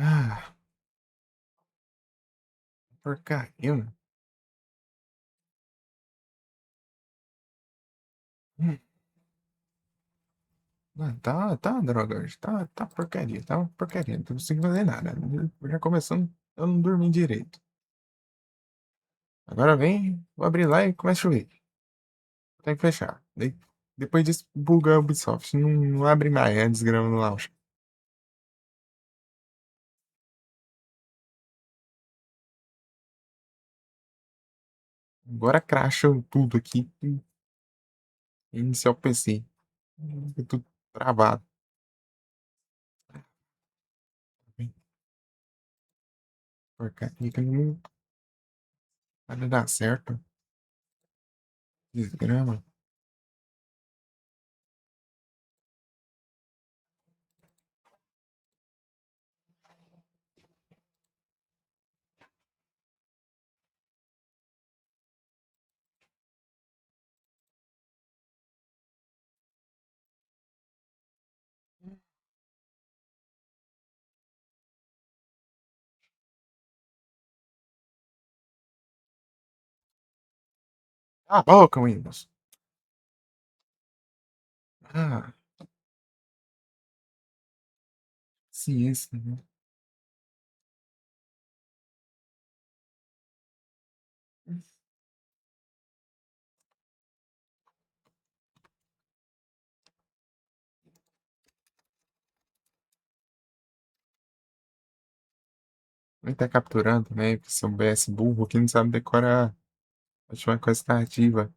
Ah, porcaria, mano. Hum, tá uma droga hoje. Tá porcaria, tá uma porcaria. Não tô conseguindo fazer nada. Já começando, eu não dormi direito. Agora vem, vou abrir lá e começa a chover. Tem que fechar. Depois disso, buga a Ubisoft. Não abre mais a desgrama no launch. Agora cracha tudo aqui. Iniciar o PC. Tudo travado. Porcaria que não vai dar certo. Desgrama. Cala a boca, Windows. Ah, ciência, né? Ele tá capturando também, porque são BS burro que não sabe decorar a última coisa que tá ativa.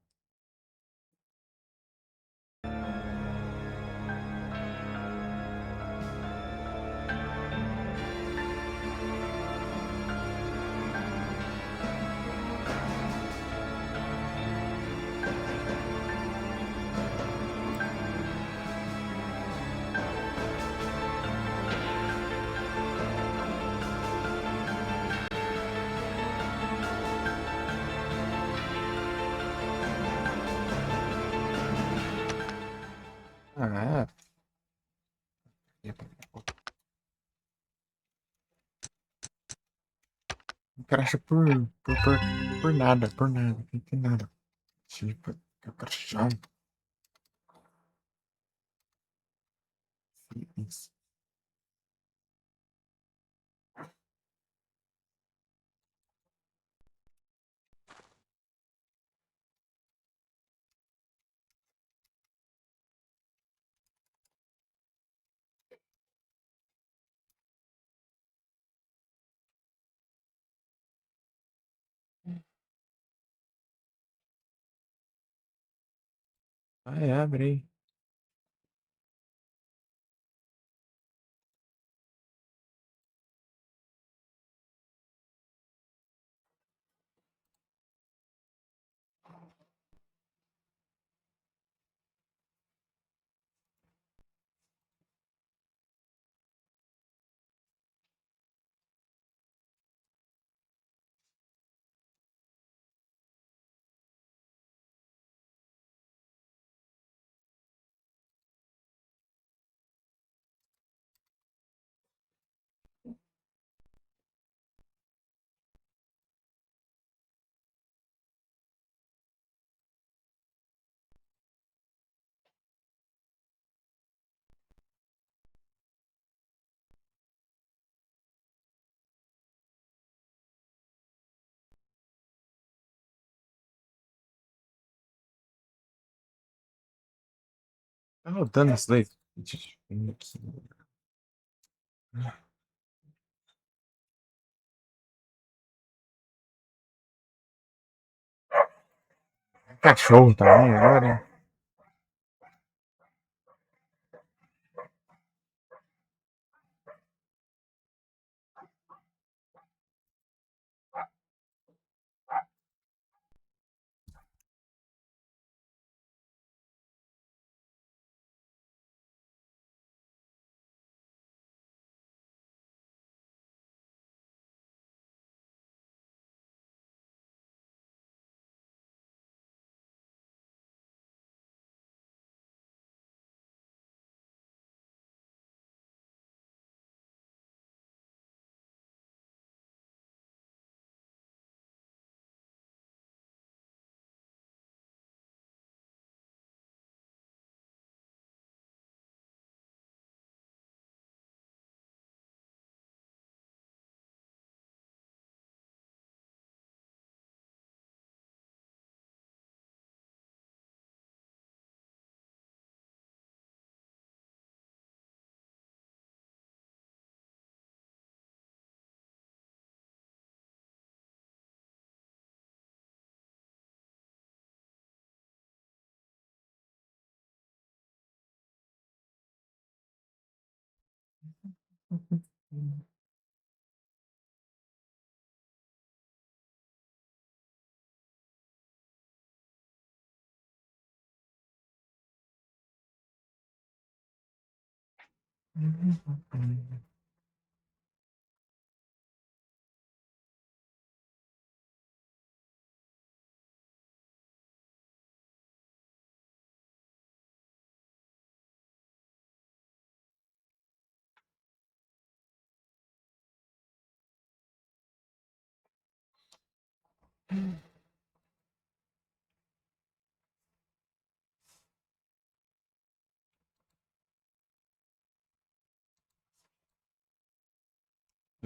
Ah, o cara acha por nada, por nada, não tem nada. Tipo, eu crachar. Isso. Vai, abre aí. Tá rodando isso daí. Cachorro também agora.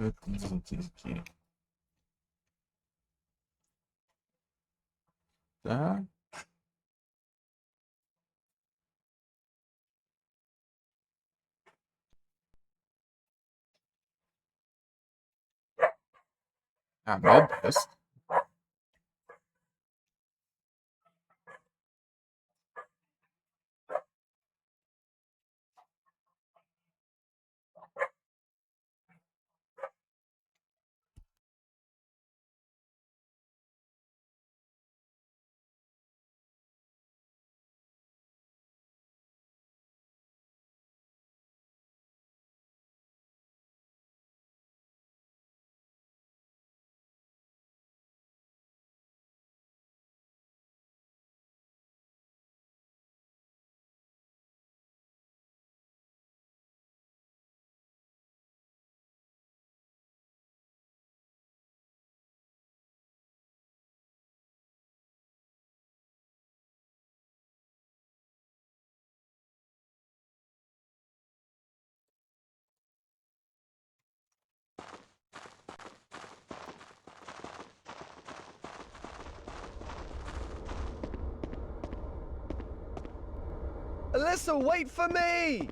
Eu tenho aqui. Tá? Ah, meu Deus. Alyssa, wait for me!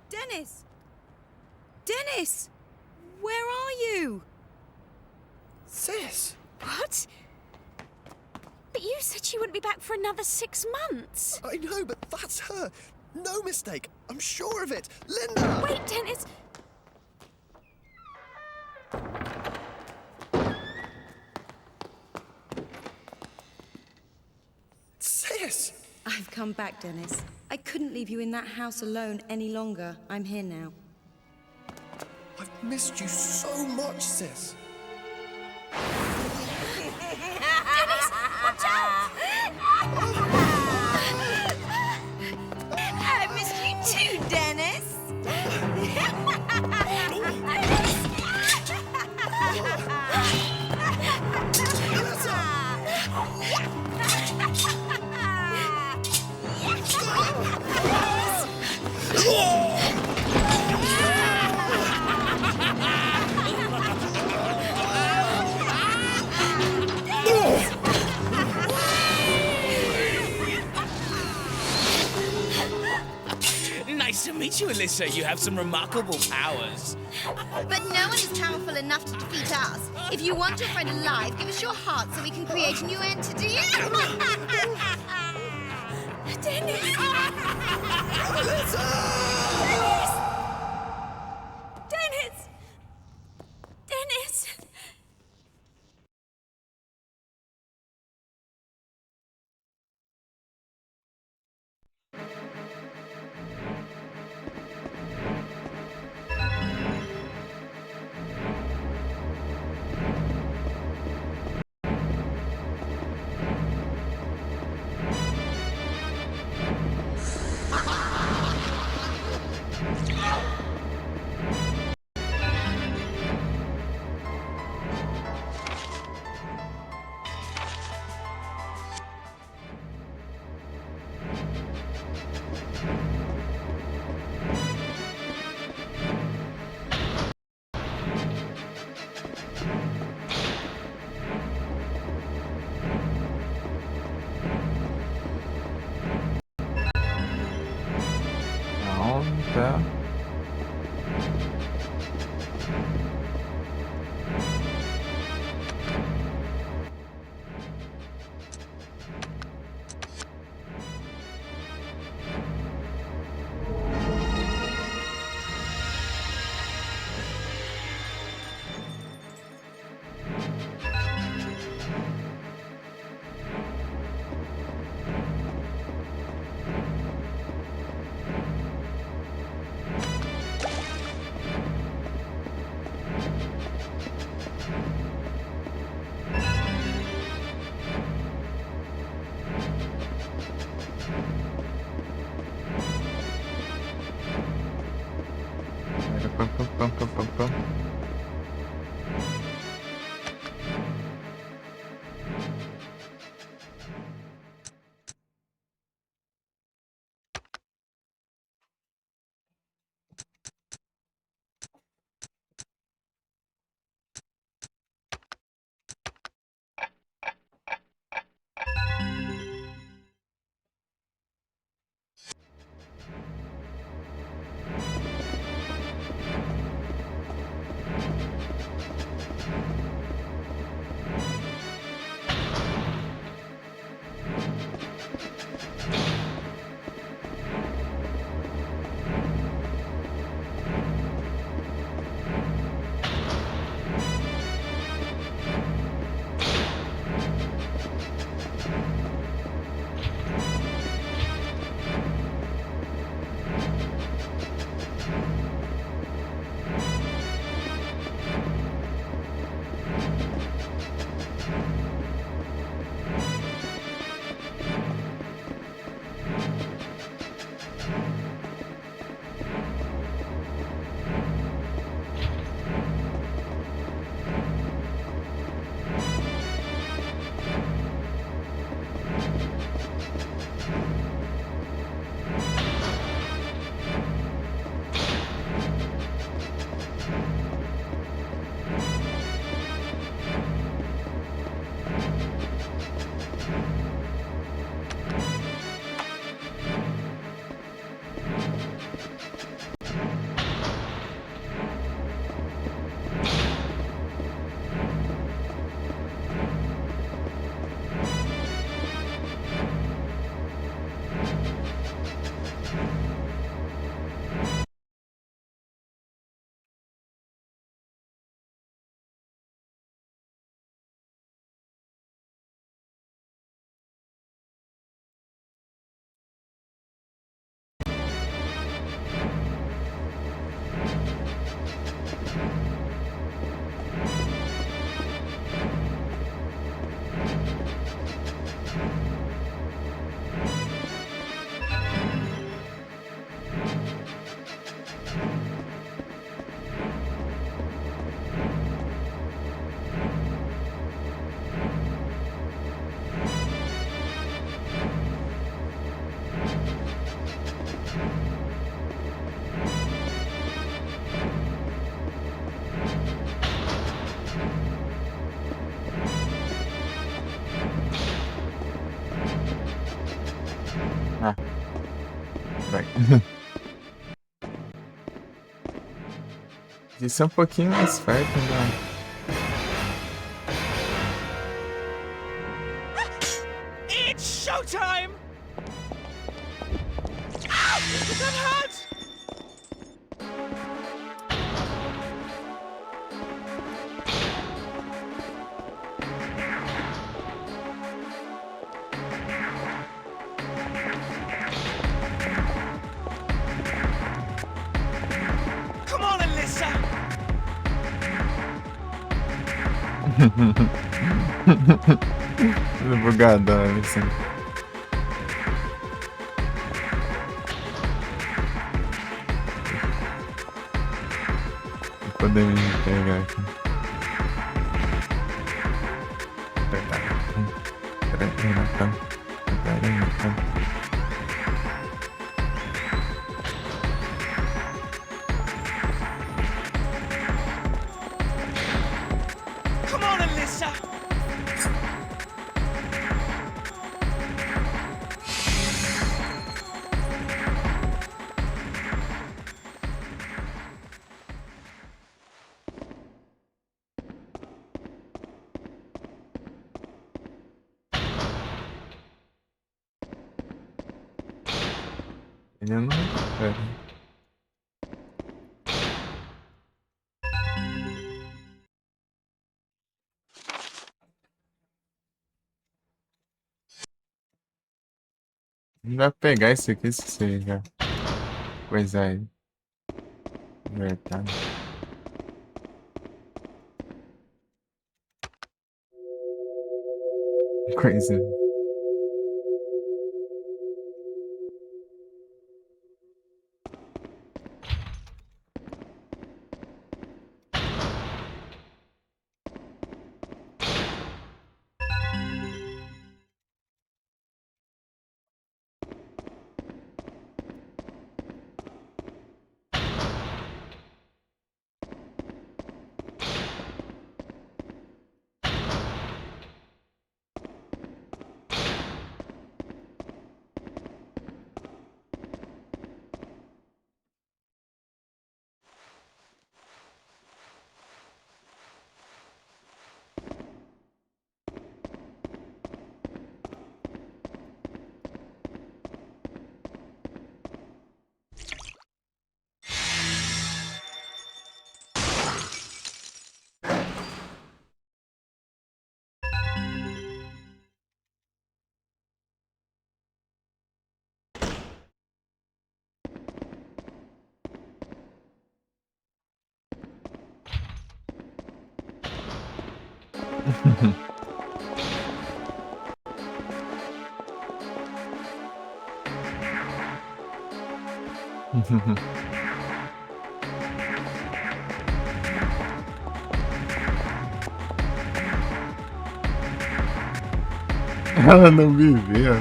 Dennis! Dennis! Where are you? Sis! What? But you said she wouldn't be back for another 6 months. I know, but that's her. No mistake. I'm sure of it. Linda! Wait, Dennis! Sis! I've come back, Dennis. I couldn't leave you in that house alone any longer. I'm here now. I've missed you so much, sis. Dennis! Watch out! I missed you too, Dennis! Nice to meet you, Alyssa. You have some remarkable powers. But no one is powerful enough to defeat us. If you want your friend alive, give us your heart so we can create a new entity. Dennis! Alyssa! Dennis! Dennis! já. Pam, pam, pam, pam, pam, pam. Ah, vai. Podia ser um pouquinho mais perto, né? It's showtime! Ow! That hurts! Come on, Alyssa! Tudo bugadão, assim. Pra poder me pegar aqui. Come on, Alyssa! Ele não recupera. Não dá pra pegar isso aqui se você já coisa aí. Verdade. Coisa. Ela não viveu.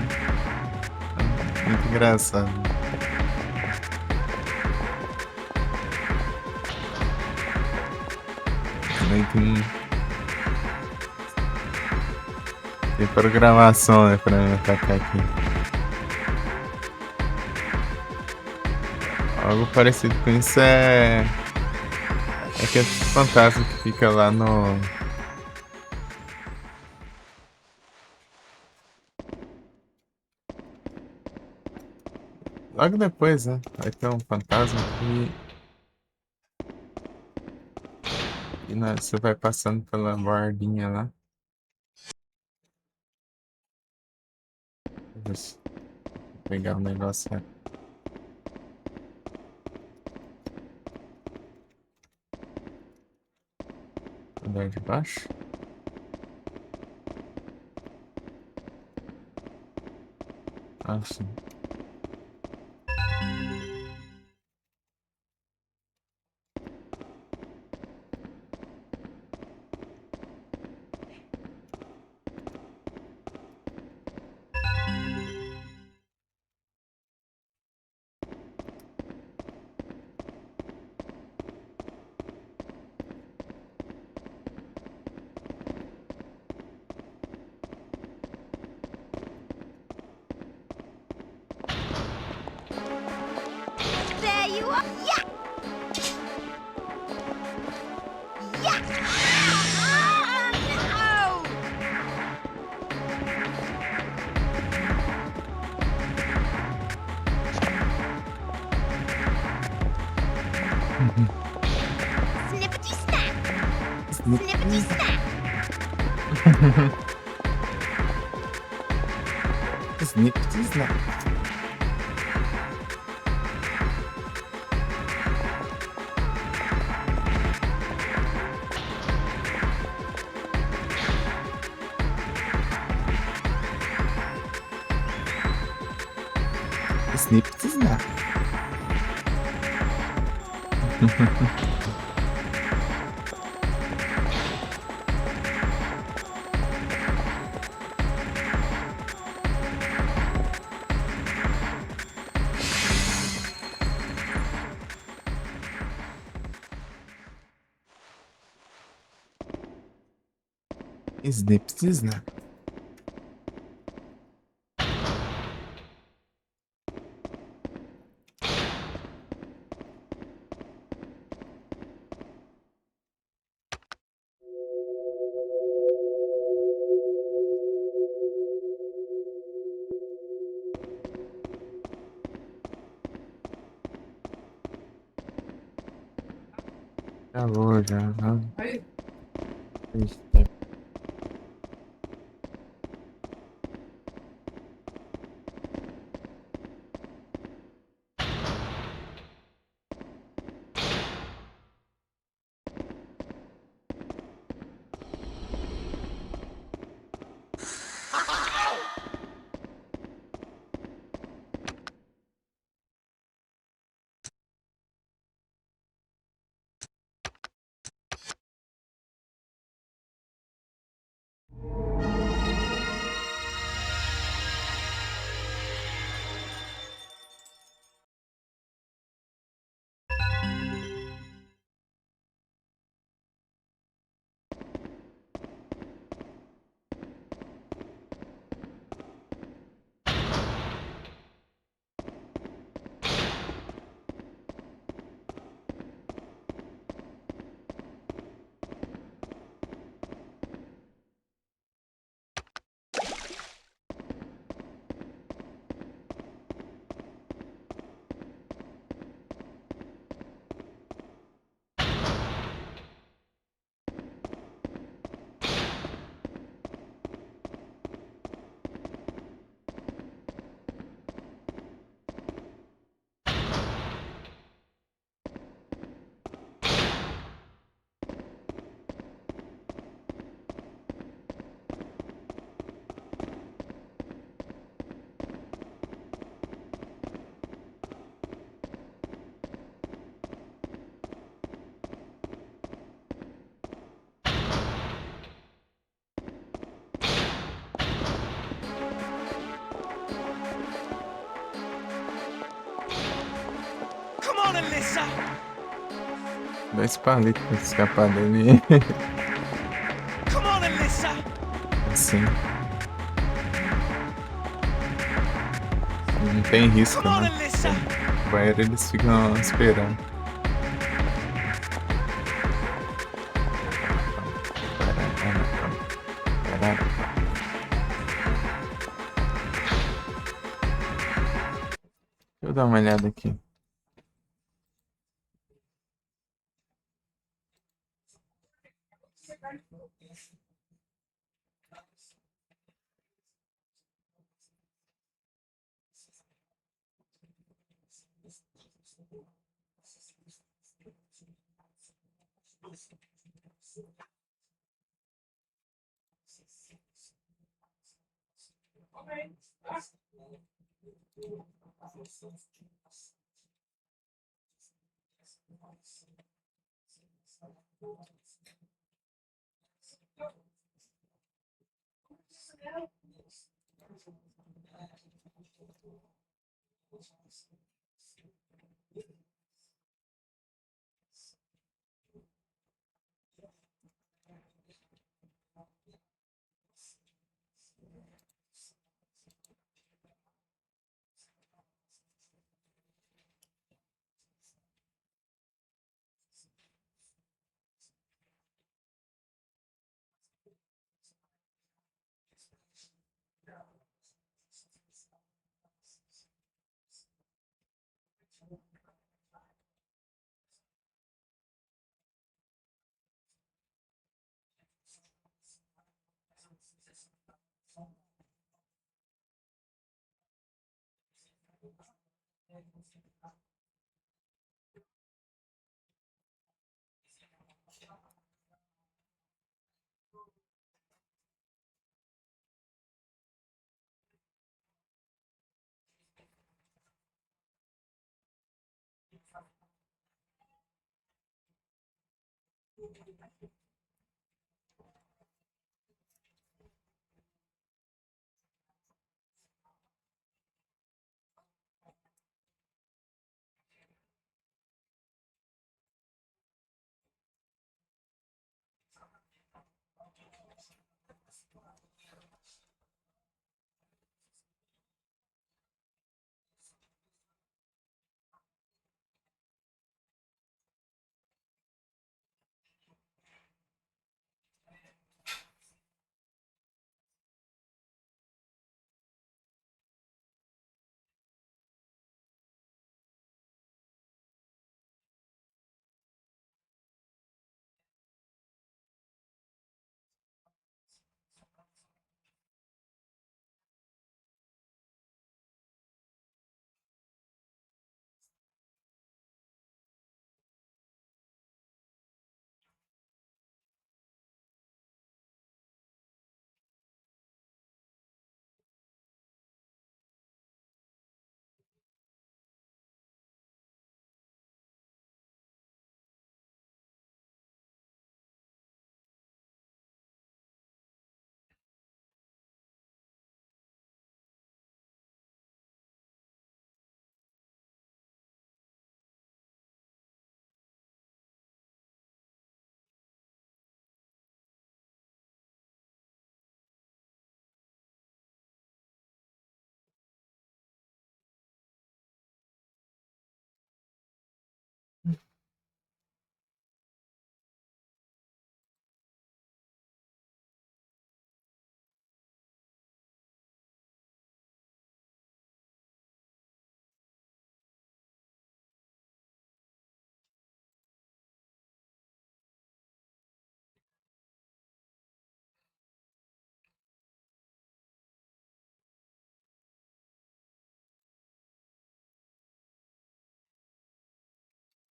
Muito engraçado. Também tem programação, né, pra me atacar aqui. Algo parecido com isso é aquele fantasma que fica lá no... Logo depois, né? Vai ter um fantasma que... você vai passando pela bordinha lá. Deixa eu pegar o negócio aqui. Andar de baixo. Ah, sim. There you are. Yeah. Yeah. Ah, no. Snippety snap. Snippety snap. Snip, snap. Snip, snap. Snip, snap. Acabou já. Ixi. Come on, Alyssa! Dois palitos pra escapar dele. Come on, Alyssa! Assim. Não tem risco, Come on, né? Alyssa! No banheiro eles ficam esperando. Deixa eu dar uma olhada aqui.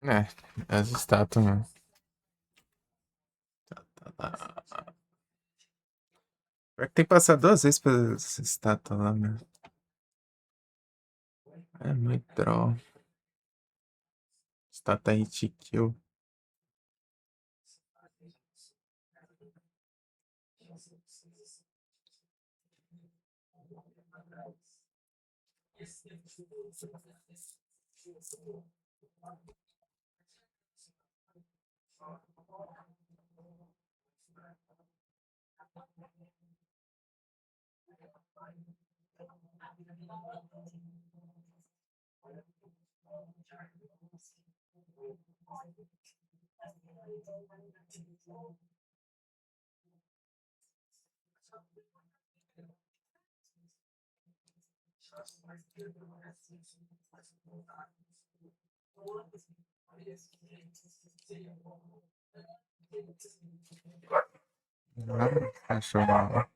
É, as estátuas, né? Tá. Pior que tem que passar 2 vezes pra essa estátua lá, meu. É muito troll. Estátua hit kill. Achou mal.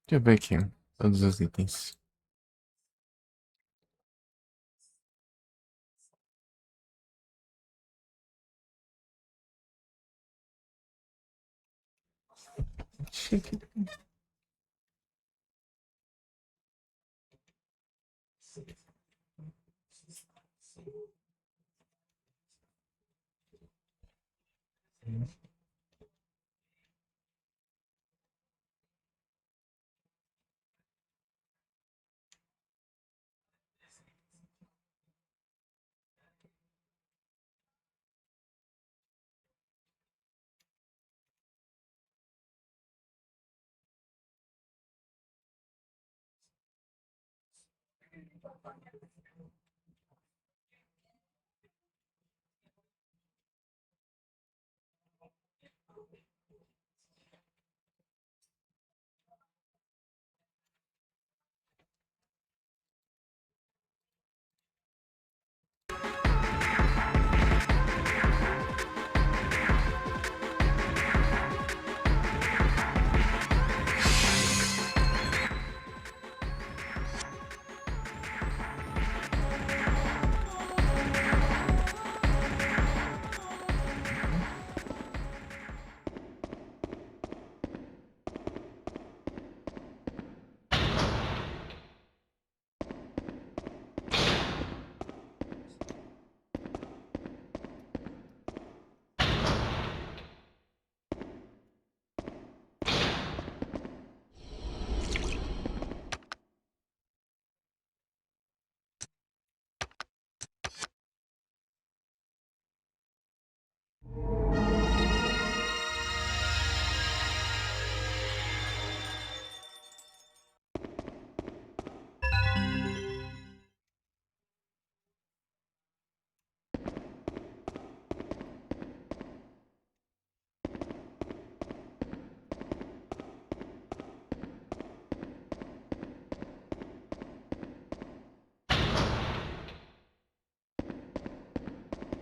Deixa eu ver aqui. Todos os itens. Chique.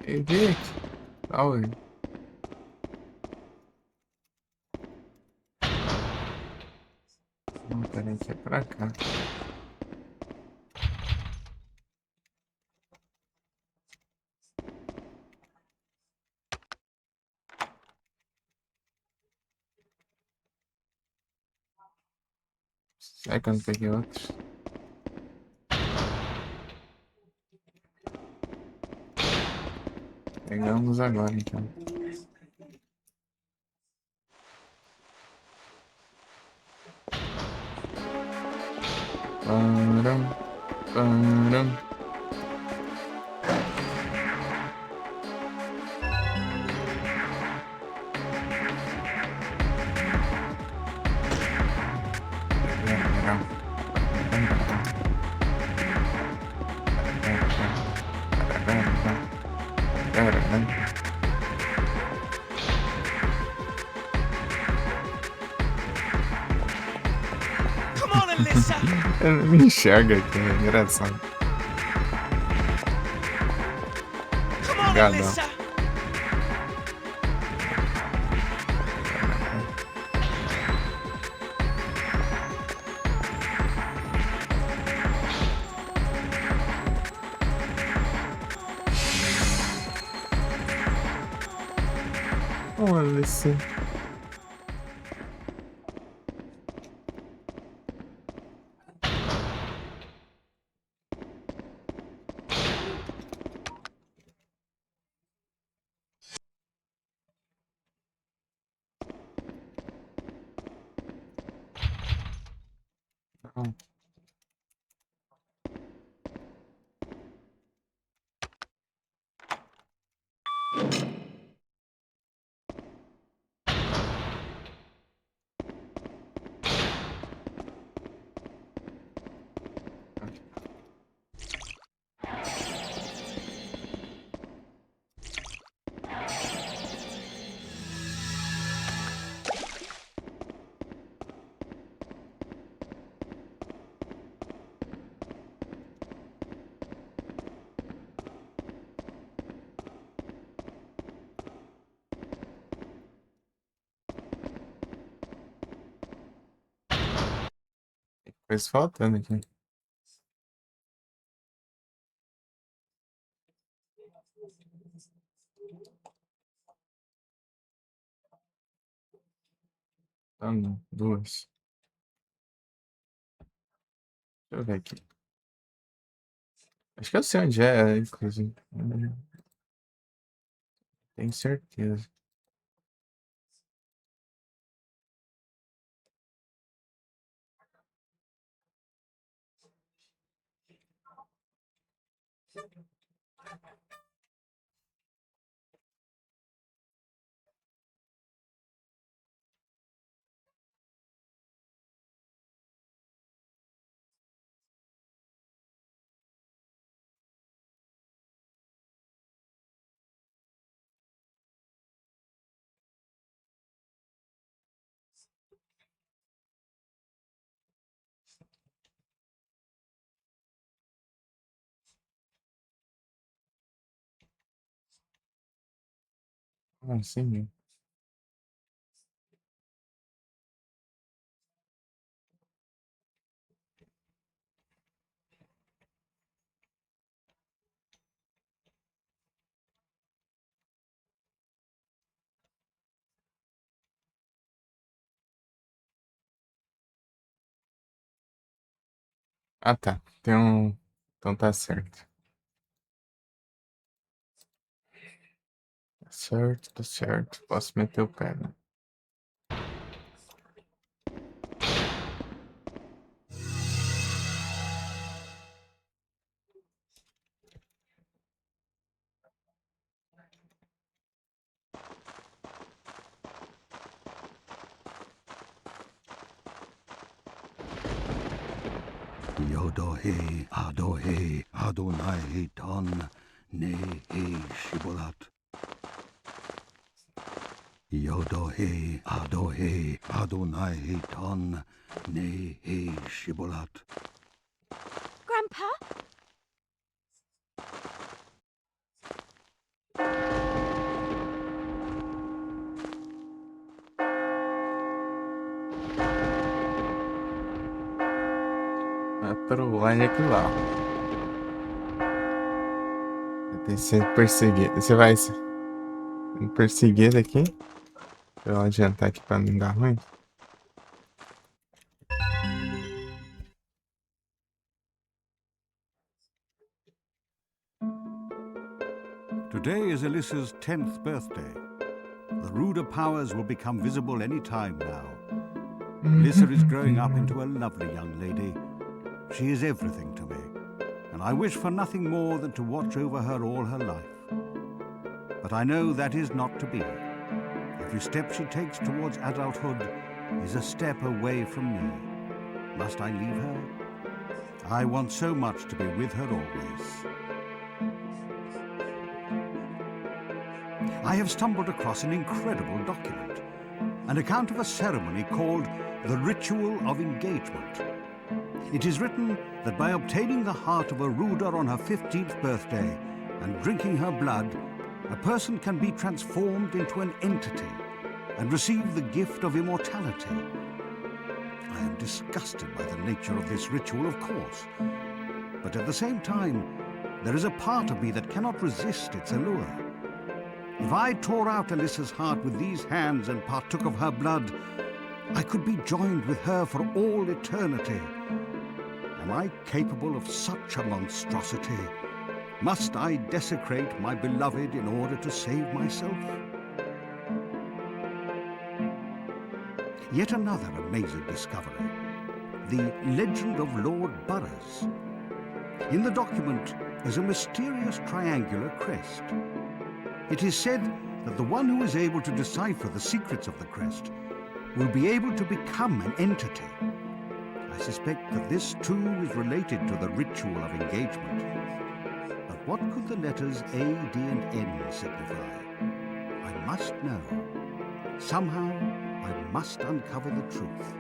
Vem aqui. Olha. Não, peraí, que é pra cá. Será que eu não peguei outros? Pegamos agora, então. Param, param. Come on, Alyssa. Ele não me enxerga aqui, é engraçado. Come on, Obrigado. Alyssa. Olha isso. Não. Tem coisa faltando aqui. Então, duas. Deixa eu ver aqui. Acho que eu sei onde é, inclusive. Tenho certeza. Ah, sim, mesmo. Ah, tá. Tem um. Então tá certo. Tá certo, tá certo. Posso meter o pé, né? Yodohe Adohe Adonai Ton Nehe Shibolat. Yodohe Adohe Adonai Ton Nehe Shibolat. Grandpa? trollagem aqui lá. Tem que ser perseguido. Você vai ser perseguido aqui. Eu vou adiantar aqui pra não dar ruim. Today is Alyssa's 10th birthday. The ruder powers will become visible any time now. Alyssa is growing up into a lovely young lady. She is everything to me, and I wish for nothing more than to watch over her all her life. But I know that is not to be. Every step she takes towards adulthood is a step away from me. Must I leave her? I want so much to be with her always. I have stumbled across an incredible document, an account of a ceremony called the Ritual of Engagement. It is written that by obtaining the heart of a ruder on her 15th birthday and drinking her blood, a person can be transformed into an entity and receive the gift of immortality. I am disgusted by the nature of this ritual, of course, but at the same time, there is a part of me that cannot resist its allure. If I tore out Alyssa's heart with these hands and partook of her blood, I could be joined with her for all eternity. Am I capable of such a monstrosity? Must I desecrate my beloved in order to save myself? Yet another amazing discovery, the legend of Lord Burroughs. In the document is a mysterious triangular crest. It is said that the one who is able to decipher the secrets of the crest will be able to become an entity. I suspect that this too is related to the ritual of engagement. But what could the letters A, D, and N signify? I must know. Somehow, I must uncover the truth.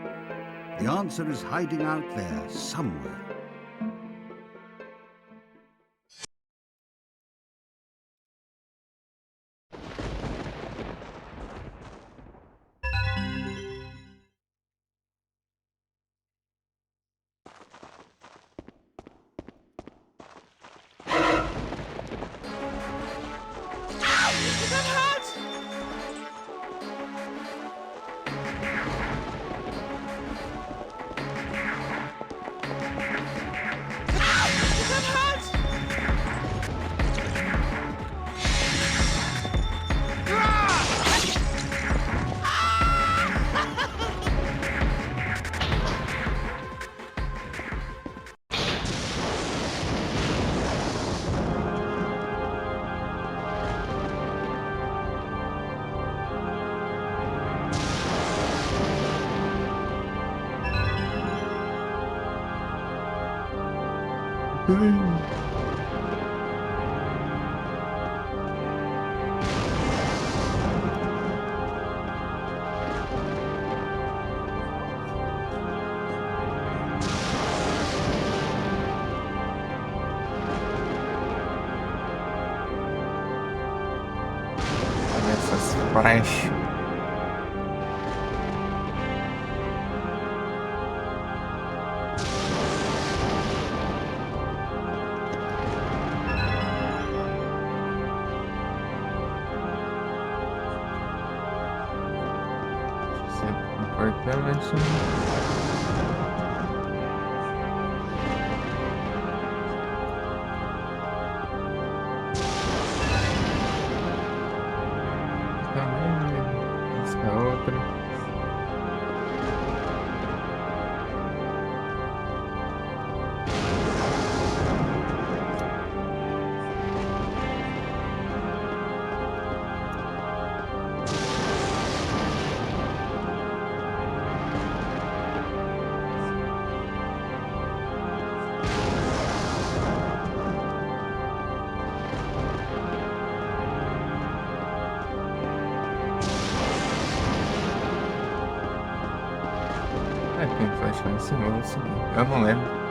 The answer is hiding out there somewhere. Essas brechas. Isso é importante. Essa é outra. Tem flash lá em cima, eu vou seguir. Eu não lembro.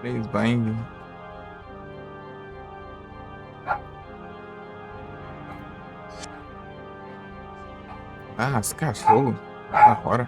3 bind. Ah, esse cachorro. Da hora.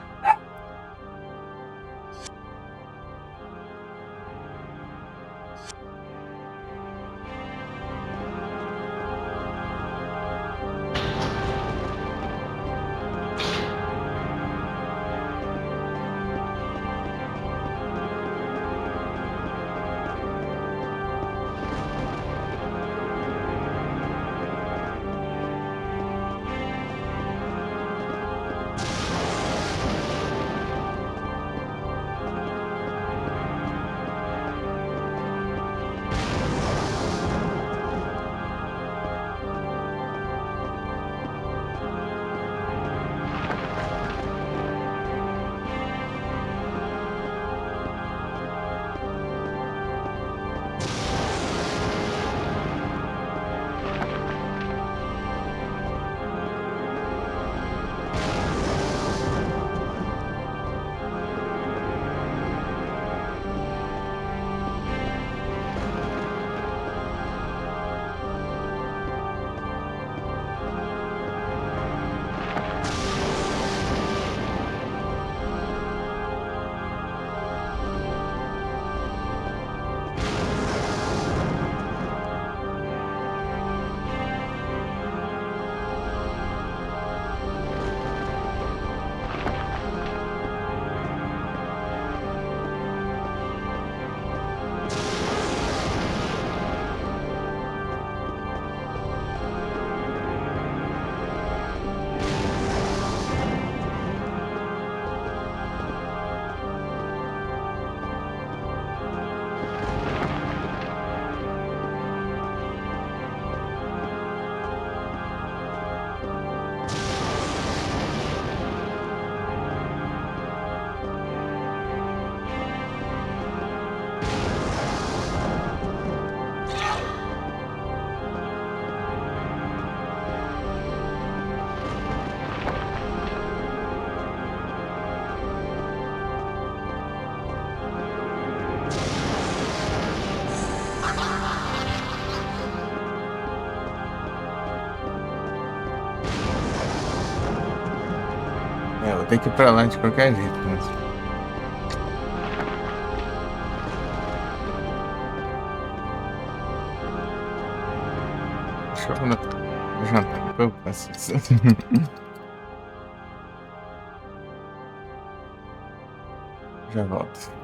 É, vou ter que ir pra lá de qualquer jeito, mas... Deixa eu jantar, depois eu faço isso. Já volto.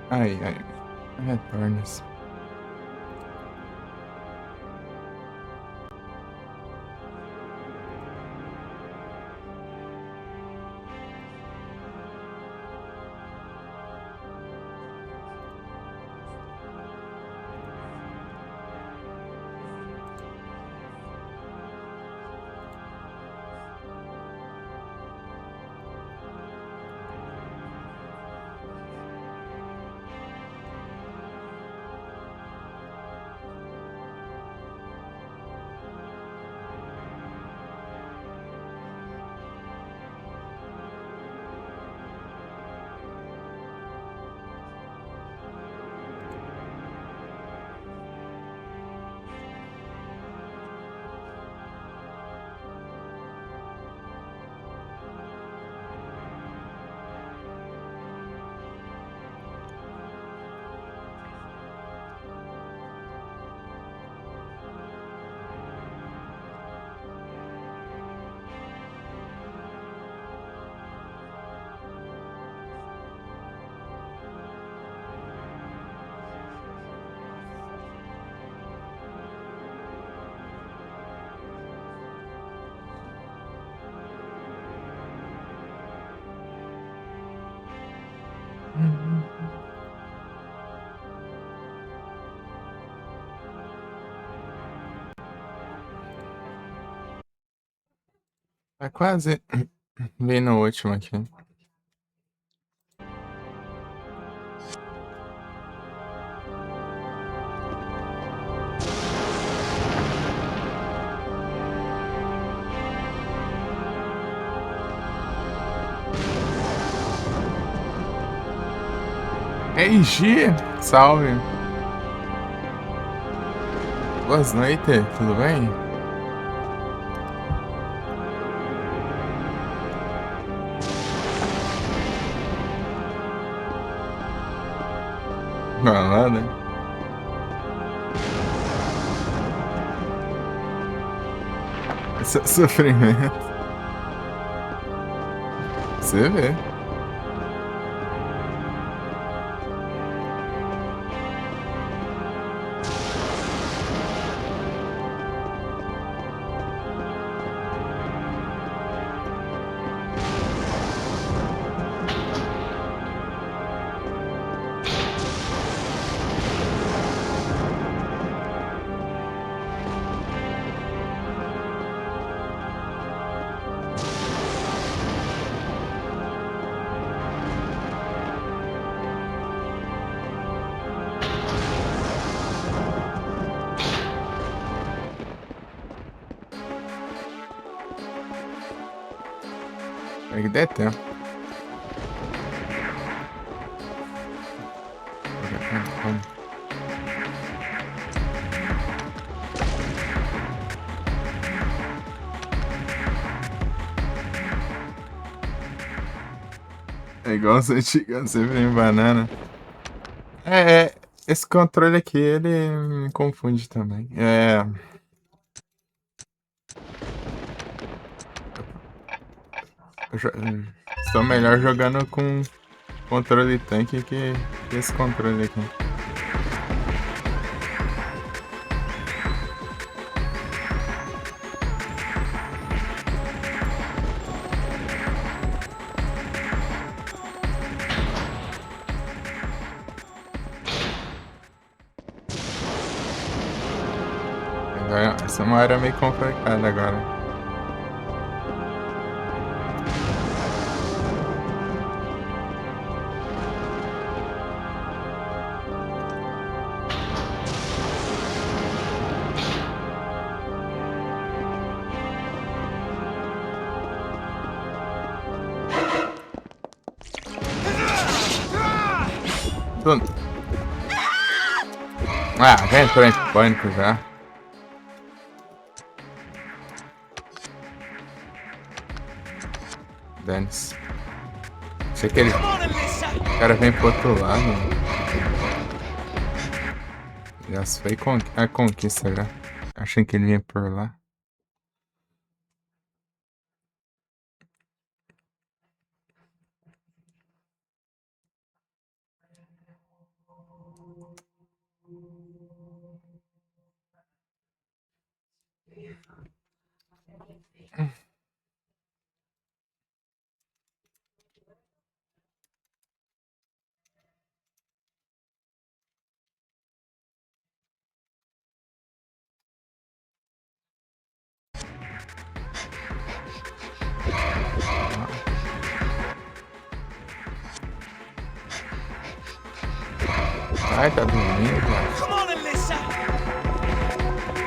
Aí, aí. Retornos. Tá quase bem no último aqui. Ei, Gi! Salve! Boas noites, tudo bem? Não, né? Sofrimento. Você vê. É que der tempo. É igual os antigos, sempre em banana. Esse controle aqui, ele me confunde também. Sou melhor jogando com controle tanque que esse controle aqui. Agora, essa é uma área meio complicada agora. Tudo. Ah, já entrou em pânico já. Dane-se. Achei que ele. O cara vem pro outro lado. Já foi a conquista já. Achei que ele vinha por lá. Ai, tá dormindo, cara. Come on, Alyssa!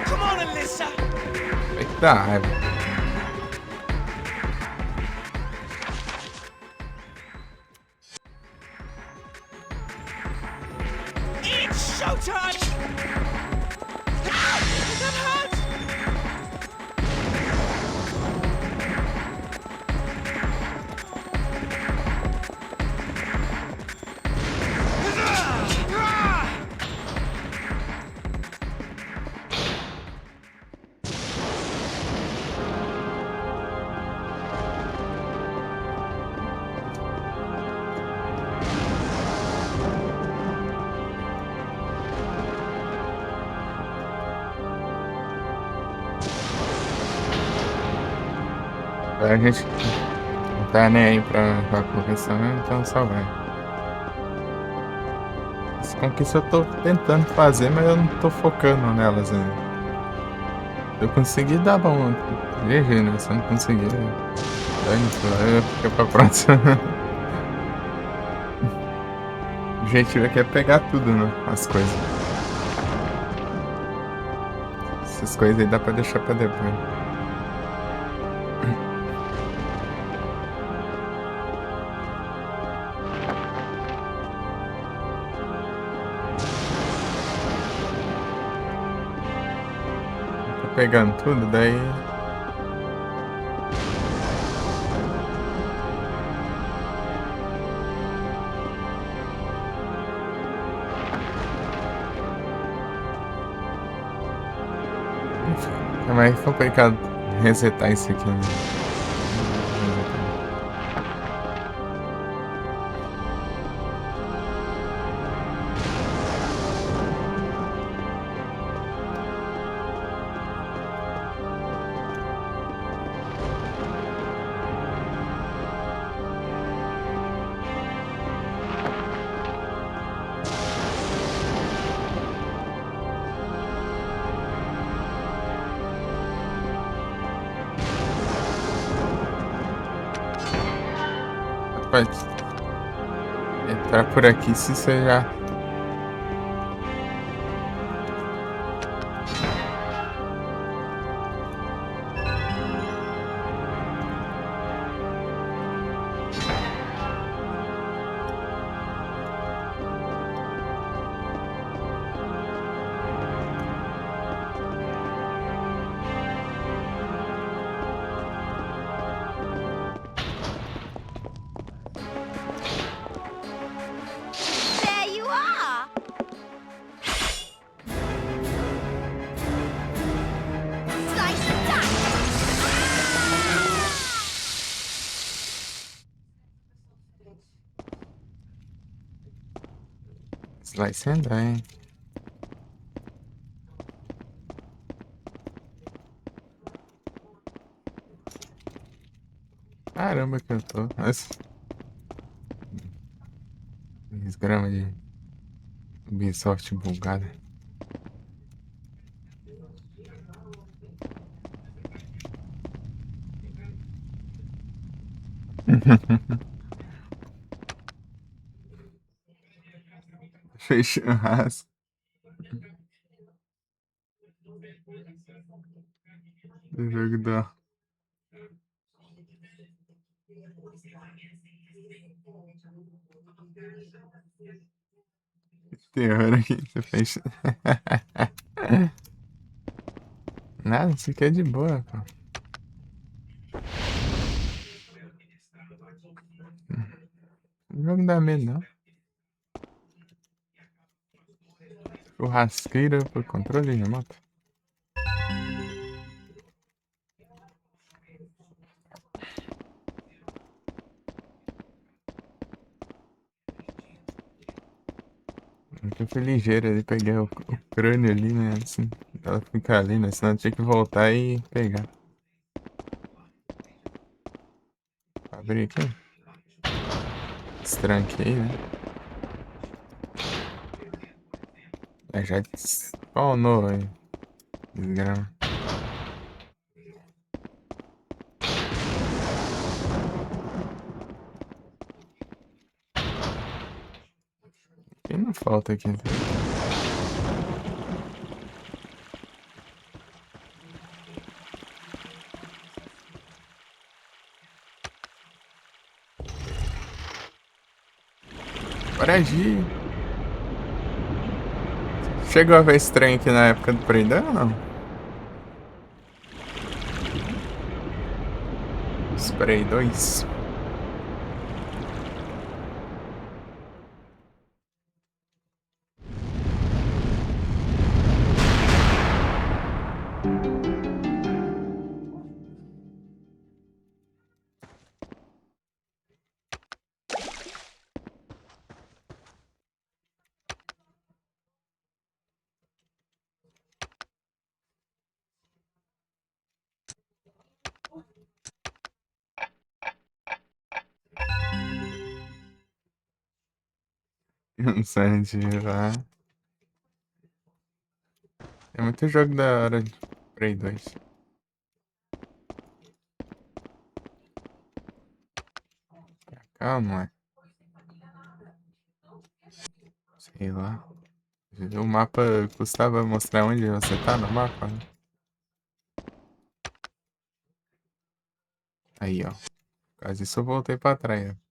Come on, Alyssa! Tem que dar raiva. It's showtime! Ah, that hurts! A gente não tá nem aí pra correção, então só vai. As conquistas eu tô tentando fazer, mas eu não tô focando nelas ainda. Eu consegui dar bom GG, né? Se eu não conseguir, dane-se, fica pra próxima. O objetivo aqui é pegar tudo, né? As coisas. Essas coisas aí dá pra deixar pra depois. Tá pegando tudo, daí. É mais complicado resetar isso aqui, né? Pode entrar por aqui se você já. There you are! Slice and dice! Slice and die. Caramba, que eu tô. Nossa. 10 gramas de Ubisoft bugada. Fez churrasco. Do jogo do. Terror aqui. Você fez. Nada, isso aqui é de boa, pô. O jogo não dá medo, não. Churrasqueira por controle remoto. Eu fui ligeiro ali, peguei o crânio ali, né? Assim, ela fica ali, né? Senão eu tinha que voltar e pegar. Abrir aqui. Estranquei, né? Já spawnou aí. Desgrama. Quem não falta aqui? Bora agir. Chegou a ver esse trem aqui na época do Preydan ou não? Spray 2. Não sei onde ir lá. É muito jogo da hora de Prey 2. Calma, é. Sei lá. O mapa custava mostrar onde você tá no mapa, né? Aí, ó. Quase isso eu voltei pra trás, ó.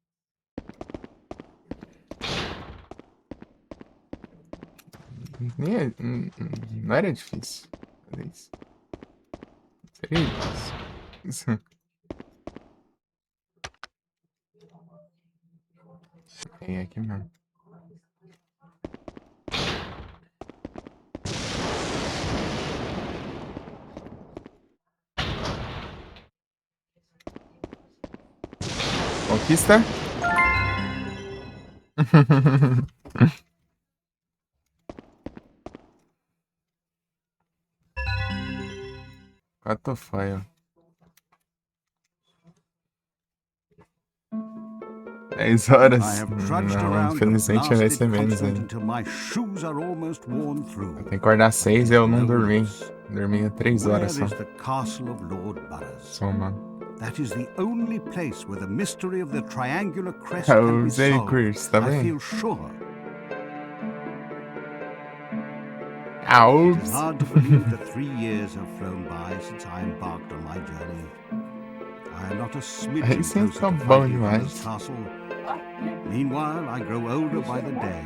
Não era difícil fazer isso. Seria difícil. É aqui mesmo. Conquista. Quanto foi, ó? 10 horas. I have trudged Não, around the infelizmente vai ser blasted menos continent ainda. until my shoes are almost worn through. Eu tenho que acordar 6 e eu não dormi. Dormi 3 Where horas só. is the castle of Lord Burroughs? Só, mano. That is the only place where the mystery of the triangular crest Eu can be usei solved. Chris, tá I vendo? feel sure. Ah, It is ups. hard to believe that 3 years have flown by since I embarked on my journey. I am not a smidgen Aí sim closer tá to bom finding demais. this castle. Meanwhile, I grow older by the day,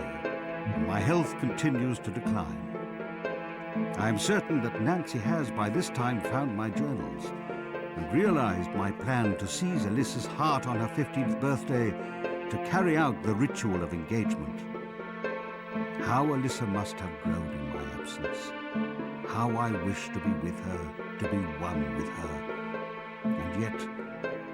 and my health continues to decline. I am certain that Nancy has by this time found my journals and realized my plan to seize Alyssa's heart on her 15th birthday to carry out the ritual of engagement. How Alyssa must have grown in my absence. How I wish to be with her, to be one with her. And yet,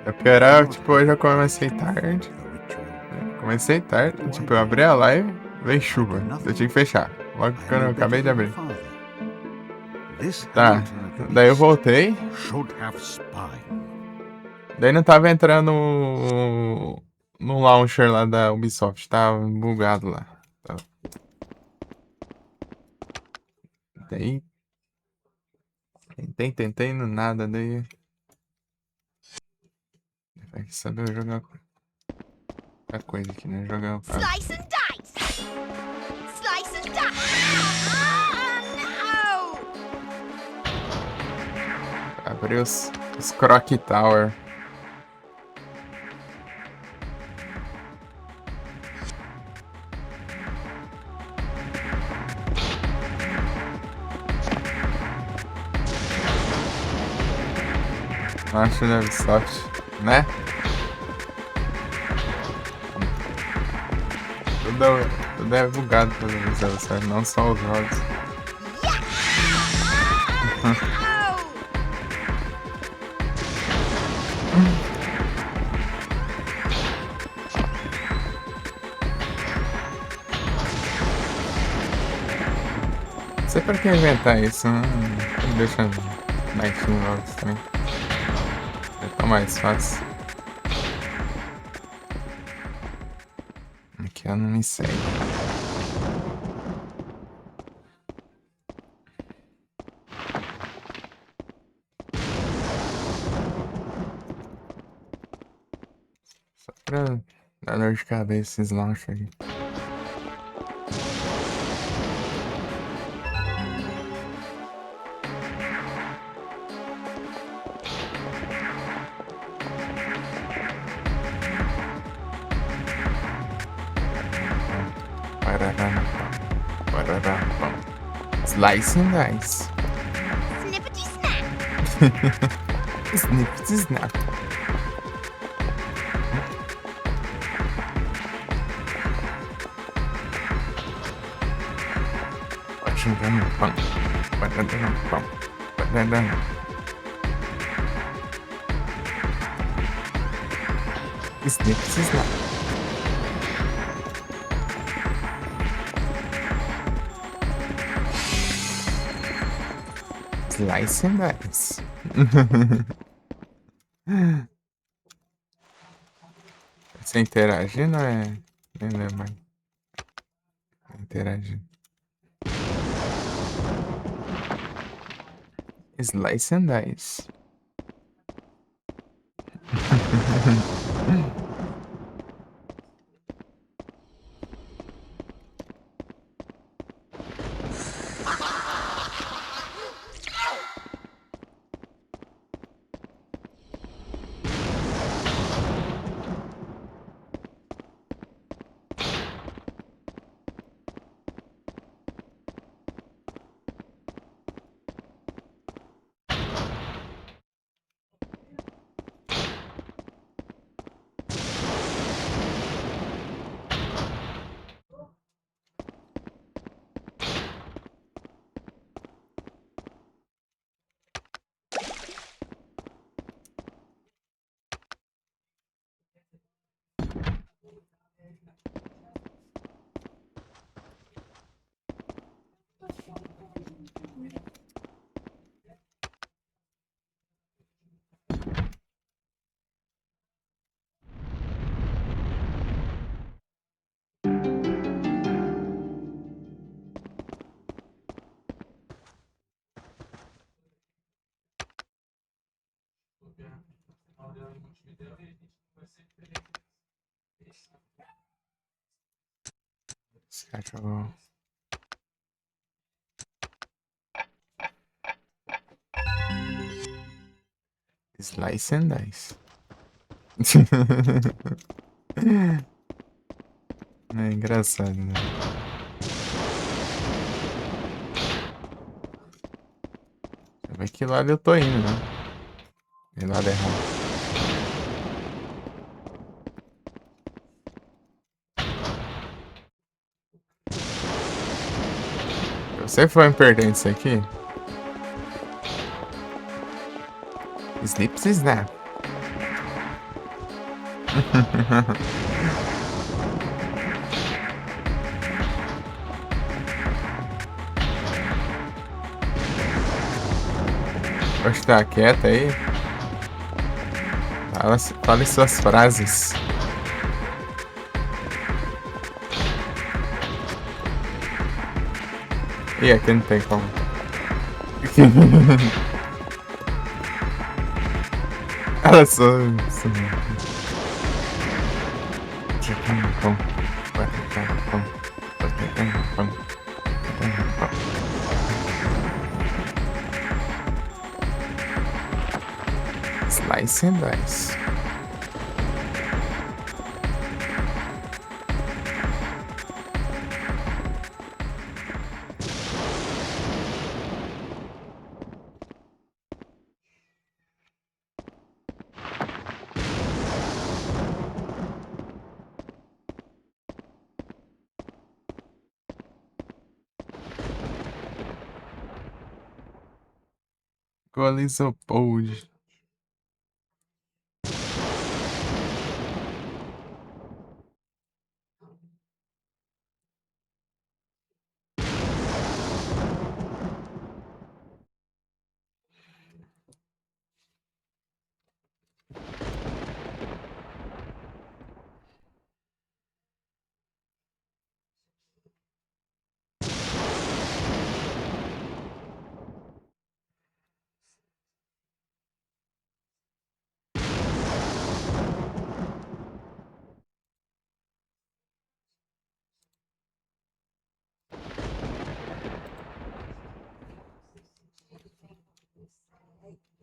Eu quero, tipo, hoje eu comecei tarde. the ritual. Comecei tarde. Tipo, eu abri a live, veio chuva. Eu tinha que fechar. Logo I que eu know acabei de better abrir. than father. This Tá. Hamilton at Daí eu least voltei. should have spine. Daí não tava entrando no launcher lá da Ubisoft. Tava bugado lá. Tava. Daí. Tentei no nada. Daí. Vai saber jogar outra coisa aqui, né? Jogar o cara. Slice and dice! Slice and dice! Ah, no! Abrir os Croc Tower. Acho da Ubisoft, né? Tudo é bugado pela Ubisoft, não só os jogos. Oh! pra que inventar isso? Deixa mais logo também. Já tá mais fácil. Aqui ela não me segue. Só pra dar dor de cabeça esses launchers aqui. Slice and dice. Snippety snap. Snippety snap. Snippety snap. Slice and dice. Você interagir não é. Nem lembro. Interagir. Slice and dice. Schedule. Slice and dice. É engraçado, né? Deixa eu ver que lado eu tô indo, né? Que lado errado. Você foi me perder isso aqui? Snips snap. Pode estar quieta aí. Fale suas frases. E aqui não tem como. Ela só. Slice and dice. Colisopode.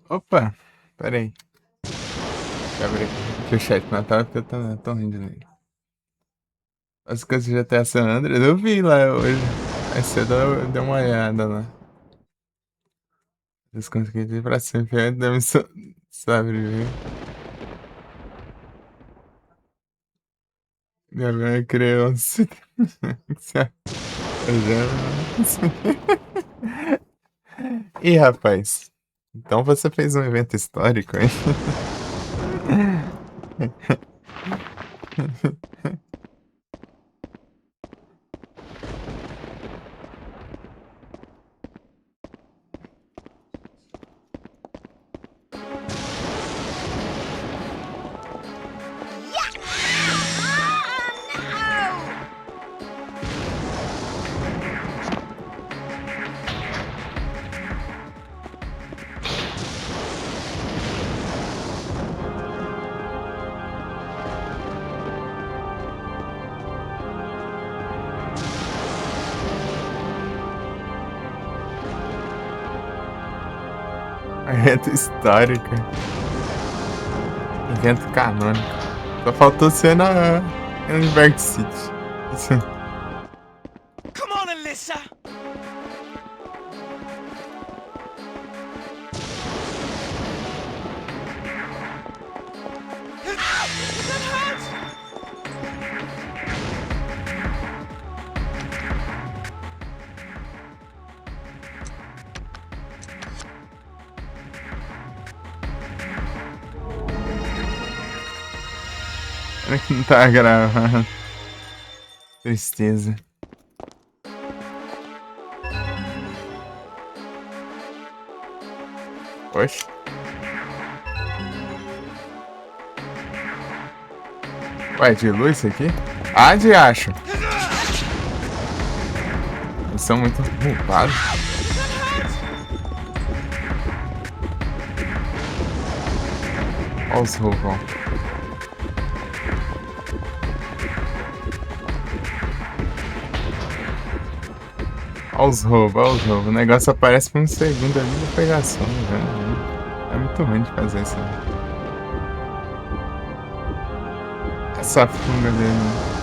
Opa, pera aí. Deixa eu abrir aqui o chat na tela porque eu tô rindo nele. As coisas de GTA San Andreas, eu vi lá hoje. Mais cedo eu dei uma olhada lá. As coisas que eu dei pra sempre antes da missão sobreviver. Minha mãe é criança. Ih, rapaz. Então você fez um evento histórico, hein? Evento histórico. Evento canônico. Só faltou ser na Liberty City. Come on, Alyssa! That hurts! Olha que não tá gravando. Tristeza. Oxe. Ué, de luz isso aqui? Ah, de acho. Eles são muito roubados. Olha os roubos. Olha os roubos, olha os roubos. O negócio aparece por um segundo ali da pegação, velho. É muito ruim de fazer isso. Essa funga dele.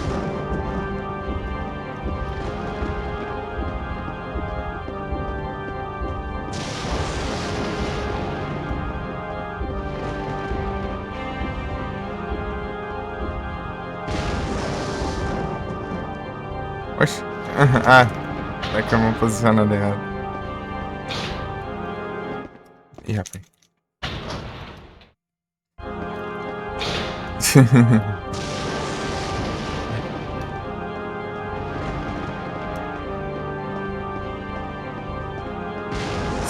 Oxe. Ah, é que eu vou posicionar errado. Ih, rapaz.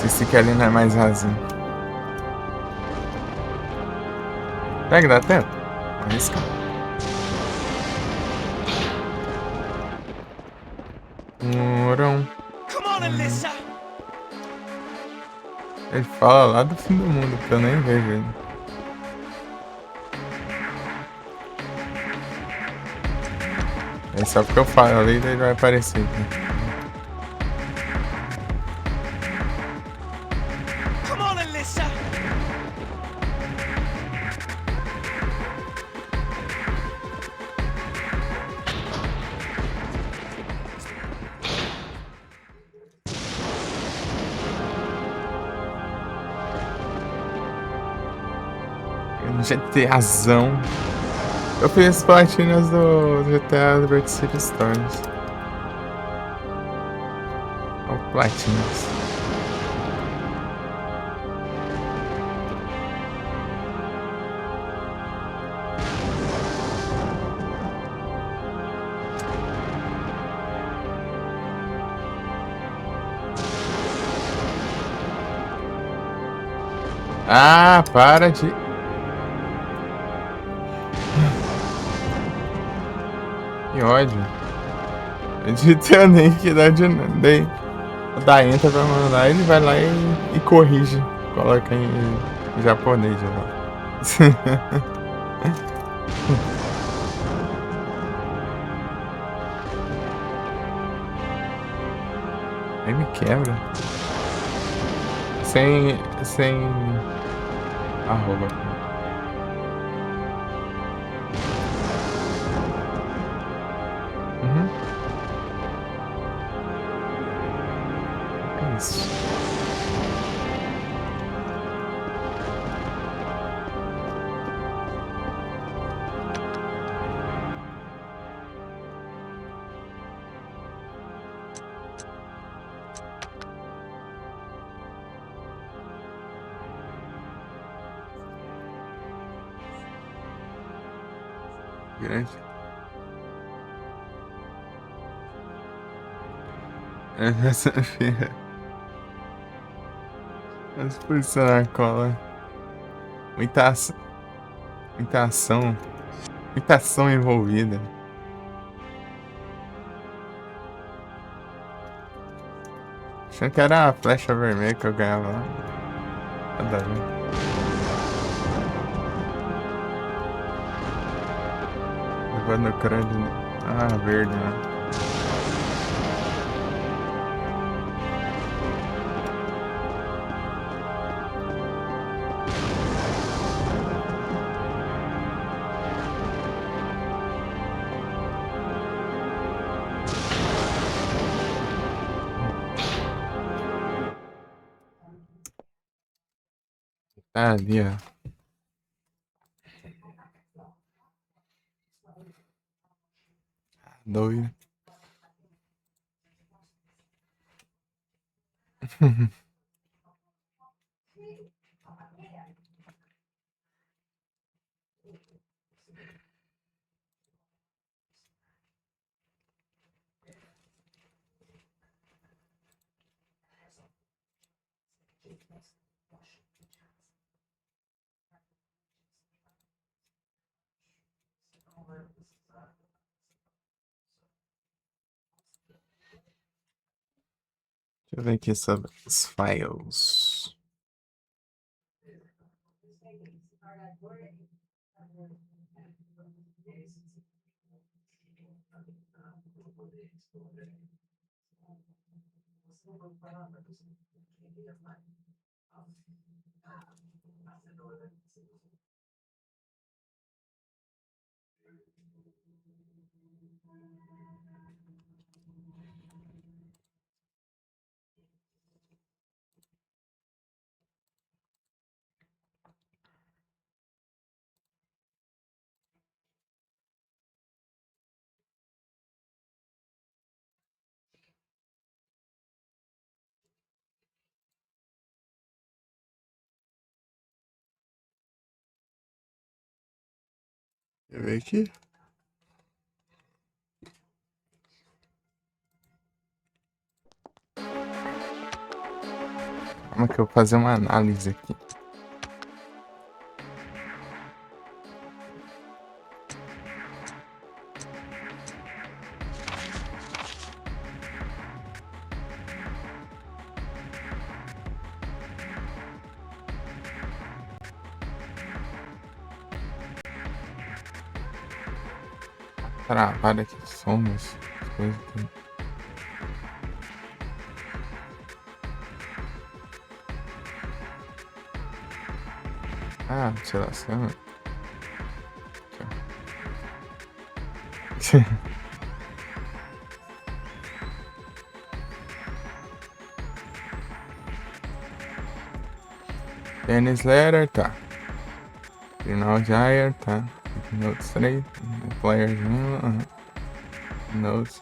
Esse aqui ali não é mais rasinho. Pega, dá tempo? Arrisca. Moron. Come on, Alyssa! Ele fala lá do fim do mundo, que eu nem vejo ele. É só porque eu falo ali, ele vai aparecer aqui. Come on, Alyssa! GTAzão. Eu fiz as platinas do GTA Liberty City Stories. Olha o platinas. Ah, para de... Que ódio. Eu digitei o link da enter pra mandar, ele vai lá e corrige. Coloca em japonês já. Aí me quebra. Sem Arroba. Uhum. É isso. Grande. Essa feira. As posições na cola. Muita ação. Muita ação envolvida. Achando que era a flecha vermelha que eu ganhava lá. Nada a ver. Levando o crânio. Ah, verde, né? Tá ali, ó. Doido. Deixa eu ver aqui sobre os files. Deixa eu ver aqui. Calma que eu vou fazer uma análise aqui. Travado aqui, somos. Coisas aqui. Ah, oscilação. Tennis letter, tá. Final Gyre, tá. Notes 3. Players 1. Notes.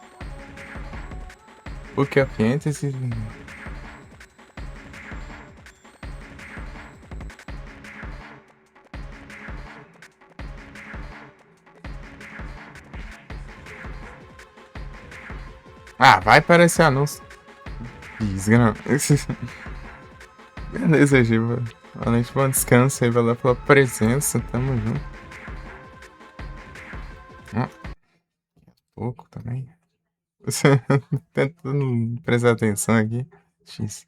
Book of Fantasy. Ah, vai aparecer anúncio. Desgrama. Beleza, Giba. Valente, bom descanso aí, valeu pela presença, tamo junto. Pouco também. Tentando prestar atenção aqui. X.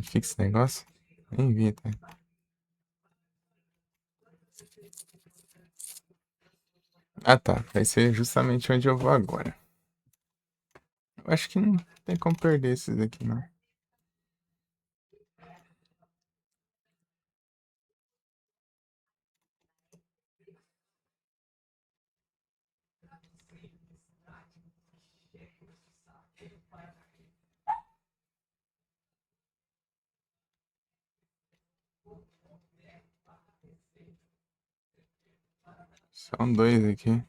Fica esse negócio. Nem vi, tá? Ah, tá. Vai ser justamente onde eu vou agora. Eu acho que não tem como perder esses aqui, não. São dois aqui.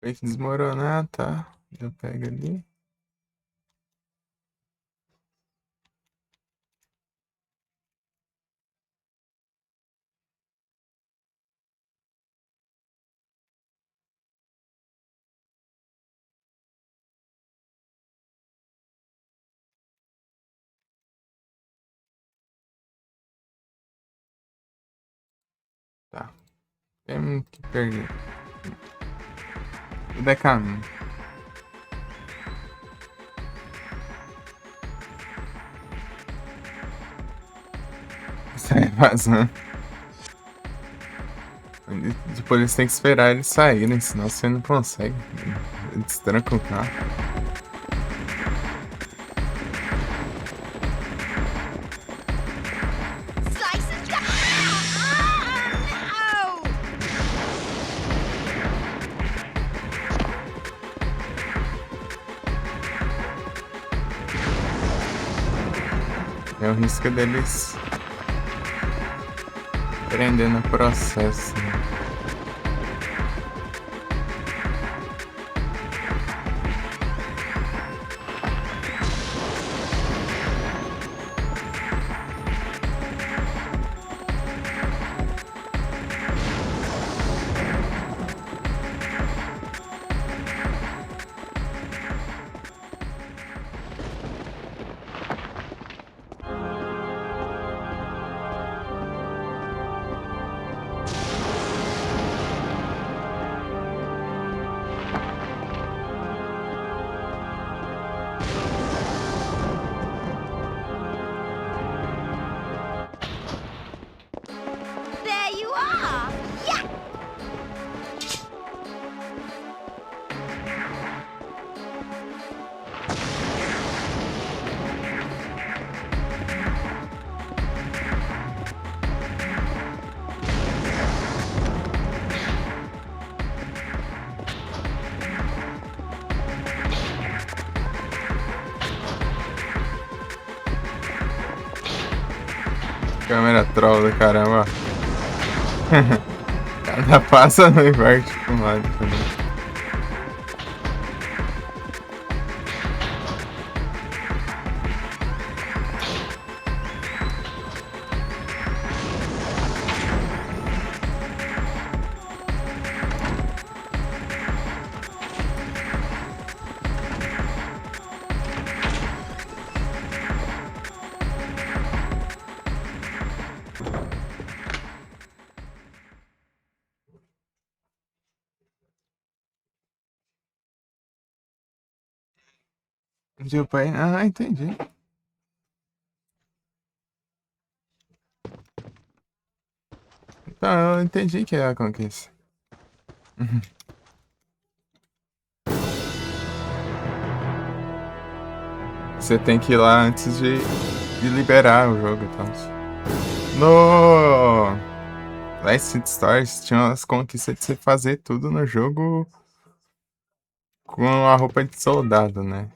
Vai desmoronar, tá? Eu pego ali. Tá. Temos que perder. O Decam. Sai vazando. Depois eles têm que esperar eles saírem, senão você não consegue. Destranca o carro. Slices down! Oh, no! É o risco deles prender no processo. There you are! Yeah! Câmera troll do caramba. Cada passa no inverte pro lado também. Meu pai. Ah, entendi. Então, eu entendi que é a conquista. Você tem que ir lá antes de liberar o jogo e tal. No Last City Stories tinha as conquistas de você fazer tudo no jogo com a roupa de soldado, né?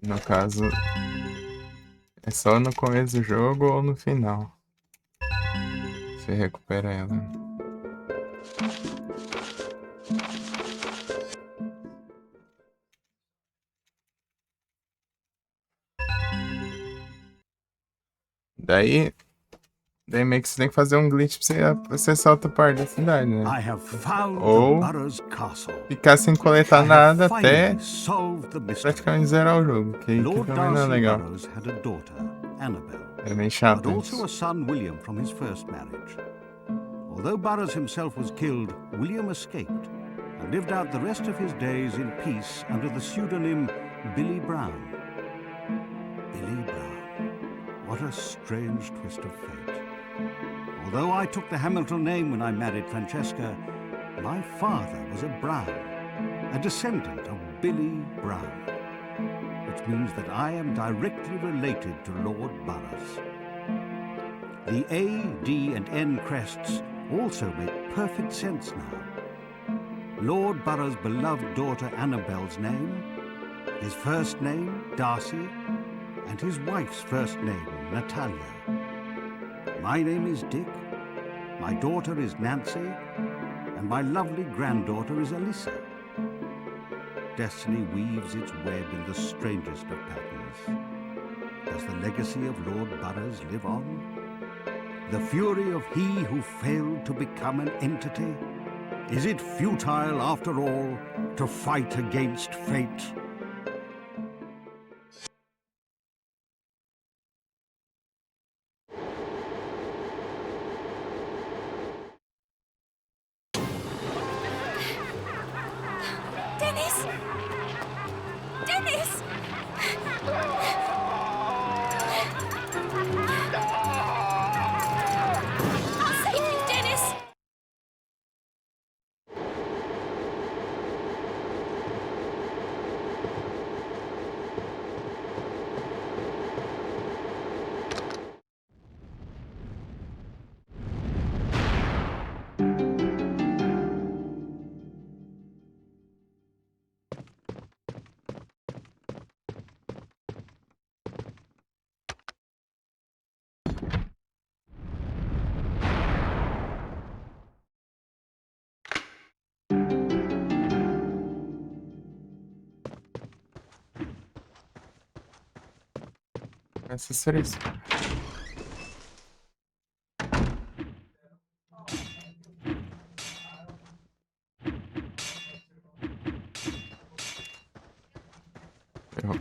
No caso, é só no começo do jogo ou no final. Você recupera ela. Daí, Daí meio que você tem que fazer um glitch pra você acessar outra parte da cidade, né? I have found Oh. the Burrows Castle. Ficar sem coletar I have nada até finally solved the mystery. praticamente zerar o jogo, que Lord também não é Darcy legal. Burrows had a daughter, Annabel, É bem but chato also a isso. son, William, from his first marriage. Although Burrows himself was killed, William escaped and lived out the rest of his days in peace under the pseudonym Billy Brown. Billy Brown. What a strange twist of fate. Although I took the Hamilton name when I married Francesca, my father was a Brown, a descendant of Billy Brown, which means that I am directly related to Lord Burrows. The A, D, and N crests also make perfect sense now. Lord Burrows' beloved daughter Annabel's name, his first name, Darcy, and his wife's first name, Natalia. My name is Dick, my daughter is Nancy, and my lovely granddaughter is Alyssa. Destiny weaves its web in the strangest of patterns. Does the legacy of Lord Burrows live on? The fury of he who failed to become an entity? Is it futile, after all, to fight against fate? Dennis! Dennis! I'll save you, Dennis! Essas três. Ferrou.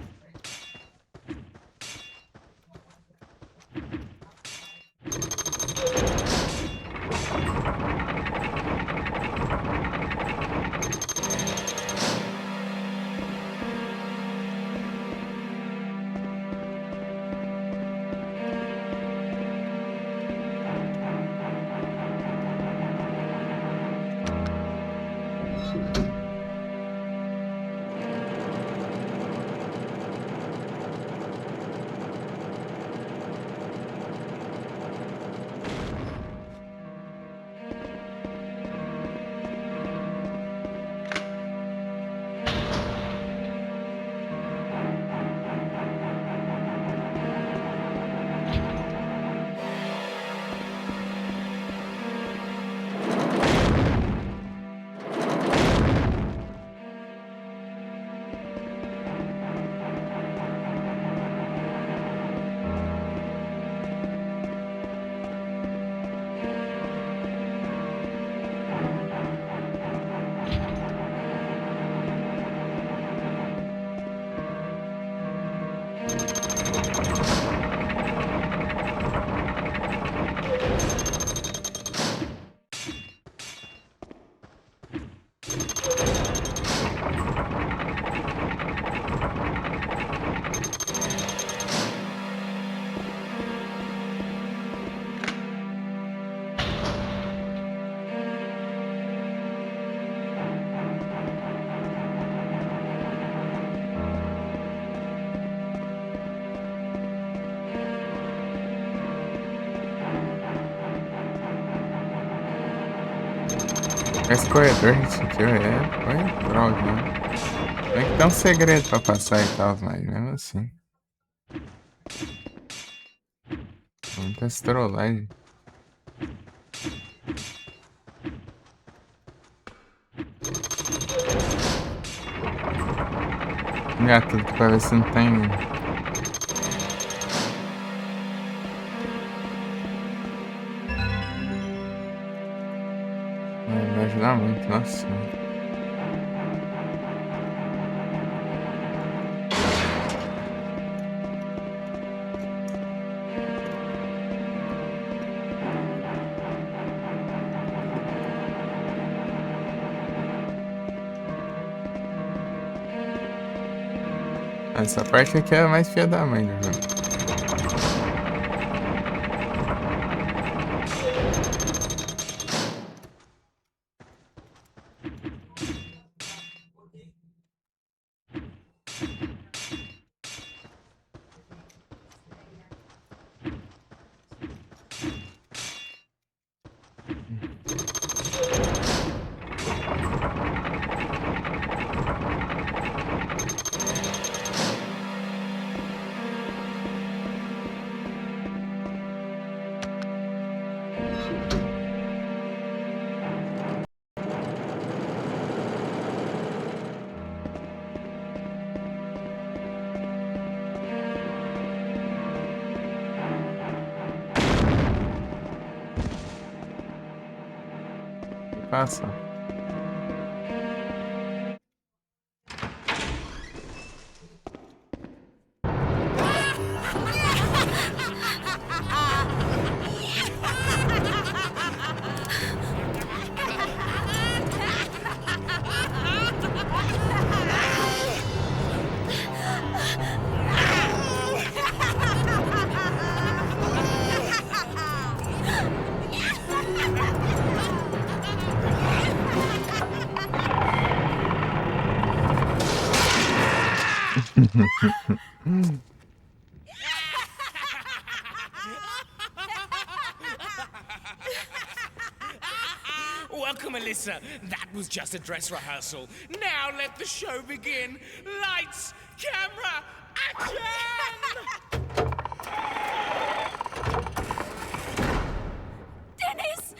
Esse corredor, gente, aqui foi droga, né? Tem que ter um segredo pra passar e tal, mas mesmo assim. Muitas trollagens. Tudo que parece não tem. Nossa. Essa parte aqui é a mais filha da mãe do jogo. Passa. Welcome, Alyssa. That was just a dress rehearsal. Now let the show begin. Lights, camera, action! Dennis!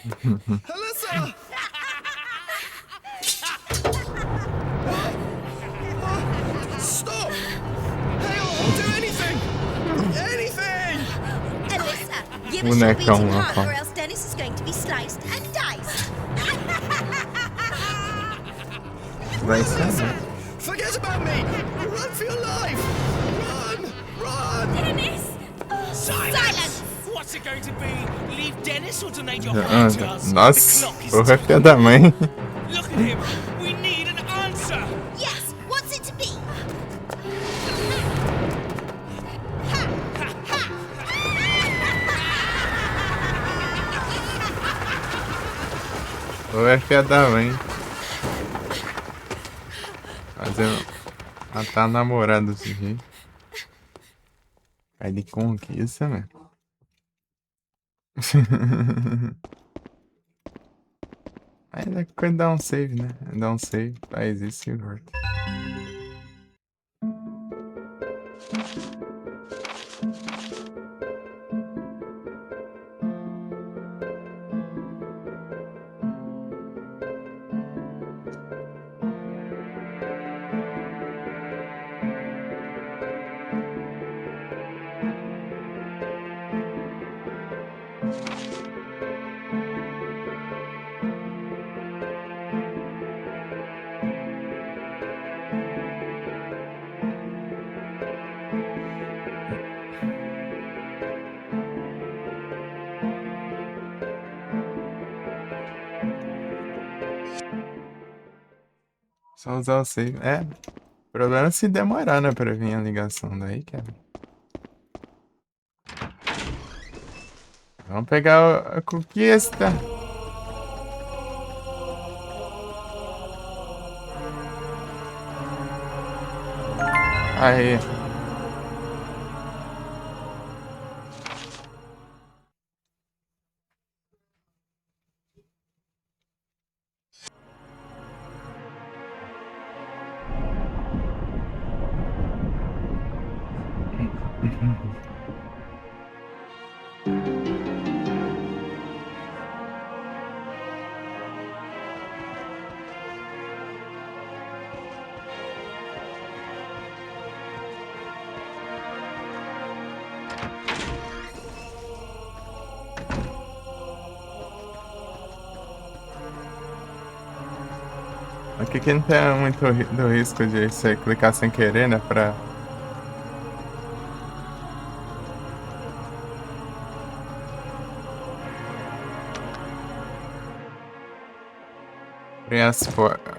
Alyssa! Stop! Hey, I'll do anything! Anything! Alyssa, give us your Bonecão beating lá, heart pá. or else Dennis is going to be sliced and diced. Vai ser. Forget about me! Run for your life! Run! Run! Dennis! Silence! What's it going to be? Leave Dennis or donate your heart to us? The Nossa, clock is porra, filha da mãe. Look at him. We need an answer. Yes, what's it to be? Porra, filha da mãe. Fazendo. Matar a namorada desse jeito. Cai de conquista, velho. Aí é coisa de dar um save, né? Dar um save, faz isso e volta. Só usar o save. É. O problema é se demorar, né? Pra vir a ligação daí, cara. Vamos pegar a conquista. Aí. Aqui que não tem muito do risco de você clicar sem querer, né? Pra. Abrir as portas.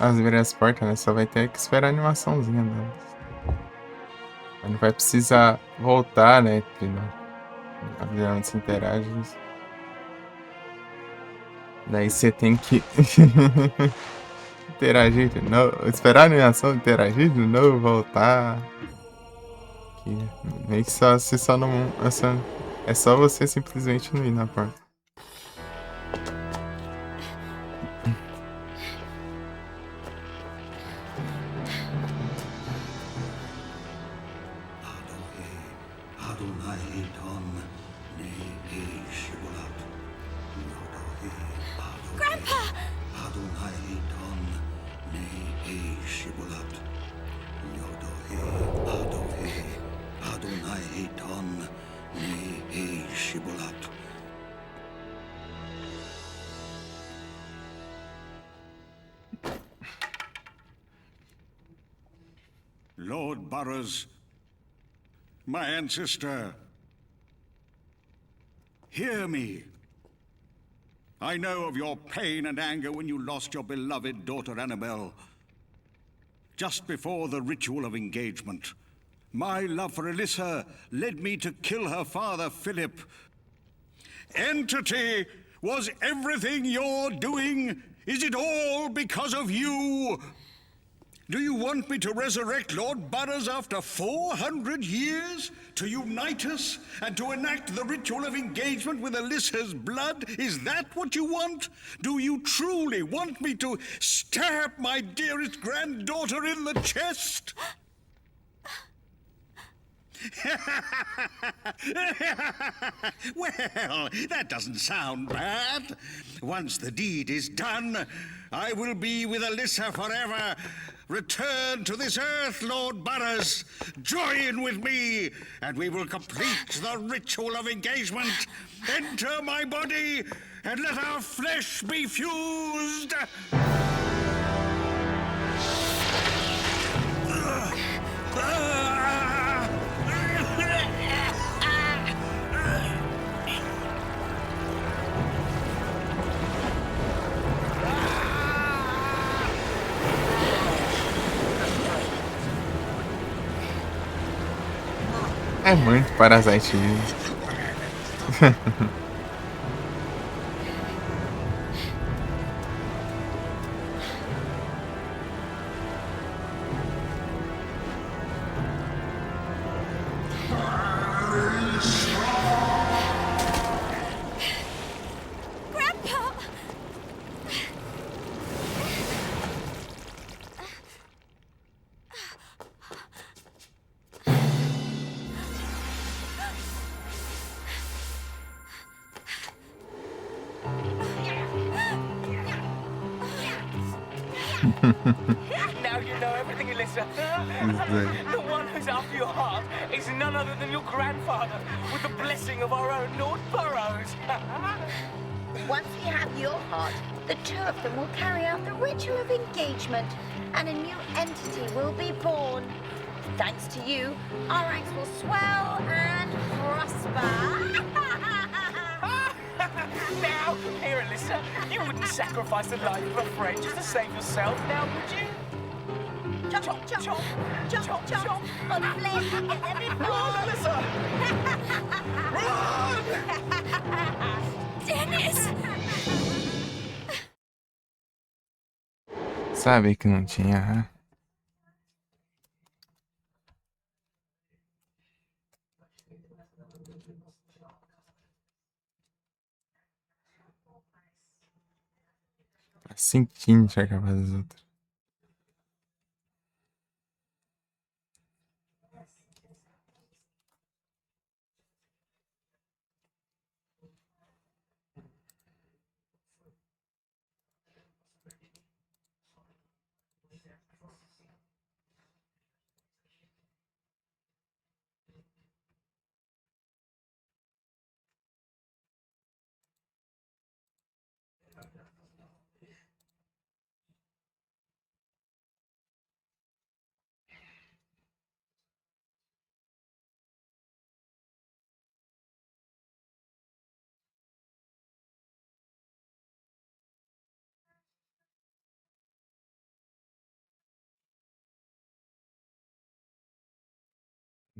Abrir as portas, né? Só vai ter que esperar a animaçãozinha delas. Aí não vai precisar voltar, né? A visão se interage. Daí você tem que interagir de novo. Esperar a animação, interagir de novo, voltar. Que meio que só, se só não. É só você simplesmente não ir na porta. Grandpa! Lord Burroughs, my ancestor, hear me. I know of your pain and anger when you lost your beloved daughter Annabelle. Just before the ritual of engagement, my love for Alyssa led me to kill her father, Philip. Entity, was everything you're doing? Is it all because of you? Do you want me to resurrect Lord Burroughs after 400 years? To unite us and to enact the ritual of engagement with Alyssa's blood? Is that what you want? Do you truly want me to stab my dearest granddaughter in the chest? Well, that doesn't sound bad. Once the deed is done, I will be with Alyssa forever. Return to this earth, Lord Burroughs. Join with me, and we will complete the ritual of engagement. Enter my body, and let our flesh be fused. É muito Parasite. Grandpa! Now you know everything, Alyssa. The one who's after your heart is none other than your grandfather, with the blessing of our own Lord Burroughs. Once we have your heart, the two of them will carry out the ritual of engagement, and a new entity will be born. Thanks to you, our ranks will swell and prosper. Now, here, Alyssa, you wouldn't sacrifice the life of a friend just to save yourself, now would you? Chop, chop, chop, chop, chop, chop. On the blade, get every Run, Alyssa! Run! Dennis! Sabe que não tinha. Assim que a gente vai acabar das outras.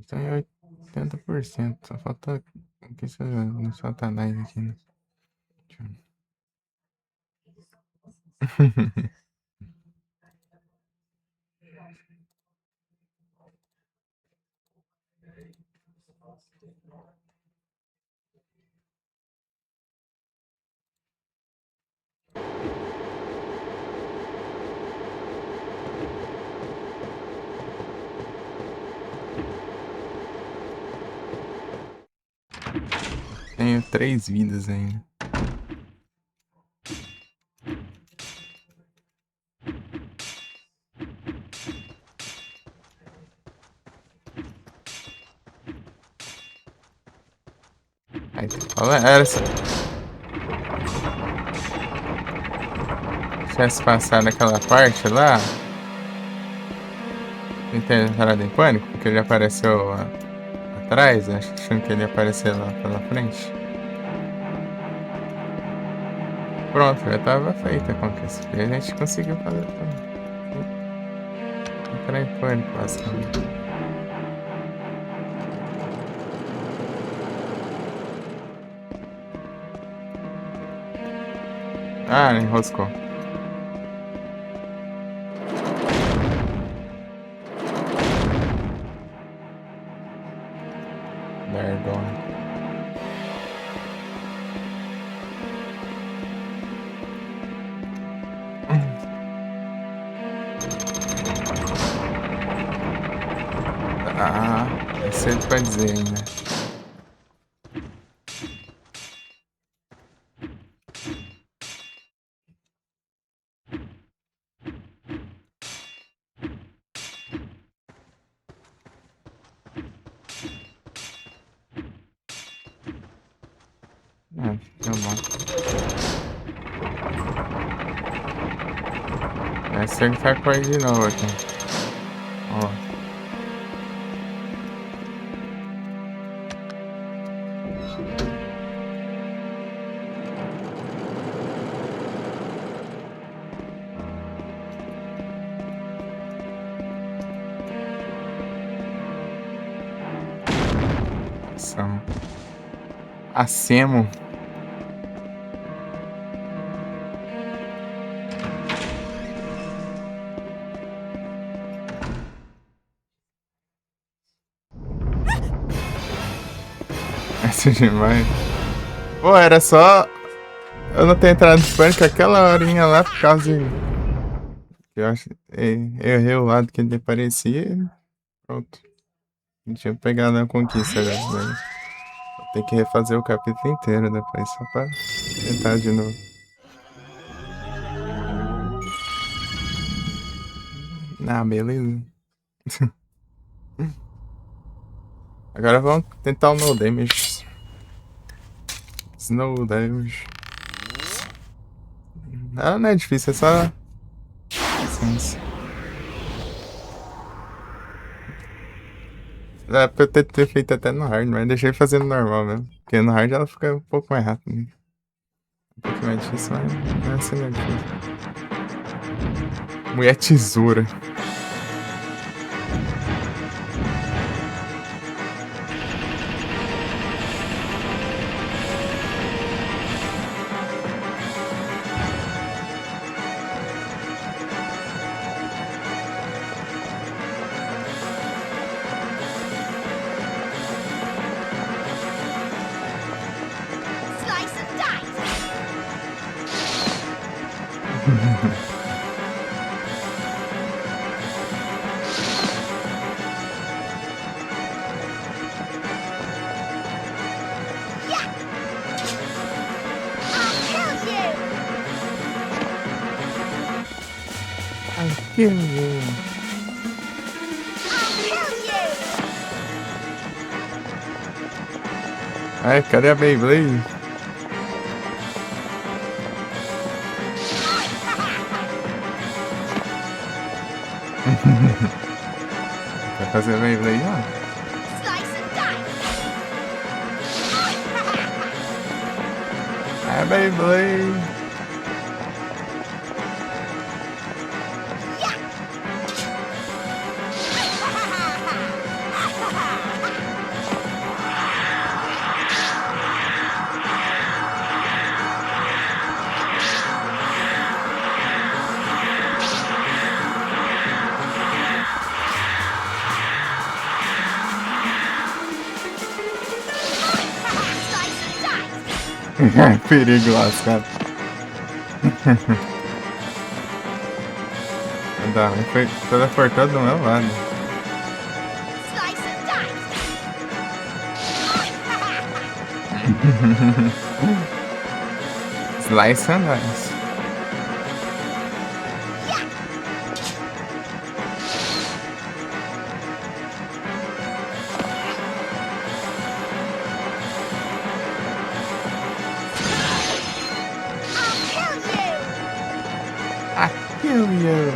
Então é 80%. Só falta aqui, no Satanás aqui, né? Tenho 3 vidas ainda. Aí, fala, era só. Se tivesse passado aquela parte lá. Tentei entrar em pânico, porque ele apareceu atrás, achando que ele ia aparecer lá pela frente. Pronto, já tava feita a conquista. E a gente conseguiu fazer tudo. Entrar em pânico, basicamente. Ah, enroscou. Merdona. Ah, é cedo pra dizer ainda. Ah, tá bom. É sempre tá com ele de novo aqui. Ó. São Acemo. Essa demais. Pô, era só eu não ter entrado em pânico aquela horinha lá por causa de. Eu acho. Eu errei o lado que ele parecia e pronto. Não tinha pegado a conquista agora. Né? Vou ter que refazer o capítulo inteiro depois só pra tentar de novo. Ah, beleza. Agora vamos tentar o no damage. Snow damage. Não é difícil, é só. Licença. É pra eu ter feito até no hard, mas deixei fazendo normal mesmo. Porque no hard ela fica um pouco mais rápido. Né? Um pouco mais difícil, mas não é assim, não é difícil. Mulher tesoura. Slice and dice! Ai, que lindo. Ai, cadê a Beyblade? Vai fazer a Beyblade, ó. A Beyblade. Perigo lascado. Ainda bem que foi teleportado do meu lado. Slice and dice. Slice and dice. I'll kill you. I kill you.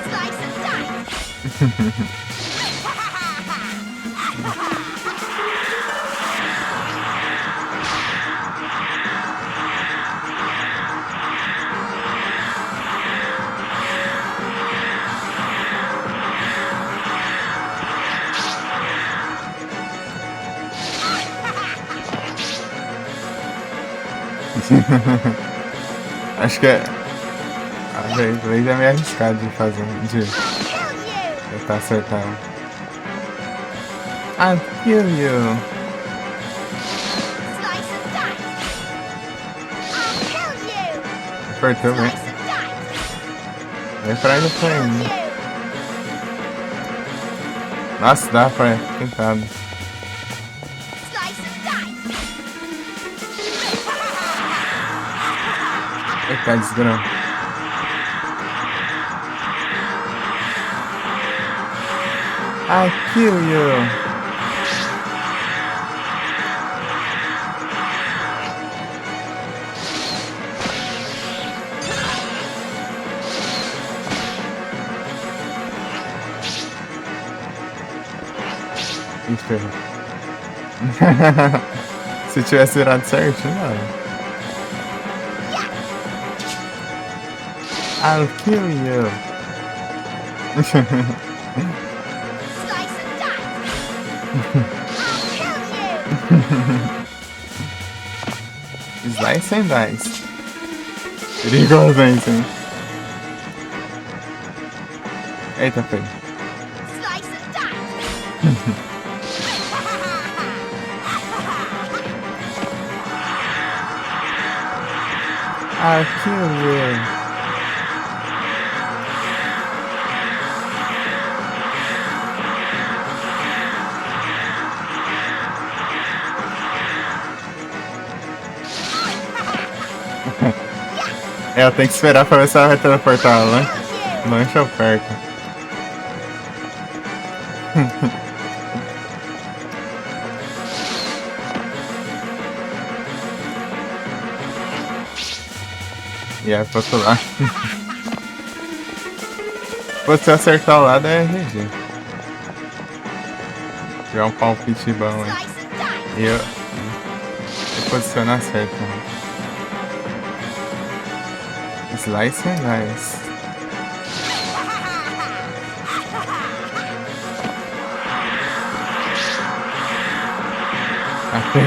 Slice and dice. Acho que é. A vez é meio arriscado de fazer. De I'll kill you. tentar acertar. I kill you. Slice and dice. I'll kill you. Apertou bem. Slice and dice. Vem pra ele pra Kill ele. you. Nossa, dá pra tentar. Slice and dice. Eita, desgrama. I kill you. Ih, ferrou. Se tivesse virado certinho, não. I'll kill you. Slice and dice. I'll kill you. Slice and dice. Perigosamente, hein? Eita, feio. Slice and dice. I'll kill you. Eu tenho que esperar pra ver se ela vai teleportar lá. Lancha ou perto. E aí pro outro lado. Pô, se eu acertar o lado é RG. Se tiver um palpite bom aí. Slice and dice. E eu posicionar certo. Né? Slice and dice. Até.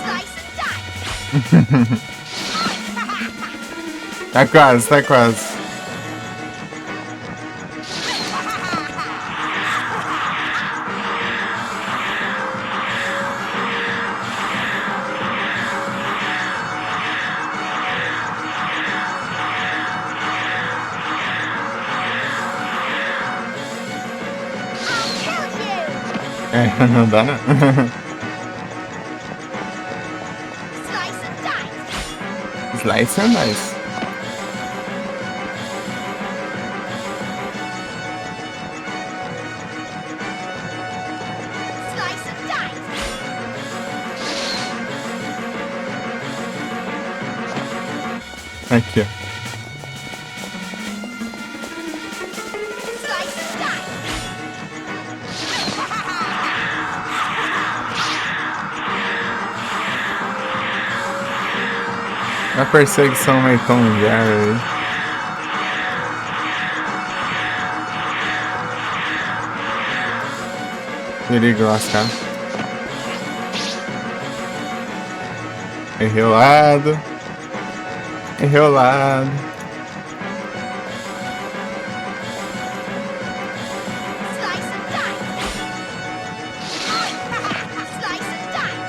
Slice and dice. Tá quase, tá quase. I'll kill you. É, não dá não. Slice and dice. Slice and dice. Slice and dice. Aqui, ó. Slice and dice. A perseguição meio Tom e Jerry aí. Perigo lascar. Errei o lado. Errei o lado. Slice and dice. Slice and dice.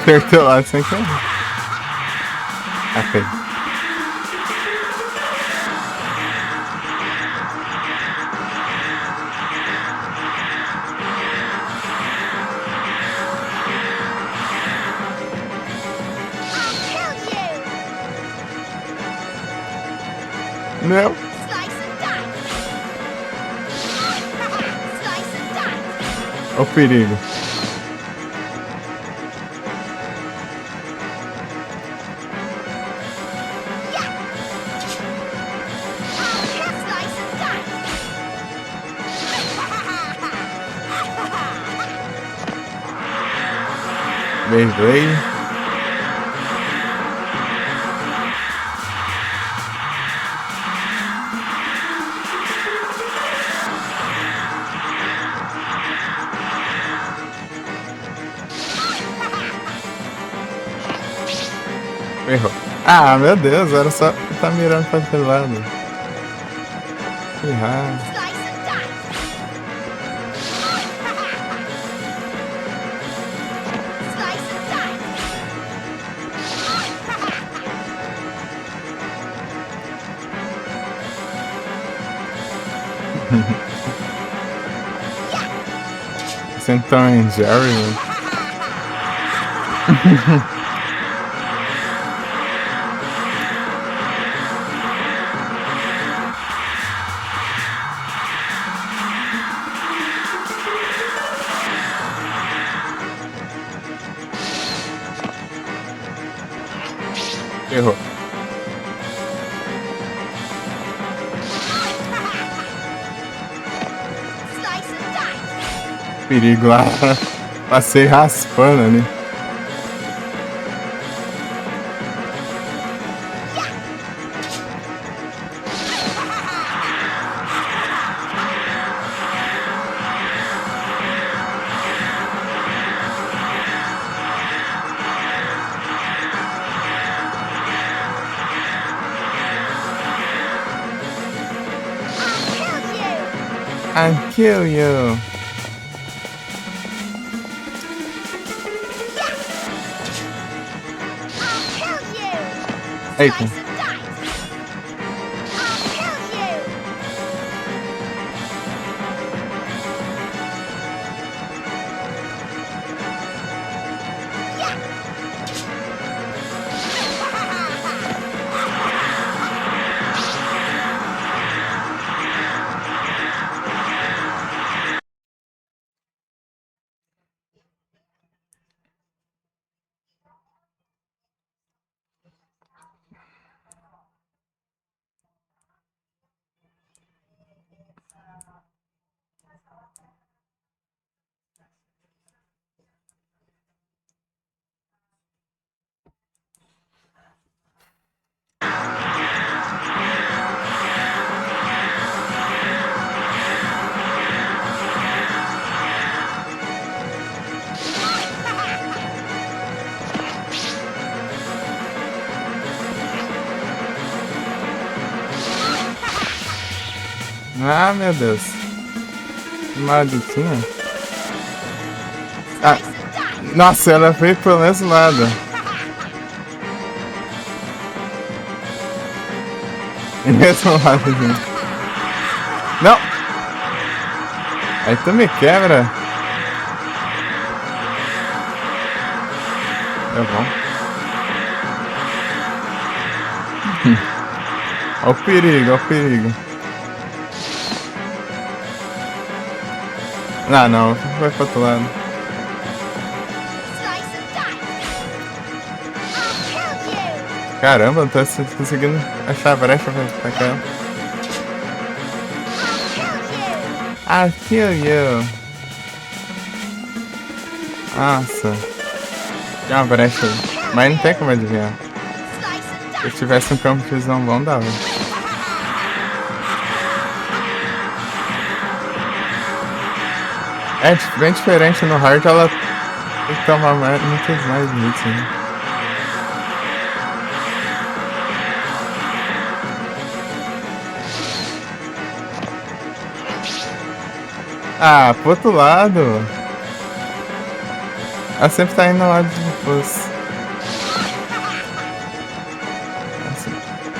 Acertei o lado sem querer. Ok. I'll kill you. Não. Slice and dice. Slice and dice. Olha o perigo. Slice and dice. Beyblade. Errou. Ah, meu Deus, era só tá mirando pra aquele lado. Que raiva. Slice and dice. Slice and dice. Sentão em Jerry, né? Errou. Slice and dice. Perigo lá. Passei raspando ali. I'll kill I kill you. you. I'll kill you. Eita. Slice and dice. I'll kill you. Ah, meu Deus. Malditinha. Ah, nossa, ela veio pelo mesmo lado. Mesmo lado, gente. Não! Aí tu me quebra. É bom. Olha o perigo, olha o perigo. Não, não, vai pro outro lado. Slice and dice. I'll kill you. Caramba, não tô conseguindo achar a brecha pra atacar. I'll I'll kill kill you. you. Nossa. Tem uma brecha aí. Mas não tem como adivinhar. Slice and Se eu dice. tivesse um campo de visão bom, dava. É bem diferente no hard, ela tem que tomar muitos mais hits, né? Ah, pro outro lado. Ela sempre tá indo no lado de fosse.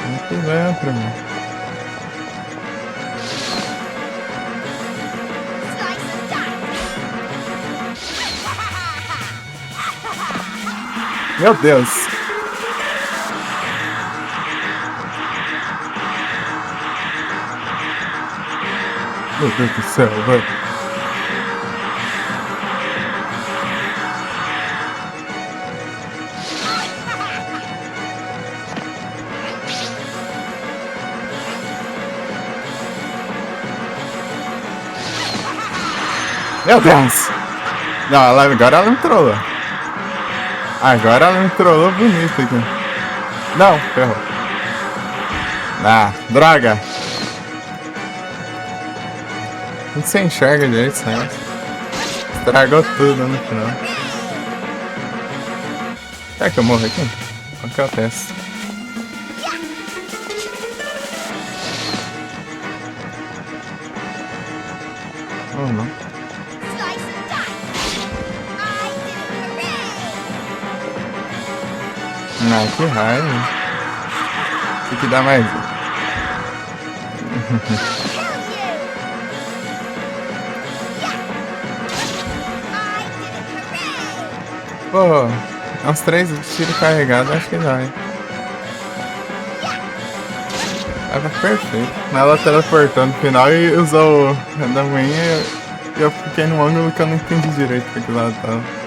Muito pilantra, mano. Meu Deus. Meu Deus do céu, velho. Meu Deus! Não, agora ela me trollou. Agora ela me trollou bonito aqui. Não, ferrou. Ah, droga! Não se enxerga direito, esse negócio. Estragou tudo no final. Será que eu morro aqui? Qual que é o teste? Ou não? Ah, que raiva. Tem que dar mais. Pô, uns 3 tiros carregados, acho que dá, hein? Tava perfeito. Ela teleportou no final e usou o da manhã e eu fiquei num ângulo que eu não entendi direito pra que lado tava.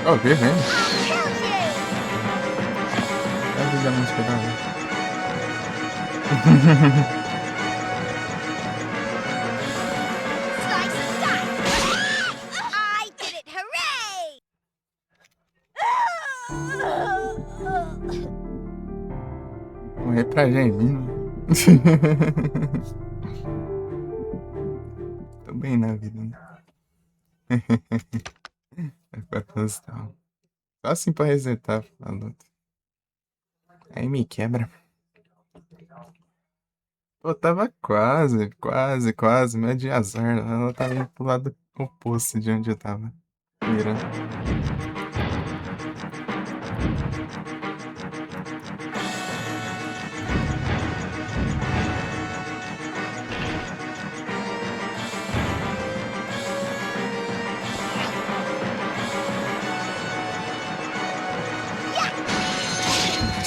Oh, vi mesmo. É a vida muito esperada. Morrer pra Gemini. Tô bem na vida, né? É proposital. Só assim pra resetar a luta. Aí me quebra. Pô, tava quase. Meio de azar. Ela tava indo pro lado oposto de onde eu tava mirando.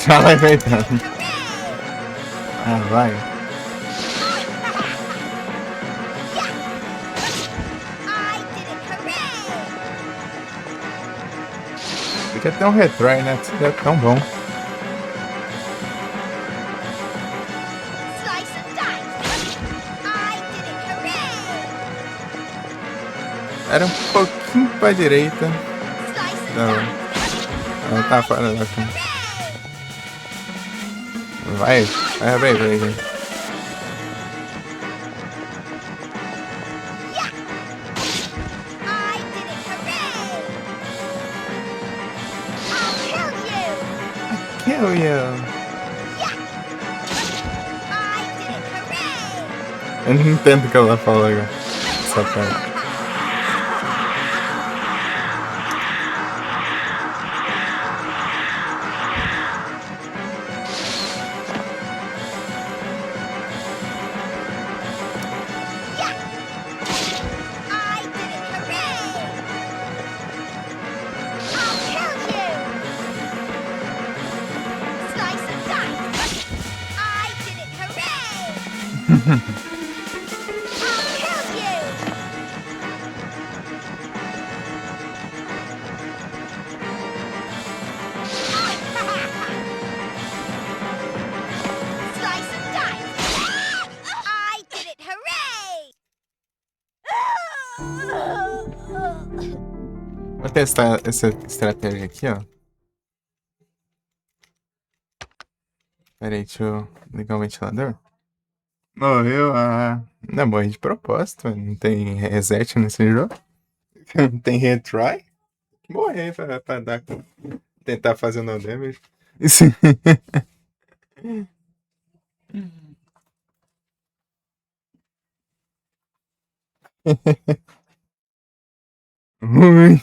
Já vai inventando. Ah, vai. Podia ter um retry, né? Seria tão bom. Era um pouquinho pra direita. Não, tá fora da conta. Vai abrir. Kill you. Eu não entendo o que ela falou agora. Essa parte. testar essa estratégia aqui, ó. Pera aí, deixa eu ligar o ventilador. Morreu, não, morri de propósito, não tem reset nesse jogo. Não tem retry. Morrer pra dar, tentar fazer no damage. Ui.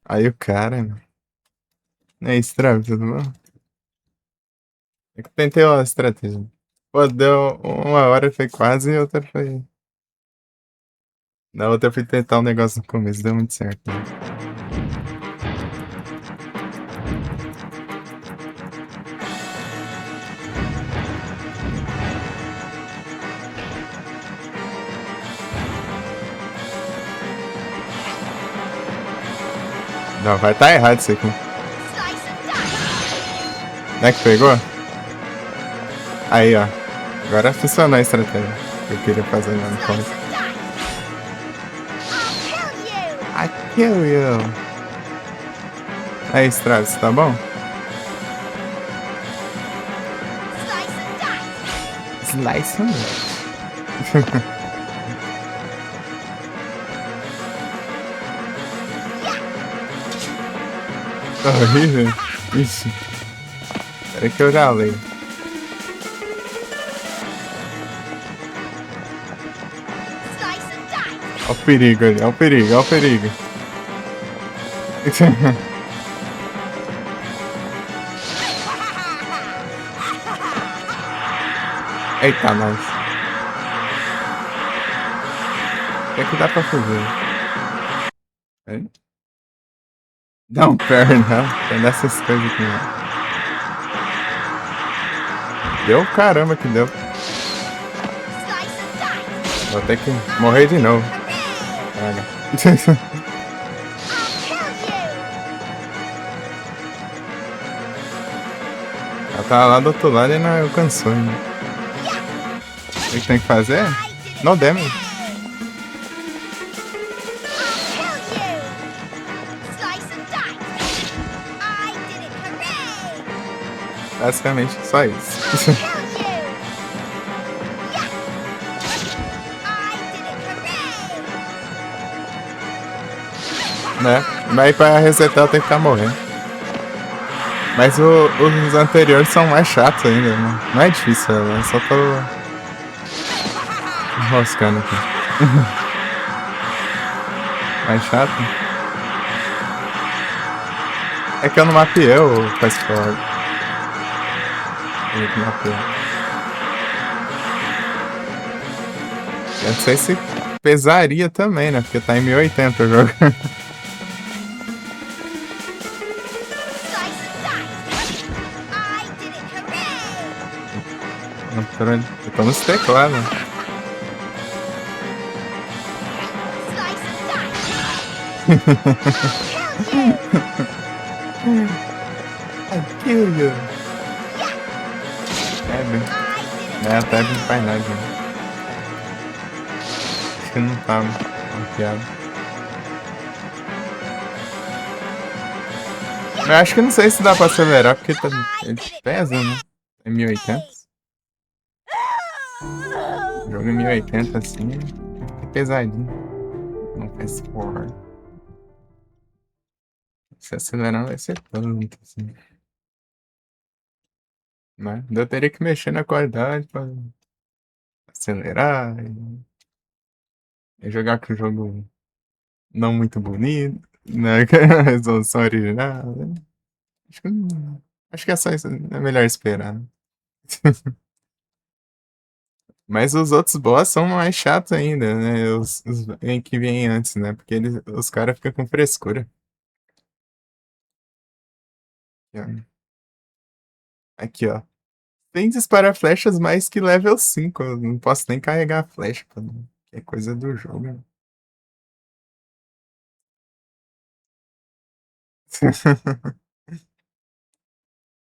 Aí o cara, né? É estranho, tudo bom? Eu tentei uma estratégia. Pô, deu uma hora, foi quase, e outra foi. Na outra eu fui tentar um negócio no começo, deu muito certo. Né? Não, vai estar errado isso aqui. Não é que pegou? Aí, ó. Agora funcionou a estratégia que eu queria fazer lá no começo. I kill you. Aí, Stravis, tá bom? Slice and dice. Tá horrível. Ixi. Peraí que eu já leio. Olha o perigo ali, olha o perigo, olha o perigo. Eita, nós. O que dá pra fazer? Peraí. Não, perna, não. Tem dessas coisas aqui. Deu caramba que deu. Vou ter que morrer de novo. Ela tá lá do outro lado e não alcançou ainda. O que tem que fazer? No damage. Basicamente só isso. Né? Mas pra resetar eu tenho que ficar morrendo. Mas os anteriores são mais chatos ainda, né? Não é difícil, eu só tô enroscando aqui. Mais chato? É que eu não mapeei o fast forward. Eu não mapeei. Eu não sei se pesaria também, né? Porque tá em 1080 o jogo. Eu tô nos teclados. I kill you. A Tab não faz nada. Acho que não tá mapeado. Eu acho que não sei se dá pra acelerar, porque ele pesa, né? É 1080. O jogo em 1080 assim é pesadinho. Não faz forward. Se acelerar vai ser tanto assim. Mas eu teria que mexer na qualidade pra acelerar e jogar com o jogo não muito bonito, né? A resolução original. Né? Acho que é só isso. É melhor esperar. Né? Mas os outros boss são mais chatos ainda, né? Os que vêm antes, né? Porque os caras ficam com frescura. Aqui, ó. Tem disparar flechas mais que level 5. Eu não posso nem carregar a flecha. Que é coisa do jogo.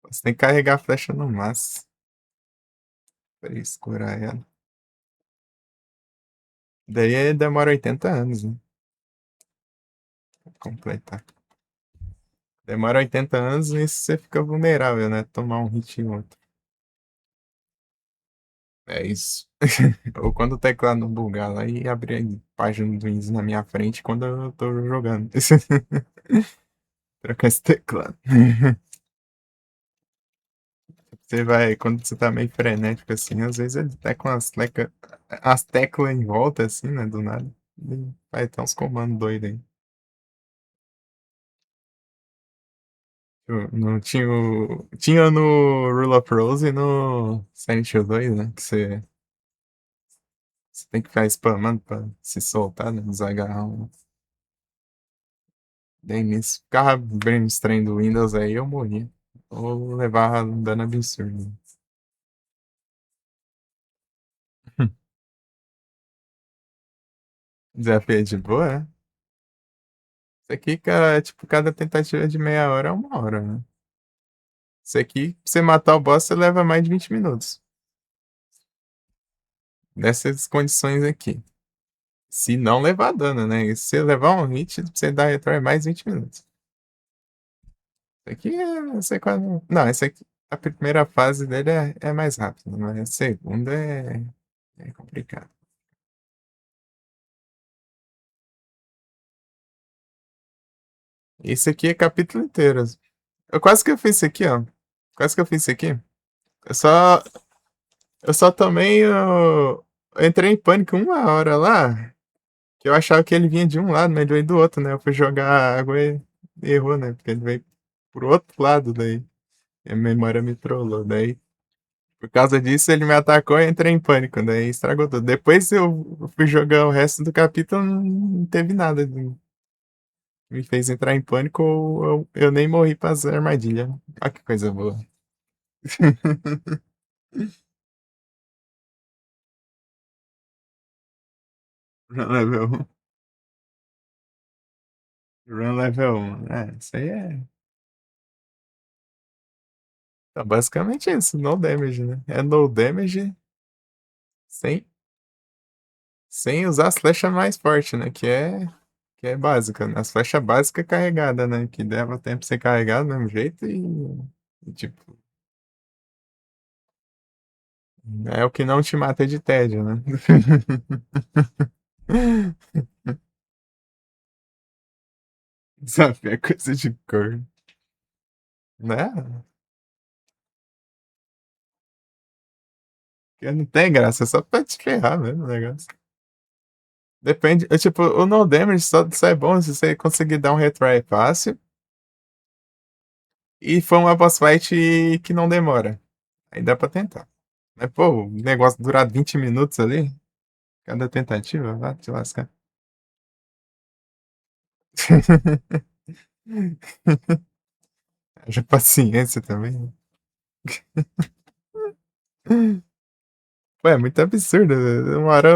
Você tem que carregar a flecha no máximo. Pra escurar ela. Daí demora 80 anos, né? completar. Demora 80 anos e você fica vulnerável, né? Tomar um hit em outro. É isso. Ou quando o teclado não bugar lá e abrir a página do Windows na minha frente quando eu tô jogando. Trocar esse teclado. Você vai, quando você tá meio frenético assim, às vezes ele tá com as teclas em volta assim, né? Do nada. E vai ter uns comandos doidos aí. Não tinha tinha no Rule of Rose e no Silent Hill 2, né? Que você tem que ficar spamando pra se soltar, né? Desagarrar um. Daí nisso, ficava abrindo os trem do Windows aí, eu morria. Ou levava um dano absurdo. Desafio é de boa, é? Isso aqui, cara, tipo, cada tentativa de meia hora é 1 hora, né? Isso aqui, pra você matar o boss, você leva mais de 20 minutos. Nessas condições aqui. Se não levar dano, né? E se você levar um hit, pra você dar retro é mais 20 minutos. Isso aqui é. Não sei qual. Não, esse aqui. A primeira fase dele é mais rápida, mas a segunda é complicado. Esse aqui é capítulo inteiro. Eu quase que eu fiz isso aqui, ó. Quase que eu fiz isso aqui. Eu só. Eu só tomei. Eu entrei em pânico 1 hora lá. Que eu achava que ele vinha de um lado, mas ele veio do outro, né? Eu fui jogar água e errou, né? Porque ele veio pro outro lado daí. E a memória me trollou. Daí, por causa disso, ele me atacou e eu entrei em pânico. Daí estragou tudo. Depois eu fui jogar o resto do capítulo, não teve nada. Me fez entrar em pânico ou eu nem morri pras armadilhas. Olha que coisa boa. Run level 1. Run level 1. É, isso aí é. Tá basicamente isso, no damage, né? É no damage sem, sem usar as flechas mais fortes, né? Que é básica, né? As flechas básicas carregadas, né? Que leva tempo pra ser carregado do mesmo jeito e, tipo. É o que não te mata de tédio, né? Desafio é coisa de cor. Né? Porque não tem graça, é só pra te ferrar mesmo o negócio. Depende, tipo, o no damage só é bom se você conseguir dar um retry fácil e for uma boss fight que não demora. Aí dá pra tentar. Mas, pô, o negócio durar 20 minutos ali, cada tentativa, vai te lascar. Haja paciência também. Pô, é muito absurdo. Uma hora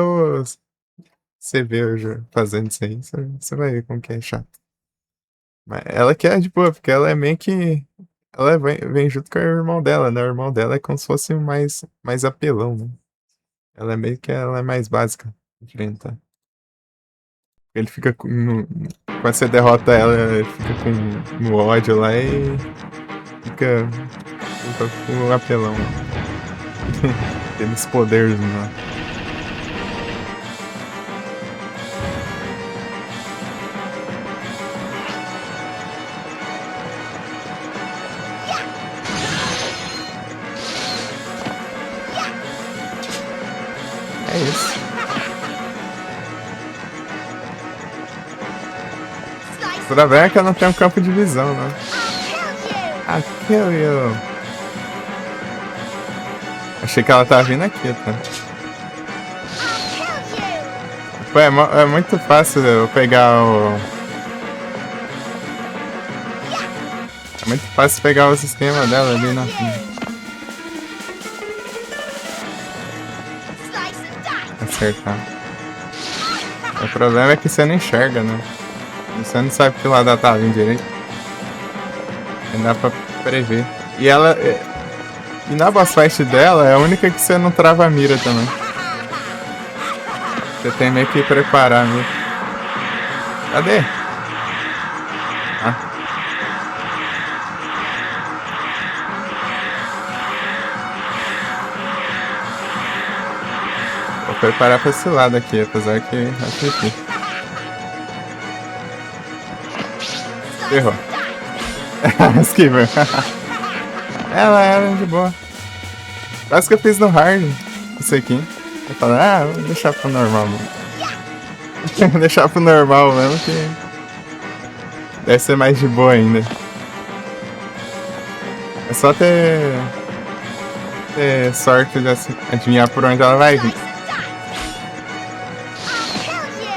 você vê eu fazendo isso aí, você vai ver como que é chato. Mas ela que é de boa, porque ela é meio que. Ela vem junto com o irmão dela, né? O irmão dela é como se fosse mais apelão, né? Ela é meio que ela é mais básica de enfrentar. Ele fica quando você derrota ela, ele fica no ódio lá e fica com um apelão. Aqueles poderes, né? É isso. Toda vez que ela não tem um campo de visão, né? I'll kill you. Achei que ela tava vindo aqui, tá? Pô, é muito fácil eu pegar o. É muito fácil pegar o sistema dela ali na frente. Acertar. O problema é que você não enxerga, né? Você não sabe que lado ela tá vindo direito. Não dá pra prever. E ela. E na boss fight dela é a única que você não trava a mira também. Você tem meio que preparar mesmo. Cadê? Vou preparar pra esse lado aqui, apesar que acertei. Errou. Esquiva. Ela era de boa. Quase que eu fiz no hard. Isso aqui. Eu falei, vou deixar pro normal mesmo. Vou deixar pro normal mesmo que deve ser mais de boa ainda. É só ter sorte de adivinhar por onde ela vai vir.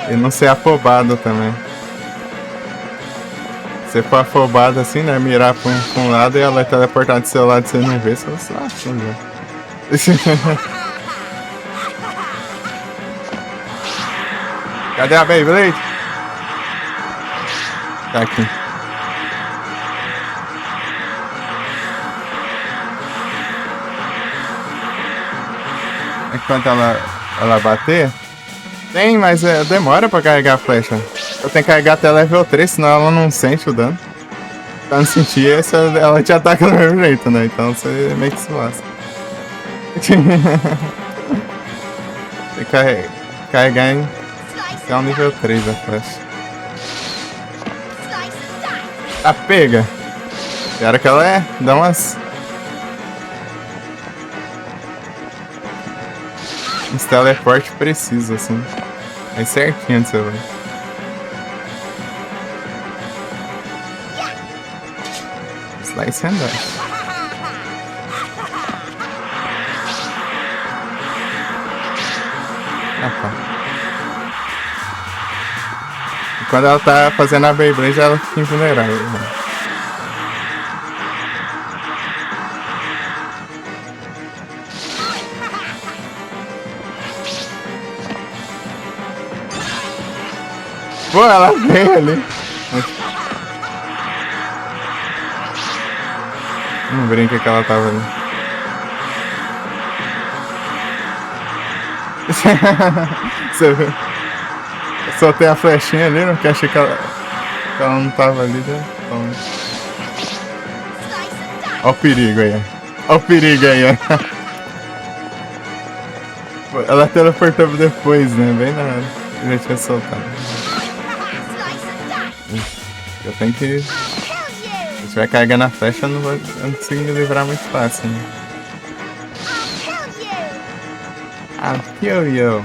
E não ser afobado também. Se for afobado assim, né? Mirar pra um lado e ela vai teleportar do seu lado e você não vê, você se lasca já. Cadê a Beyblade? Tá aqui. Enquanto ela bater, tem, mas demora pra carregar a flecha. Eu tenho que carregar até level 3, senão ela não sente o dano. Pra não sentir, ela te ataca do mesmo jeito, né? Então você meio que se lasca. Tem que carregar em até o nível 3 a flecha. Ah, pega! Pior que ela dá umas... uns teleporte preciso, assim. É certinho onde você vai. Slice and dice. Tá. E quando ela tá fazendo a Beyblade, ela fica invulnerável. Pô, ela veio ali. Não brinca que ela tava ali. Você viu? Eu soltei a flechinha ali, não que achei que ela não tava ali, né? Então... Ó o perigo aí, ó. Ó o perigo aí, ó. Ela teleportou depois, né? Bem na hora. Eu já tinha soltado. Eu tenho que... Se eu estiver carregando a flecha, eu não consigo me livrar muito fácil, né? I'll kill you.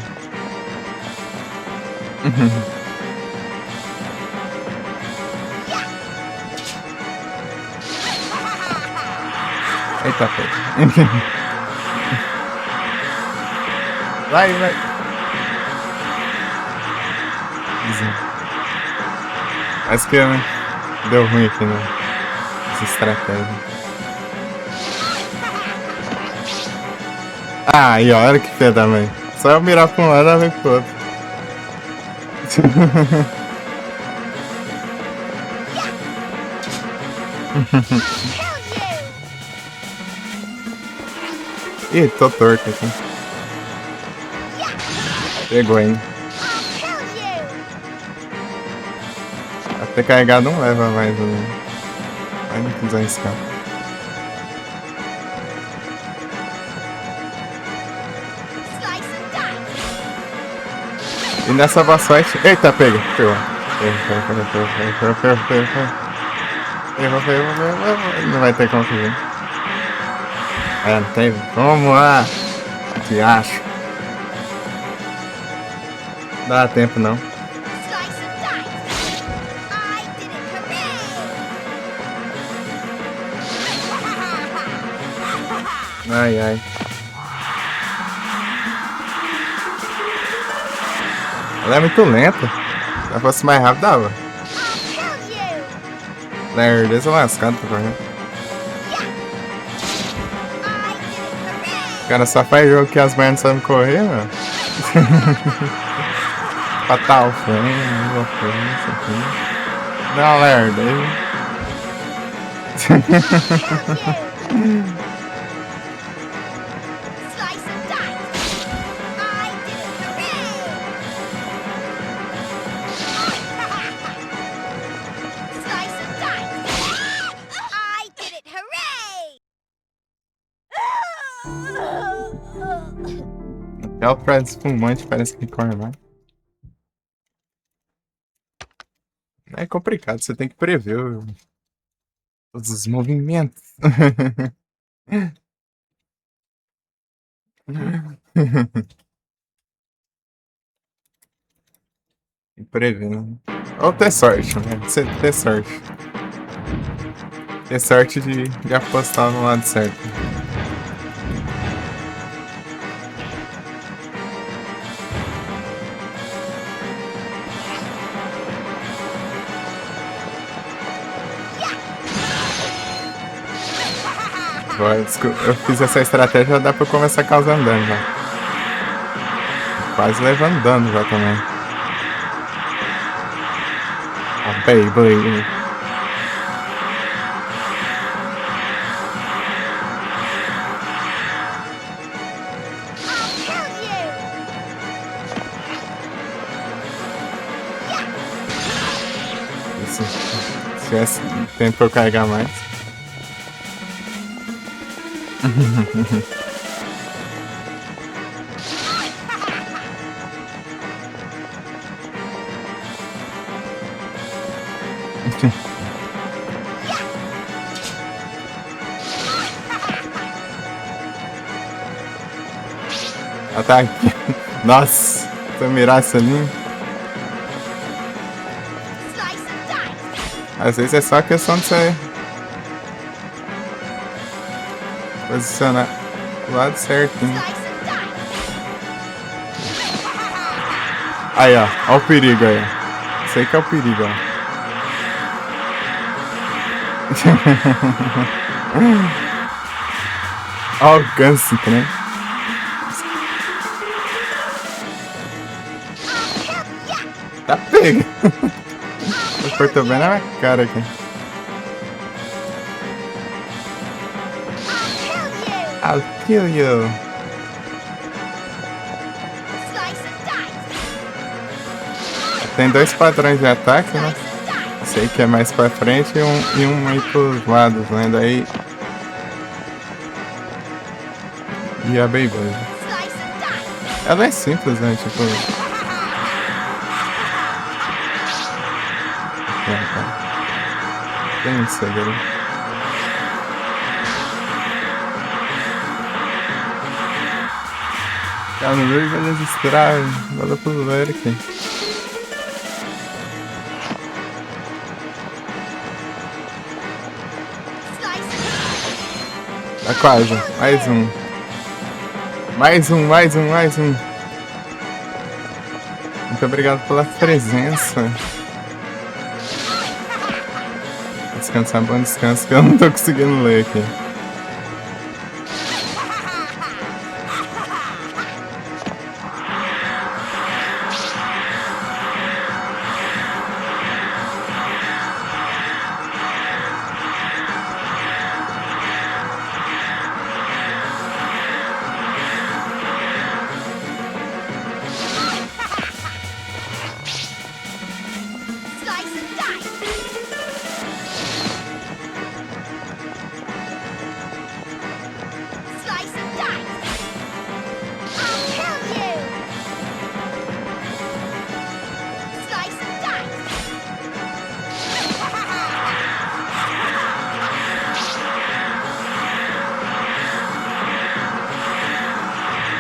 Eita, pega. Vai. Acho que deu ruim aqui, né? Essa estratégia. Aí, ó, olha que filha da mãe. Só eu mirar pra um lado, ela vem pro outro. Ih, tô torto aqui. Pegou, hein? Até carregar não leva mais, né? Aí não quis arriscar. E nessa boss fight... Eita, pega! Pegou. Não vai ter como fugir. Não tem. Vamos lá! Que acho. Não dá tempo não. Ai. Ela é muito lenta. Se ela fosse mais rápido, dava. Lerdeza lascado pra correr. O cara só faz jogo que as merdas não sabem correr, mano. Fatal frame, isso aqui. Dá uma lerda aí. É o prato espumante, parece que corre mais. É complicado, você tem que prever todos os movimentos. E prever, né? Ou ter sorte, né? Você ter sorte. Ter sorte de apostar no lado certo. Agora, eu fiz essa estratégia, já dá pra eu começar causando dano já. Quase levando dano já também. A Beyblade. Isso. Se tivesse tempo pra eu carregar mais. Ataque. Nossa, se eu mirasse ali. Às vezes é só questão de você posicionar do lado certinho. Aí, ó. Ó o perigo aí. Isso aí que é o perigo, ó. Ó o alcance, né? Tá pega. Cortou bem na minha cara aqui. I'll kill you. Tem dois padrões de ataque, né? Sei que é mais pra frente e um meio pros lados, né? Daí. E a Beyblade. Ela é simples, né? Tipo. Tem isso agora. Cara, no meio vai registrar. Valeu pelo ver aqui. Tá quase. Mais um. Mais um. Muito obrigado pela presença. Descansar, bom descanso, que eu não tô conseguindo ler aqui.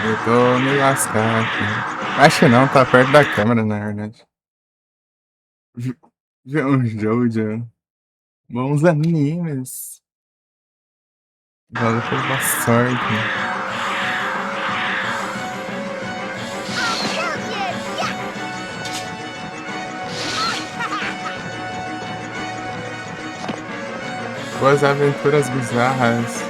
Eu tô me lascar aqui. Acho que não, tá perto da câmera, na verdade. João Jojo. Bons animes. Valeu pela sorte. Boas aventuras bizarras.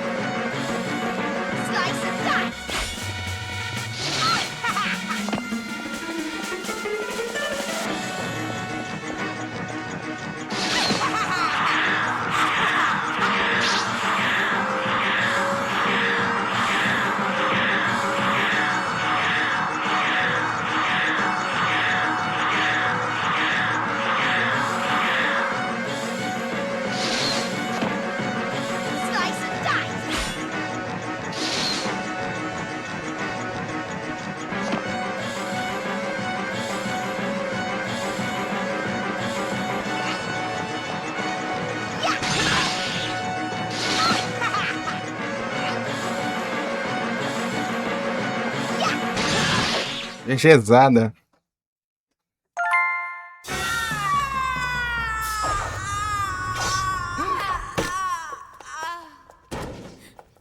Gesada.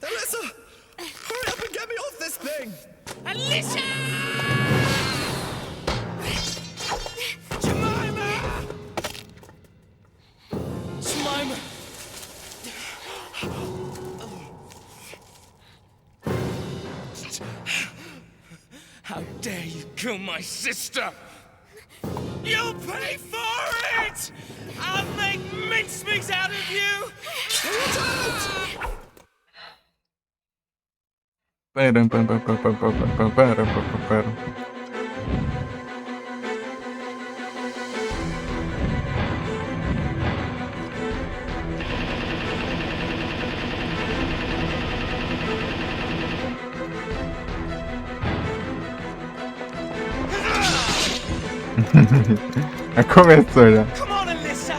Alyssa! Hurry up and get me off this thing! Alicia! Jemima! How dare you kill my sister! You'll pay for it! I'll make mincemeat out of you! Param, pam, pam, pam, pam, pam, pam, param, pam, pam, param. Já começou já. Come on, Alyssa!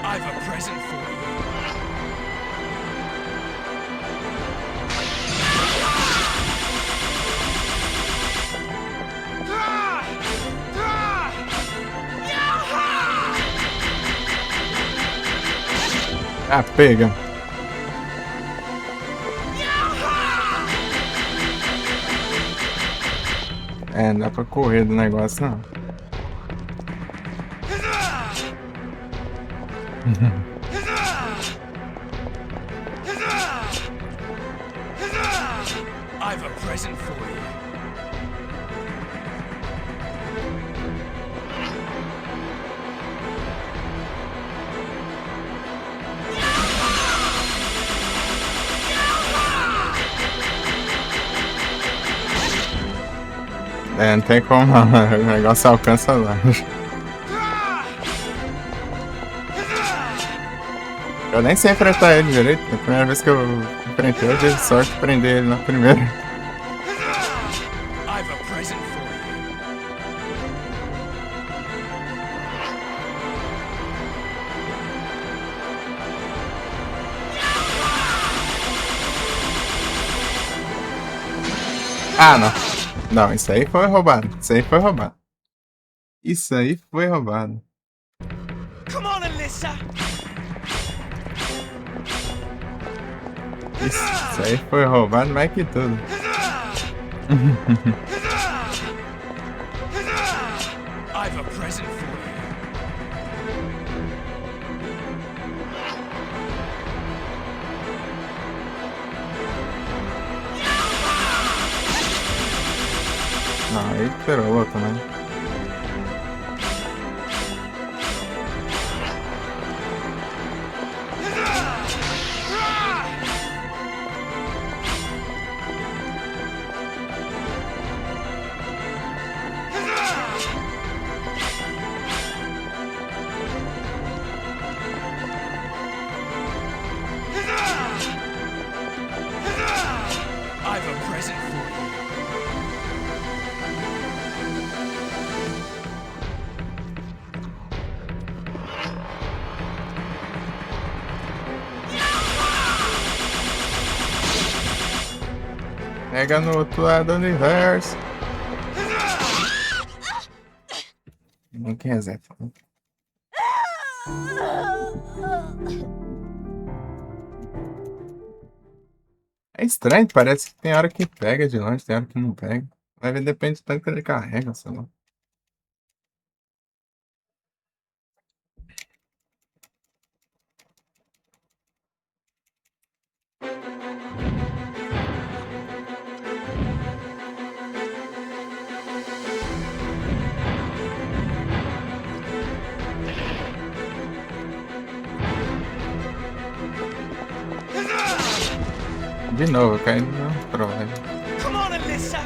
I've a present for you. Ah, pega. É, não dá pra correr do negócio, não. I've a present for you. É, não tem como não. O negócio alcança longe. Eu nem sei enfrentar ele direito. A primeira vez que eu enfrentei, eu tive sorte de prender ele na primeira. I've a present for you. Ah, não. Não, isso aí foi roubado. Isso aí foi roubado. Isso aí foi roubado. Come on, Alyssa! Isso aí foi roubado mais que tudo. I've a present for you. Não, aí perou também. I've a present for you. Pega no outro lado do universo. Não que reseta. É estranho, parece que tem hora que pega de longe, tem hora que não pega. Vai ver, depende do tanto que ele carrega, sei lá. De novo, eu caí no problema. Come on, Alyssa!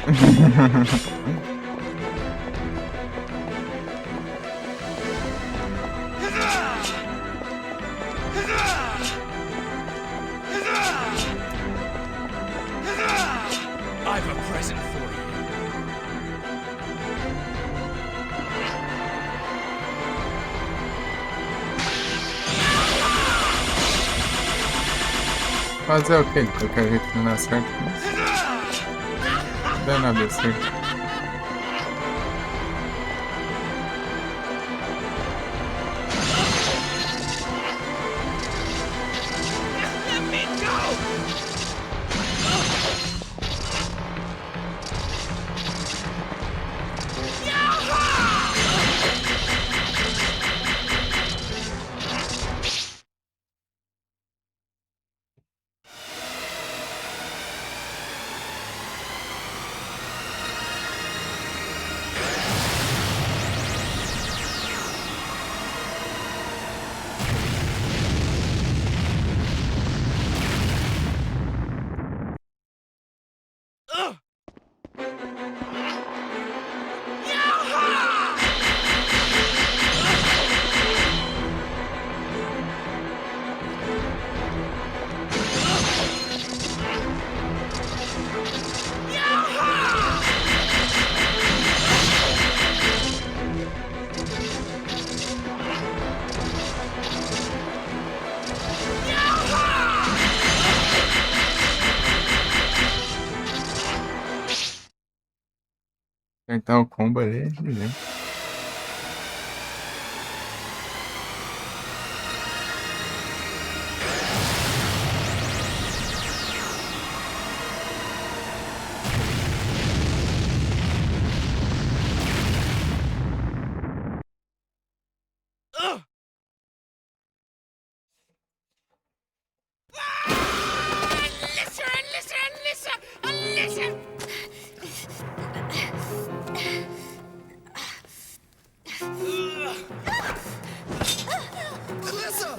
I've a present for you. Fazer o quê? De qualquer jeito não dá certo. Não dá nada certo. Tentar o combo ali, né? Alyssa!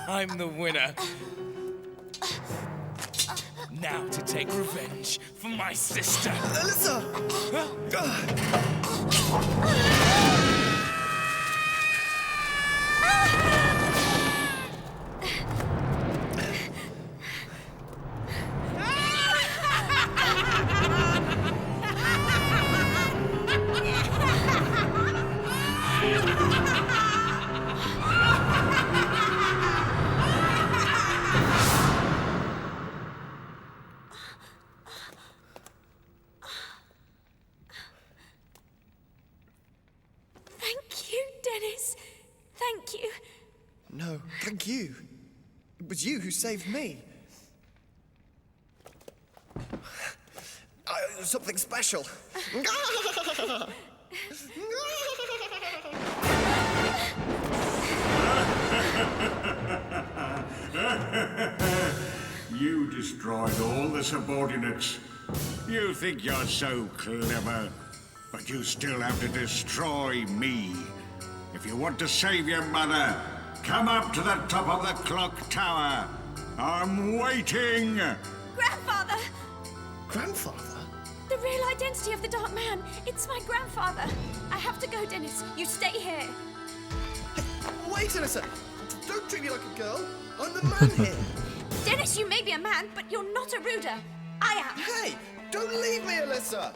I'm the winner. Now to take revenge for my sister. Alyssa! Thank you, Dennis. Thank you. No, thank you. It was you who saved me. Something special. You destroyed all the subordinates. You think you're so clever, but you still have to destroy me. If you want to save your mother, come up to the top of the clock tower. I'm waiting. Grandfather! Grandfather? The real identity of the Dark Man. It's my grandfather. I have to go, Dennis. You stay here. Wait, Alyssa! Don't treat me like a girl. I'm the man here. Dennis, you may be a man, but you're not a ruder. I am. Hey! Don't leave me, Alyssa!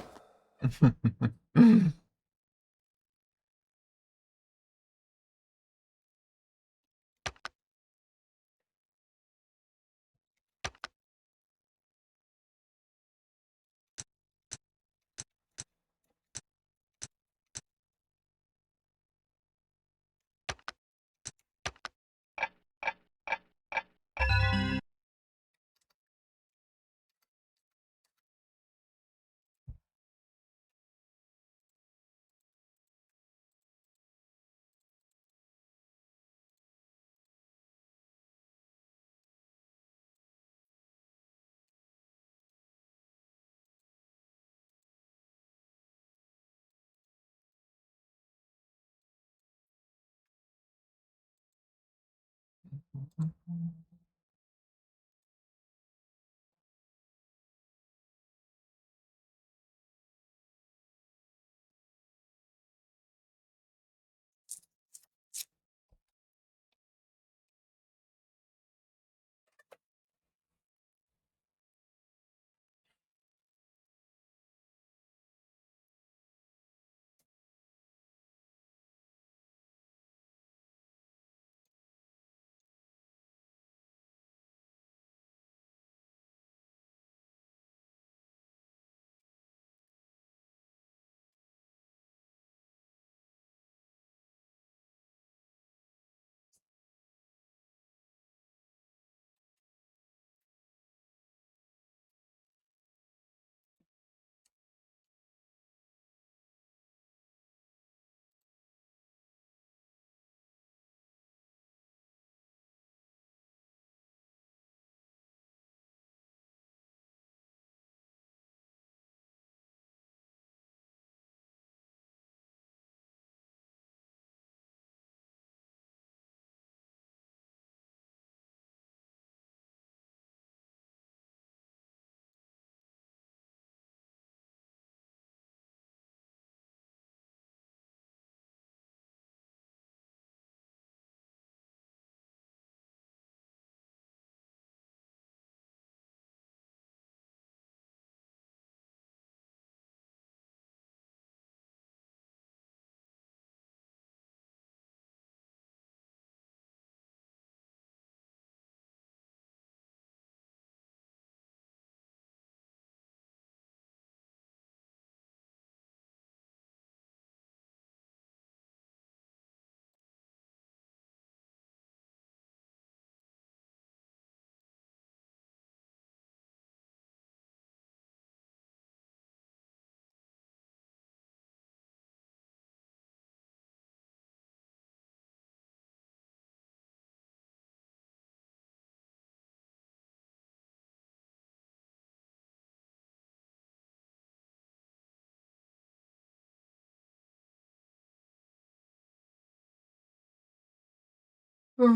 Eu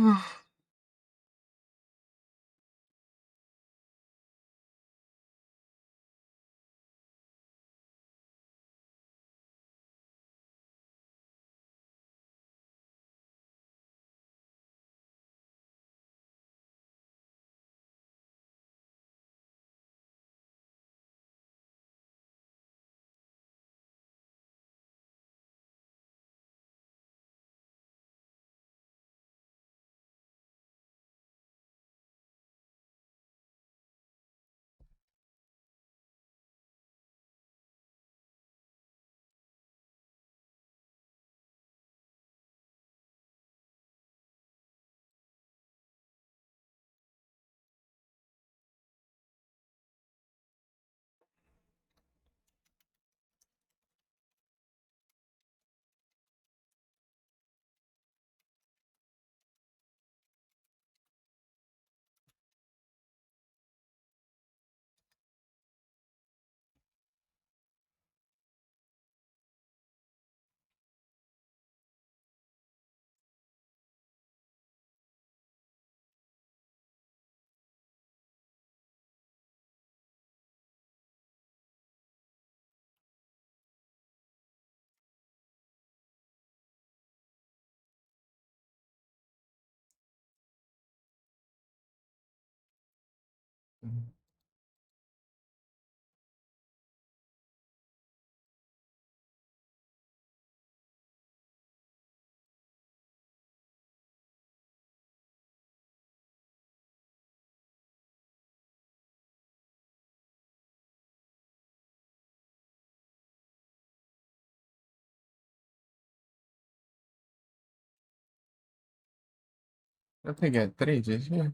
peguei a trade já?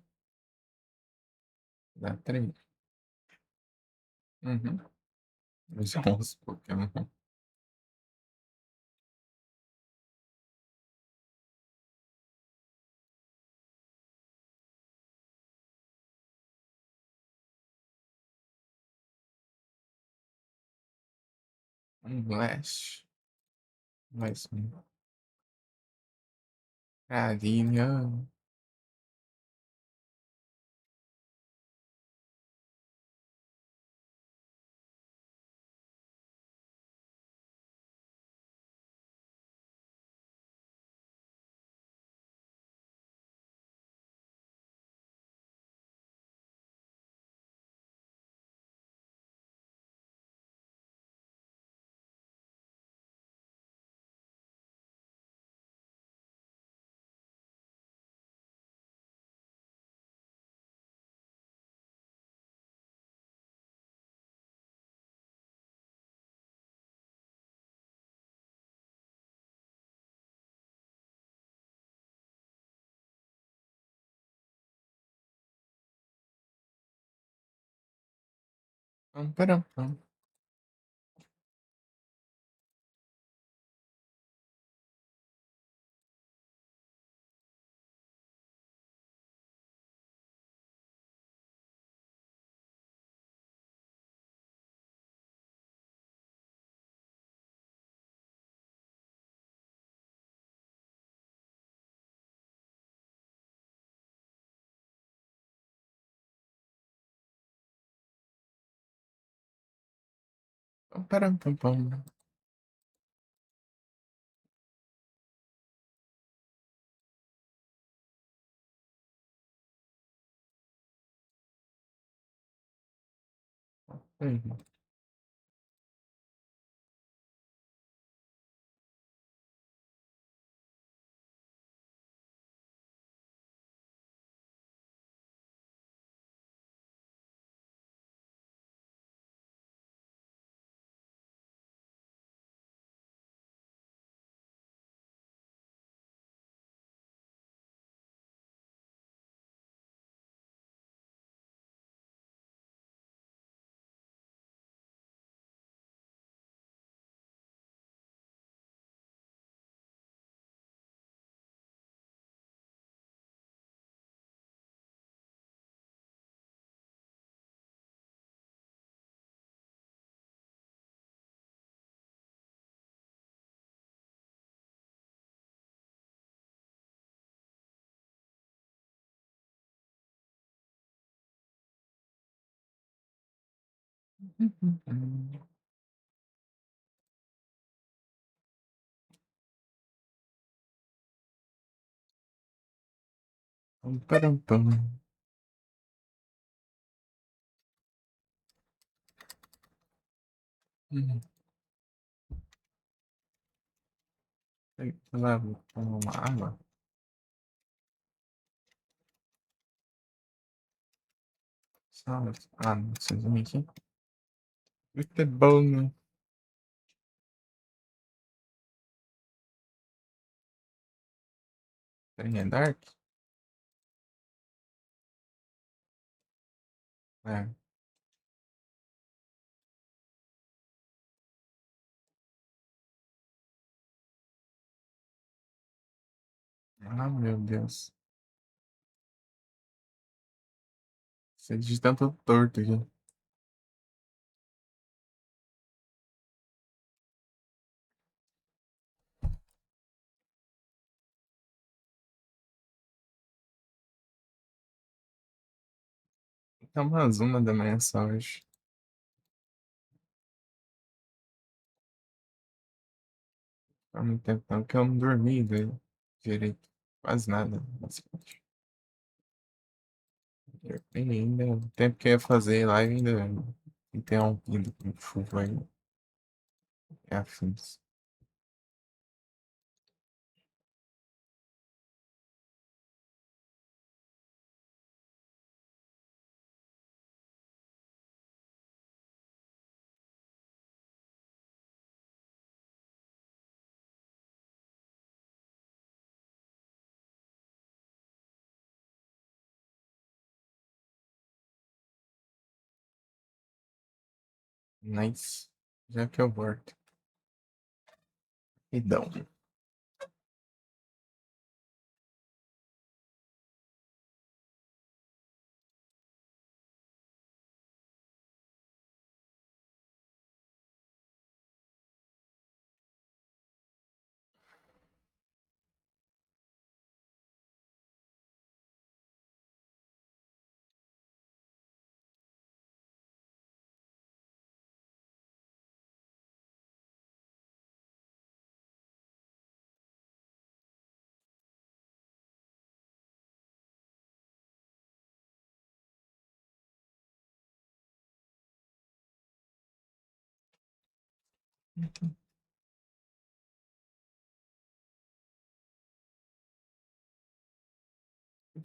Dá trade? Uhum. Os 11 Pokémon. Blast. Mais um. Carinha. Pam, param, pam. Pam, param, pam, pam. Uhum. Param, pam. Hum. Lá, vou tomar uma água. Ah, não precisa vir aqui. Muito bom, né? Tem é Dark? É. Ah, meu Deus. Você digita tudo torto aqui. É umas 1 da manhã só hoje. Há muito tempo não, que eu não dormi direito. Quase nada, basicamente. E ainda, o tempo que eu ia fazer live ainda interrompido com chuva e afins. Mas já que eu volto. Então, que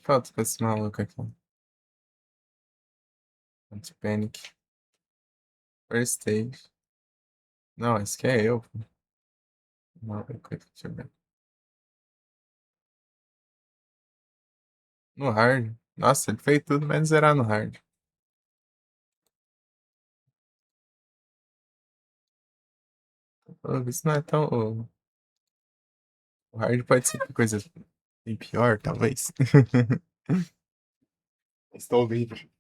falta com esse maluco aqui? Anti-Panic. First stage. Não, esse aqui é eu. Pô. Maluco aqui, deixa eu ver. No hard. Nossa, ele fez tudo menos zerar no hard. Isso não é tão. O hard pode ser coisa bem pior, talvez. Estou livre.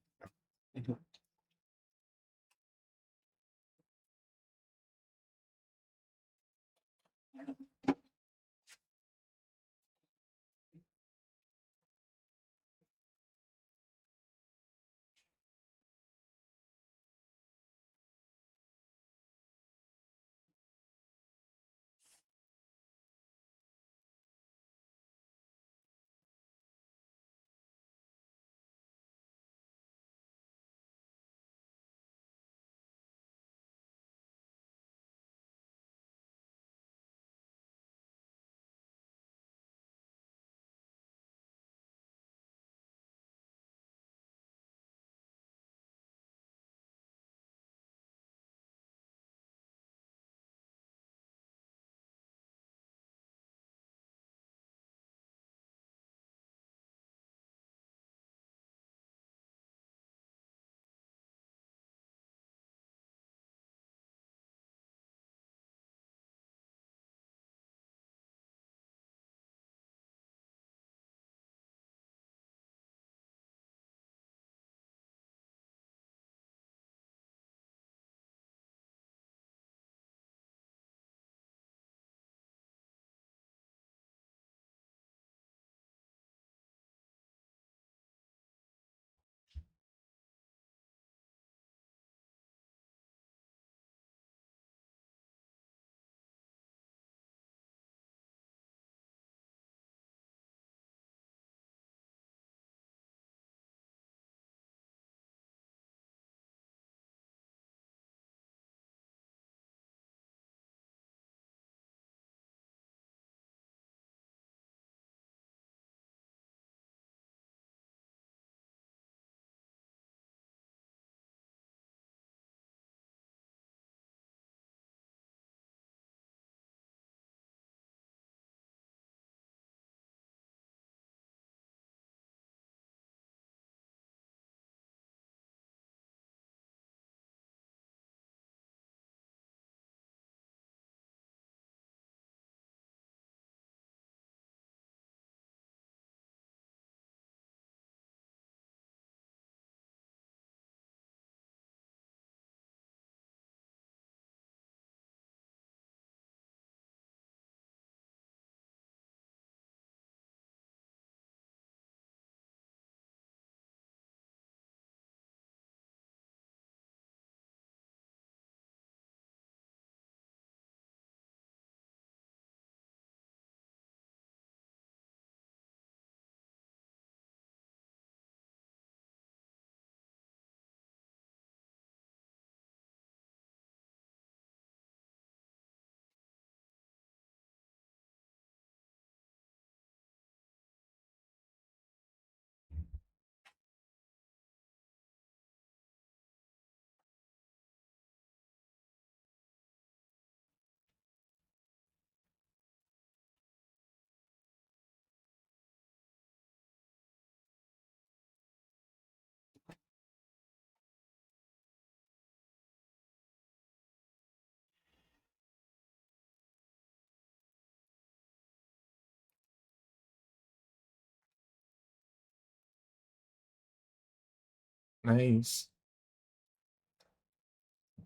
Não é isso.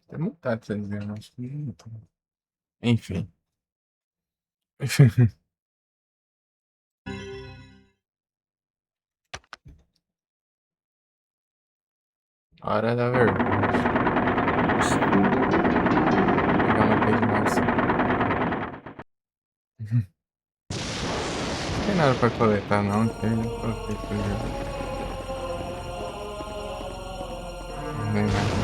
Tem muita coisa, eu acho que. Enfim. Hora da verdade. Pegar uma coisa mais. Não tem nada pra coletar, não. Tem coloquei coisa. Não vem nada.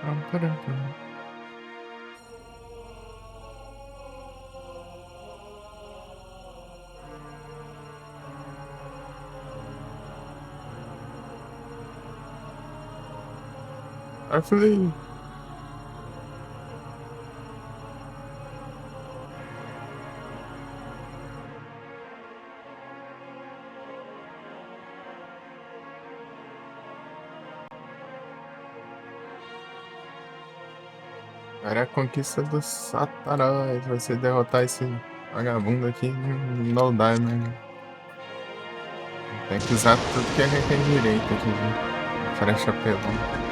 Pam, param, pam. Actually, agora é a conquista dos Satanás. Você derrotar esse vagabundo aqui no Diamond. Tem que usar tudo que a gente tem direito aqui, viu? Frecha pelão.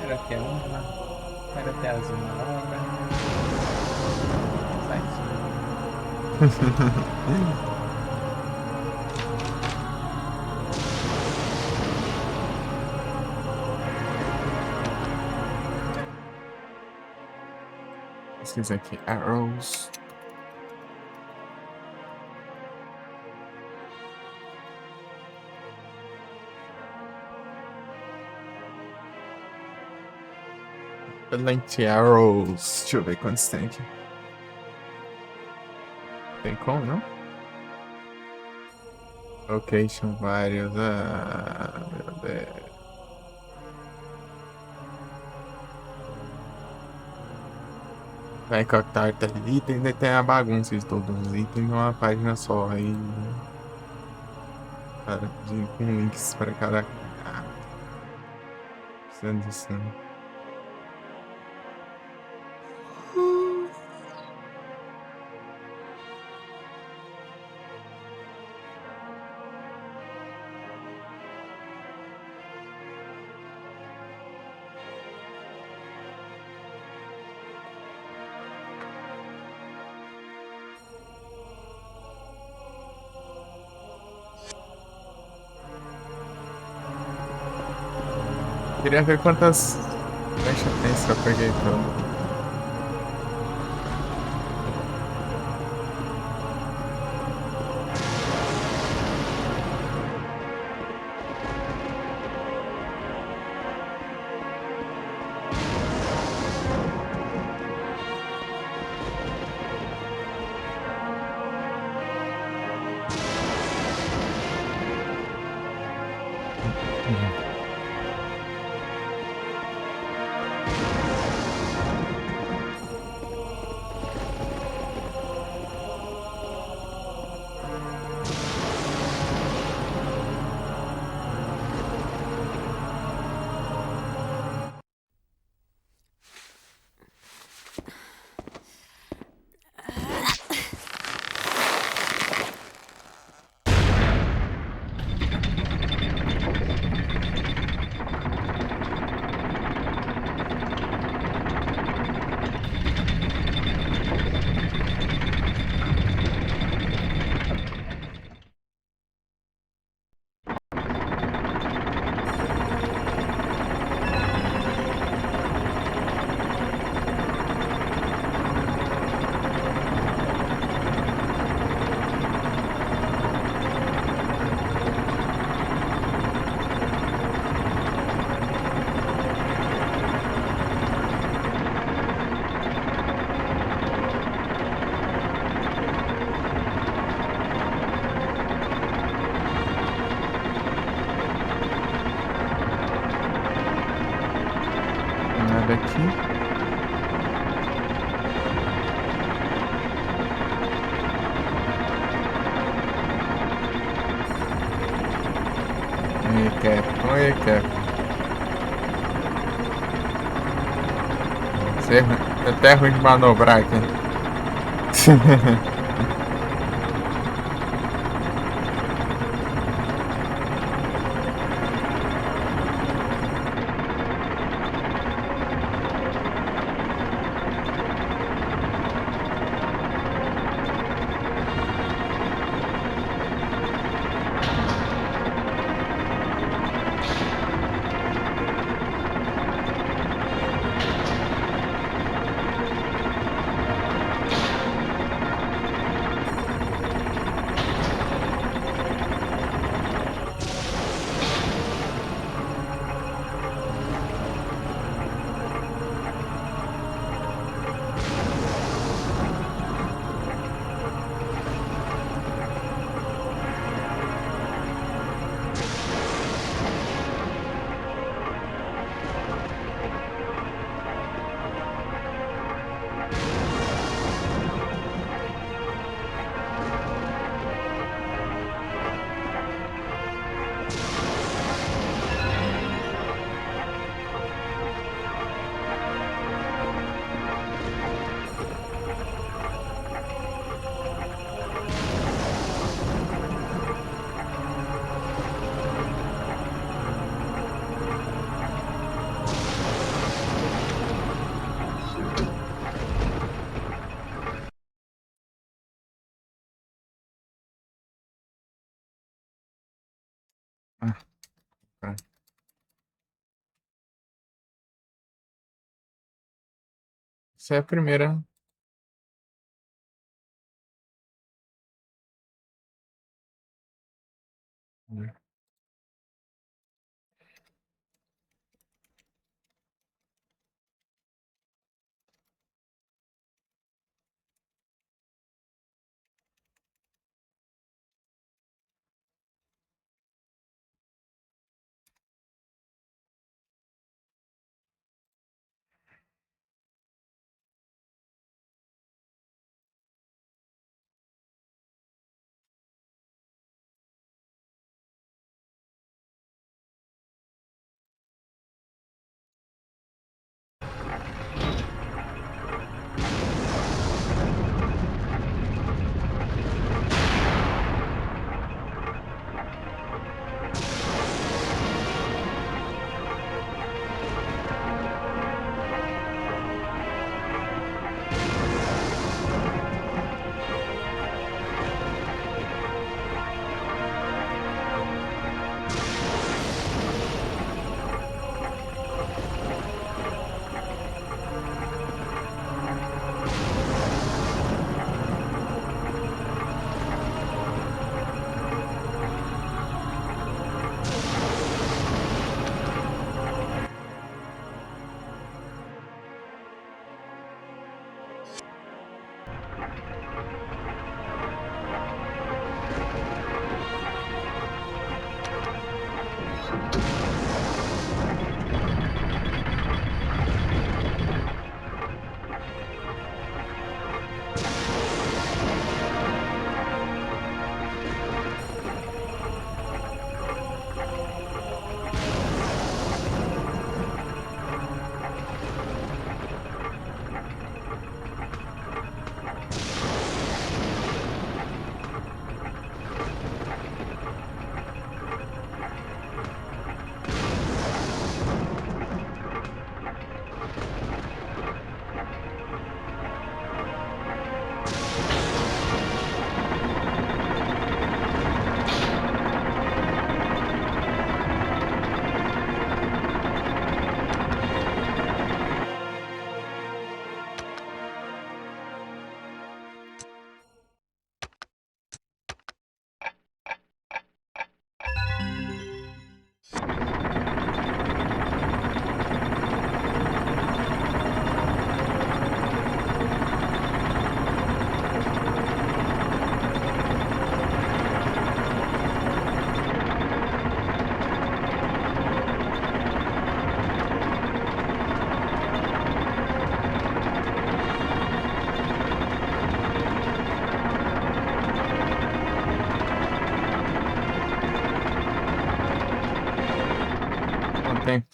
Era até uma, era até as 1 hora. Sai Pesquisa aqui, arrows. Excelente arrows. Deixa eu ver quantos tem aqui. Tem como, não? Location vários. Ah, meu Deus. Vai captar item, ainda tem a bagunça de todos os itens numa página só. Aí. Cara, com links para cada. Ah, precisando disso, né? Queria ver quantas flechas tem se eu peguei tudo. nada aqui. Aí, Capcom, aí, Capcom. Você é até ruim de manobrar aqui. Ah, tá. Essa é a primeira.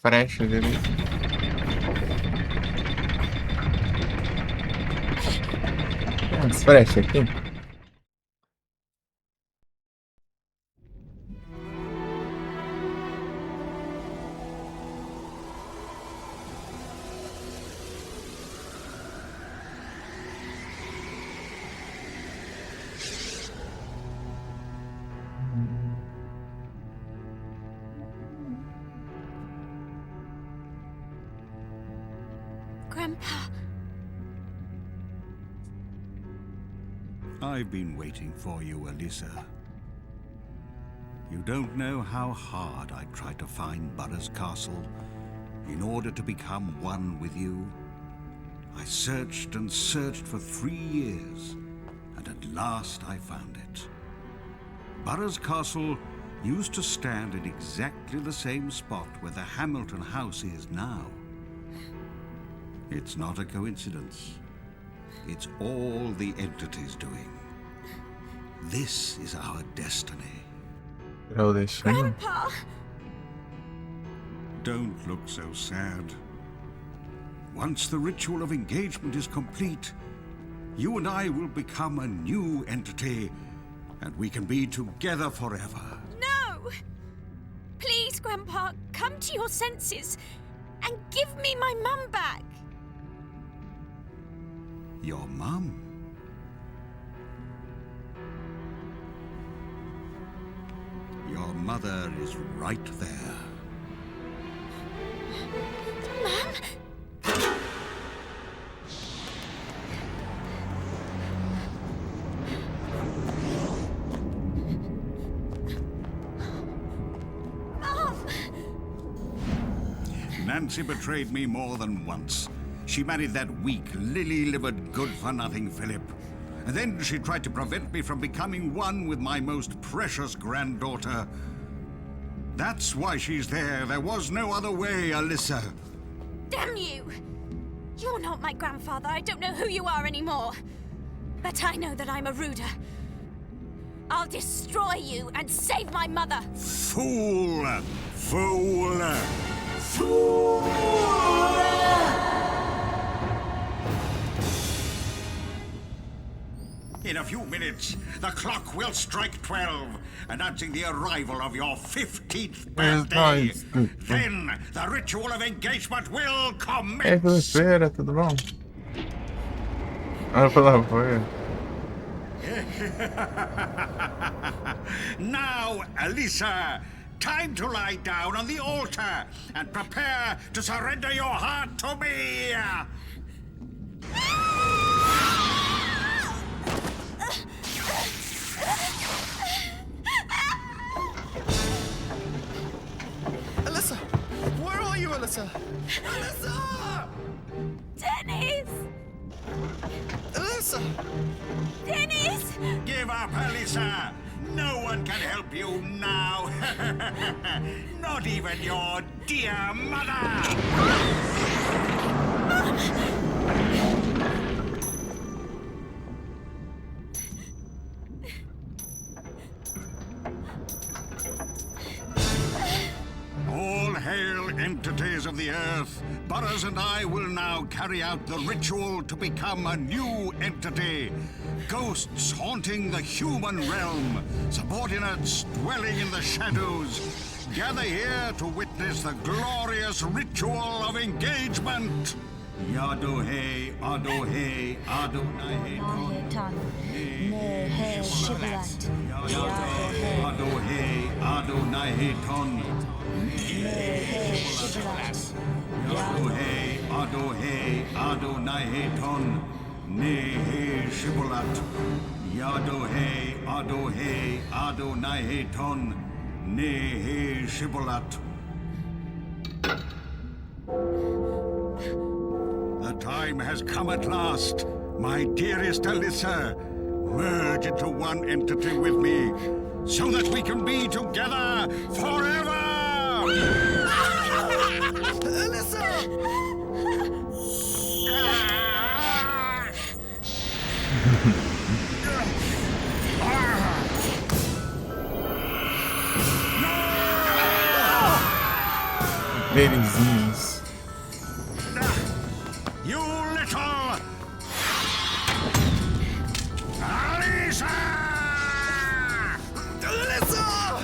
frecha dele. Tem umas frechas aqui. Grandpa. I've been waiting for you, Alyssa. You don't know how hard I tried to find Burroughs Castle in order to become one with you. I searched and searched for 3 years, and at last I found it. Burroughs Castle used to stand in exactly the same spot where the Hamilton house is now. It's not a coincidence. It's all the entity's doing. This is our destiny. Tirou o destino. Grandpa! Don't look so sad. Once the ritual of engagement is complete, you and I will become a new entity, and we can be together forever. No! Please, Grandpa, come to your senses and give me my mum back. Your mum? Your mother is right there. Mum? Mum! Nancy betrayed me more than once. She married that weak, lily-livered, good-for-nothing Philip. And then she tried to prevent me from becoming one with my most precious granddaughter. That's why she's there. There was no other way, Alyssa. Damn you! You're not my grandfather. I don't know who you are anymore. But I know that I'm a Ruder. I'll destroy you and save my mother. Fool! Fool! Fool! In a few minutes, the clock will strike 12, announcing the arrival of your 15th birthday. Then, the ritual of engagement will commence. É, feira, tudo bom? Ah, pela foi. Now, Alyssa, time to lie down on the altar and prepare to surrender your heart to me. Alyssa! Where are you, Alyssa? Alyssa! Dennis! Alyssa! Dennis! Give up, Alyssa. No one can help you now. Not even your dear mother. All hail, entities of the earth. Burroughs and I will now carry out the ritual to become a new entity. Ghosts haunting the human realm, subordinates dwelling in the shadows. Gather here to witness the glorious ritual of engagement. Yadohe, Adohe, Adonai Ton. Nehe Shiblat. Adohe, Adonai Ton. Nehe Shiblat. Adohe, Adohe, Adonai Ton. Nehe Shibulat. Yadohe, Adohe, Adonai Ton. Nehe Shibulat. The time has come at last, my dearest Alyssa. Merge into one entity with me, so that we can be together forever! Alyssa! Verizinhos. You little... Alisa! Alyssa!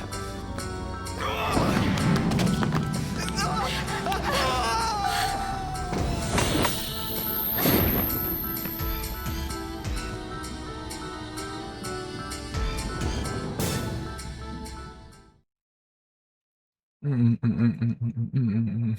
Hum, hum, hum, hum, hum, hum, hum.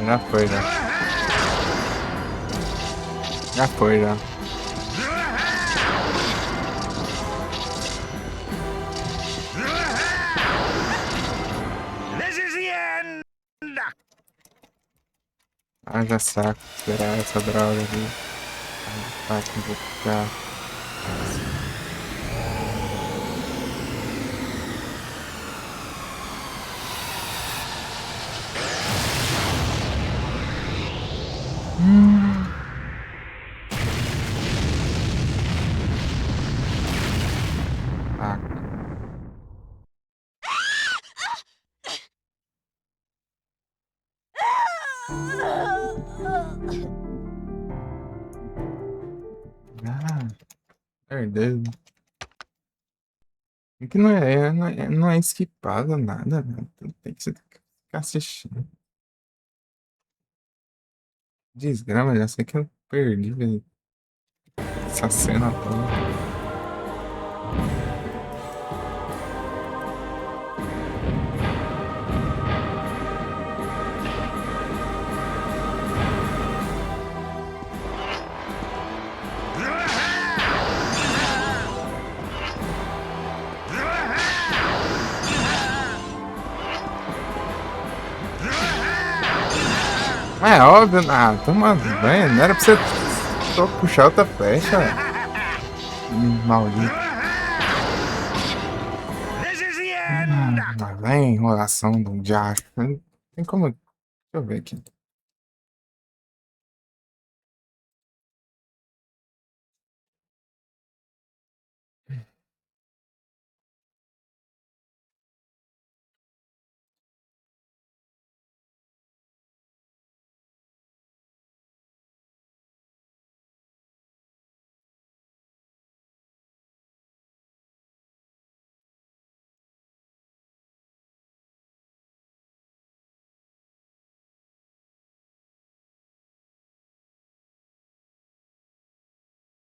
Já foi, já. Já foi, já. This is the end! Haja saco esperar essa droga aqui. Tá com vou ficar. Ah, ah, perdeu. É que não é esquipado nada, né? Tem que ficar assistindo. Desgrama, já sei que eu perdi, velho. Essa cena toda. Mas é óbvio, toma banho, não era pra você só puxar outra flecha. Maldito. This is the end! Mas vem enrolação do diacho. Tem como. Deixa eu ver aqui.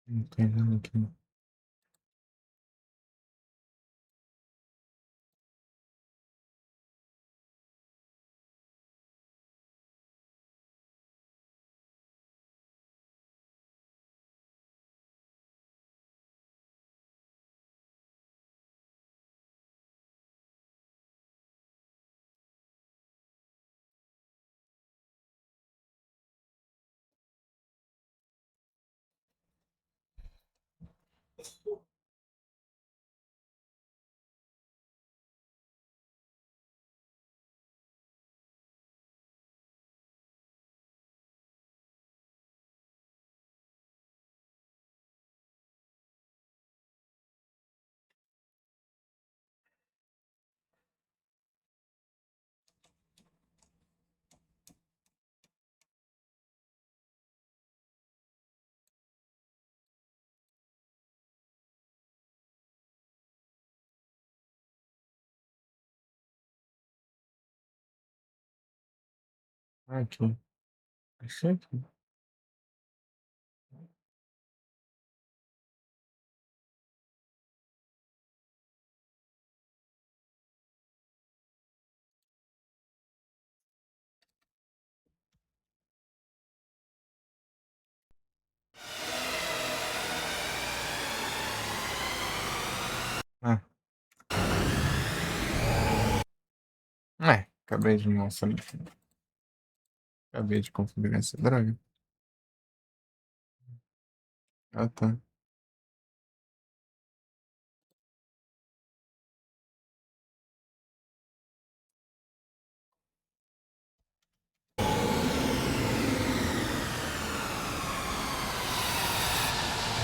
Não tem nada aqui. Aqui. Achei aqui. Ah. Acabei de mostrar. Acabei de configurar essa droga. Ah, tá.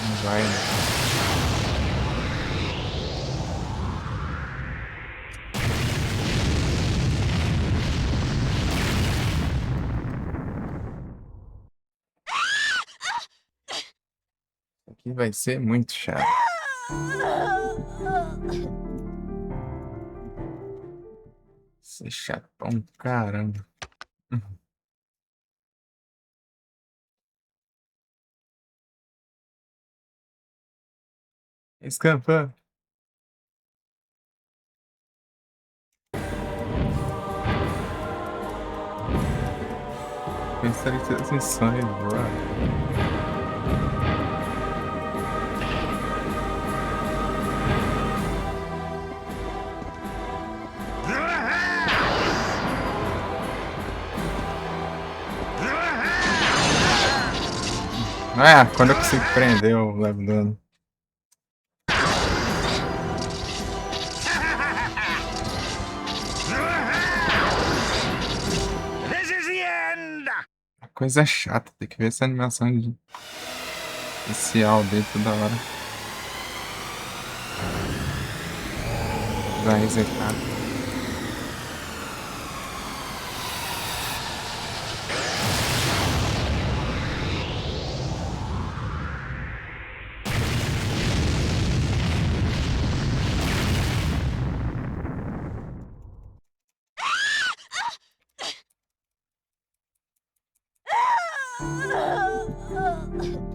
Não vai, né? Isso aqui vai ser muito chato. Ser chatão, caramba. Escapar. Pensar em todas as missões, bro. Quando eu consigo prender, eu levo dano. Coisa chata, tem que ver essa animação de especial dele toda hora. Vai resetar.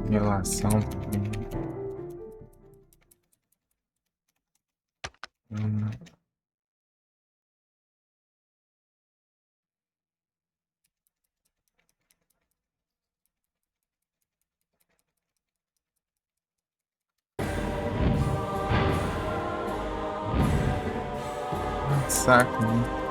Relação. Saco, né?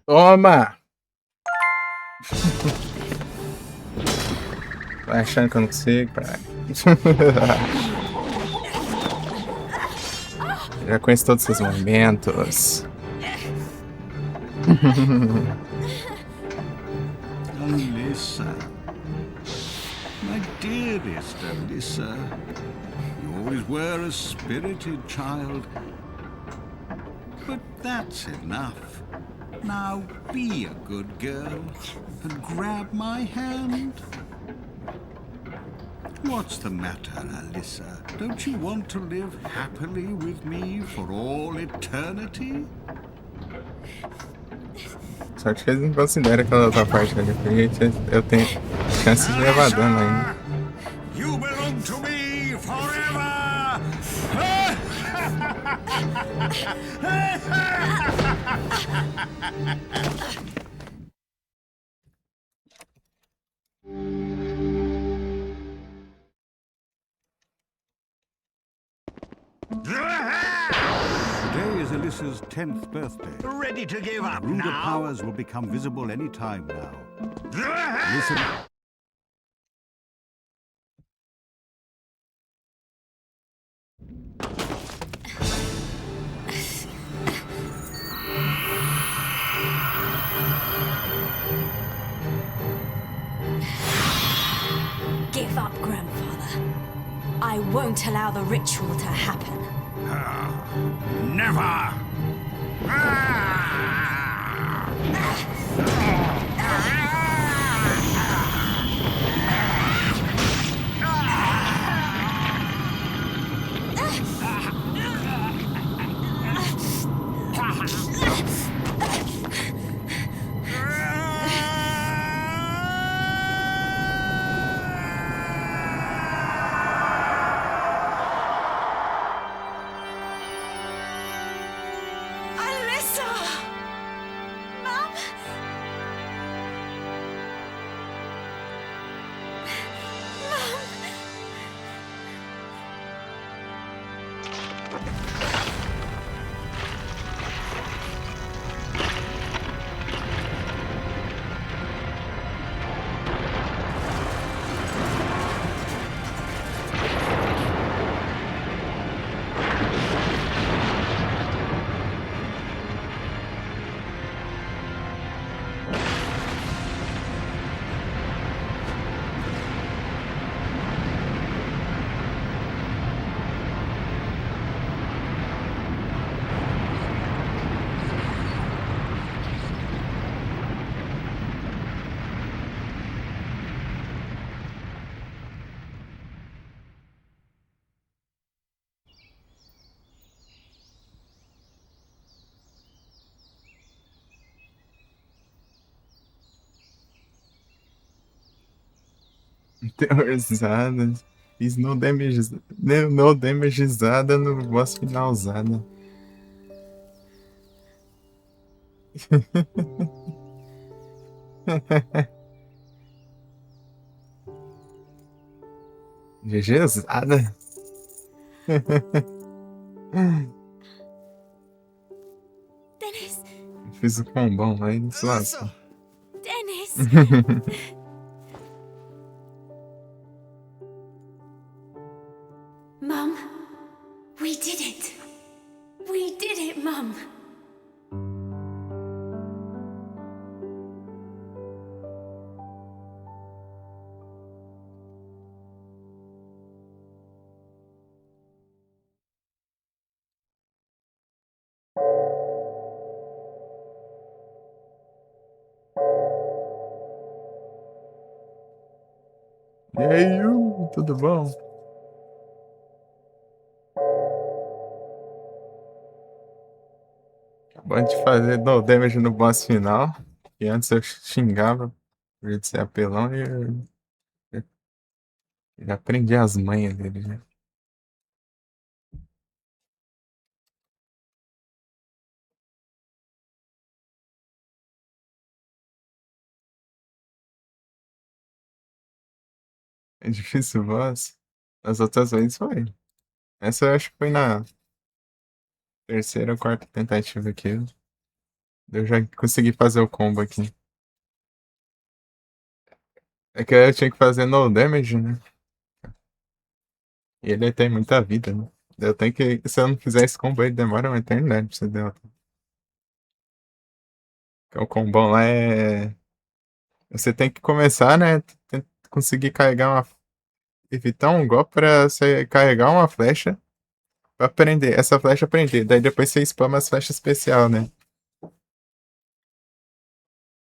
Toma! Vai achando que eu não consigo, pai. Já conheço todos esses movimentos. Alyssa. My dearest Alyssa. You always were a spirited child. But that's enough. Now be a good girl and grab my hand. What's the matter, Alyssa? Don't you want to live happily with me for all eternity? Sorte que eles não consideram aquela outra parte ali, porque eu tenho chance de levar dano ainda. You belong to me forever! Today is Alyssa's 10th birthday. Ready to give up Ruder now? powers will become visible any time now. Alyssa... Give up, Grandfather. I won't allow the ritual to happen. Never! Alyssa! Mum? Mum? Teorizada. Fiz no damagezada no boss finalzada. GGzada. Dennis! Fiz o combão aí no Alyssa! Dennis! Mum, we did it! We did it, Mum! E aí, tudo bom? Acabando de fazer no damage no boss final. E antes eu xingava por ele ser apelão e eu já aprendi as manhas dele, né? É difícil o boss. As outras vezes foi. Essa eu acho que foi na terceira ou quarta tentativa aqui. Eu já consegui fazer o combo aqui. É que eu tinha que fazer no damage, né? E ele tem muita vida, né? Eu tenho que. Se eu não fizer esse combo, ele demora uma eternidade pra você derrotar. Porque o combão lá é. Você tem que começar, né? Conseguir carregar uma. Evitar um golpe pra você carregar uma flecha pra prender. Essa flecha prender. Daí depois você spama as flechas especial, né?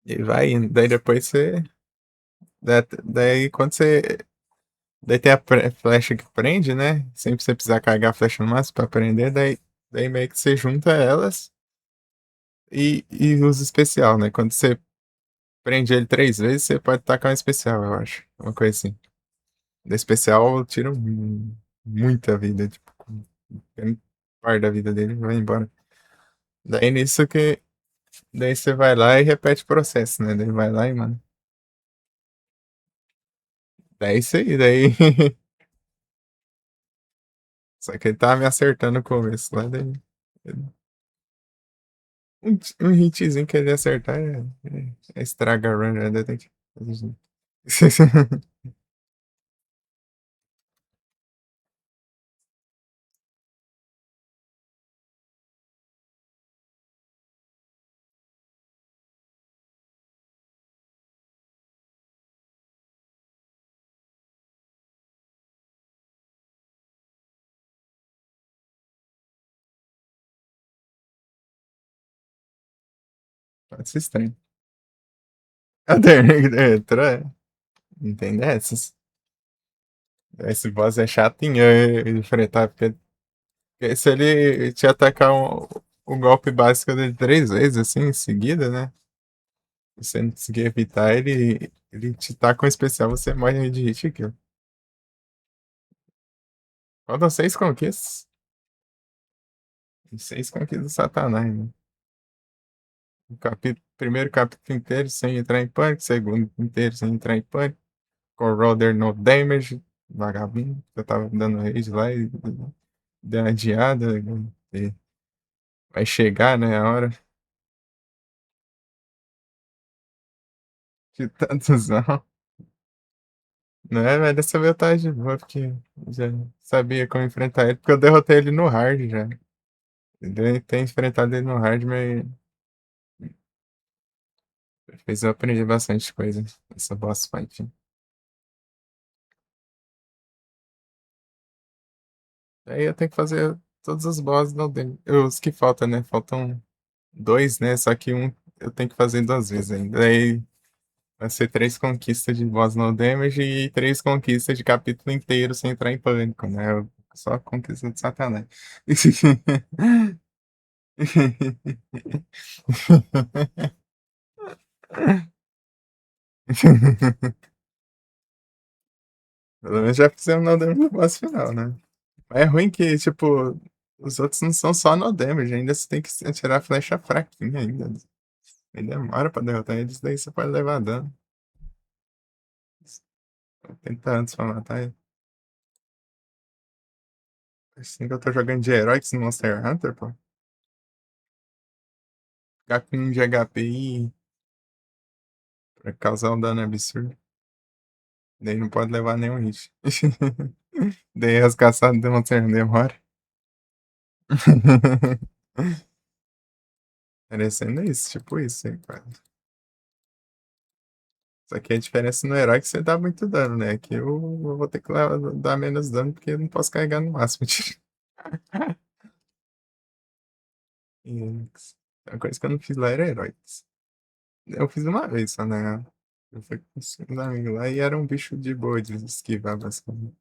E vai indo. Daí depois você. Daí quando você. Daí tem a flecha que prende, né? Sempre você precisar carregar a flecha no máximo pra prender. Daí meio que você junta elas e usa especial, né? Quando você prende ele 3 vezes, você pode tacar um especial, eu acho. Uma coisa assim. Da especial tira muita vida. Tipo, um par da vida dele e vai embora. Daí nisso que. Daí você vai lá e repete o processo, né? Daí vai lá e, mano. Daí isso aí, daí. Só que ele tava me acertando no começo lá, daí. Um hitzinho que ele acertar estraga a run, né? Daí tem que. Pode ser estranho. A entra, não tem dessas. Esse boss é chatinho de enfrentar, porque se ele te atacar o golpe básico dele 3 vezes, assim, em seguida, né? E você não conseguir evitar, ele te taca um especial, você morre de hit kill. Faltam 6 conquistas. E 6 conquistas do Satanás, né? Primeiro capítulo inteiro sem entrar em pânico, segundo inteiro sem entrar em pânico. Corroder no damage, vagabundo. Eu tava dando rage lá e deu uma adiada. E vai chegar, né, a hora de tantos anos. Não é, mas dessa vez eu tava de boa, porque já sabia como enfrentar ele, porque eu derrotei ele no hard já. Eu tenho enfrentado ele no hard, mas fez eu aprender bastante coisa nessa boss fight. Aí eu tenho que fazer todos os bosses no demo. Os que faltam, né? Faltam 2, né? Só que um eu tenho que fazer 2 vezes ainda. Daí vai ser 3 conquistas de boss no damage e 3 conquistas de capítulo inteiro sem entrar em pânico, né? Só conquista de Satanás. Pelo menos já fizemos no damage no boss final, né? Mas é ruim que, tipo, os outros não são só no damage, ainda você tem que atirar a flecha fraquinha ainda. Aí demora pra derrotar eles, daí você pode levar dano. 80 anos pra matar ele. Assim que eu tô jogando de herói no Monster Hunter, pô. Ficar com 1 de HP pra causar um dano absurdo. Daí não pode levar nenhum hit. Daí as caçadas de Monster Hunter demora. Parecendo isso, tipo isso aí, cara. Só que a diferença no herói é que você dá muito dano, né? Aqui eu vou ter que dar menos dano porque eu não posso carregar no máximo. Isso. A coisa que eu não fiz lá era heróis. Eu fiz uma vez só, né? Eu fui com o segundo amigo lá e era um bicho de boa de esquivar, basicamente.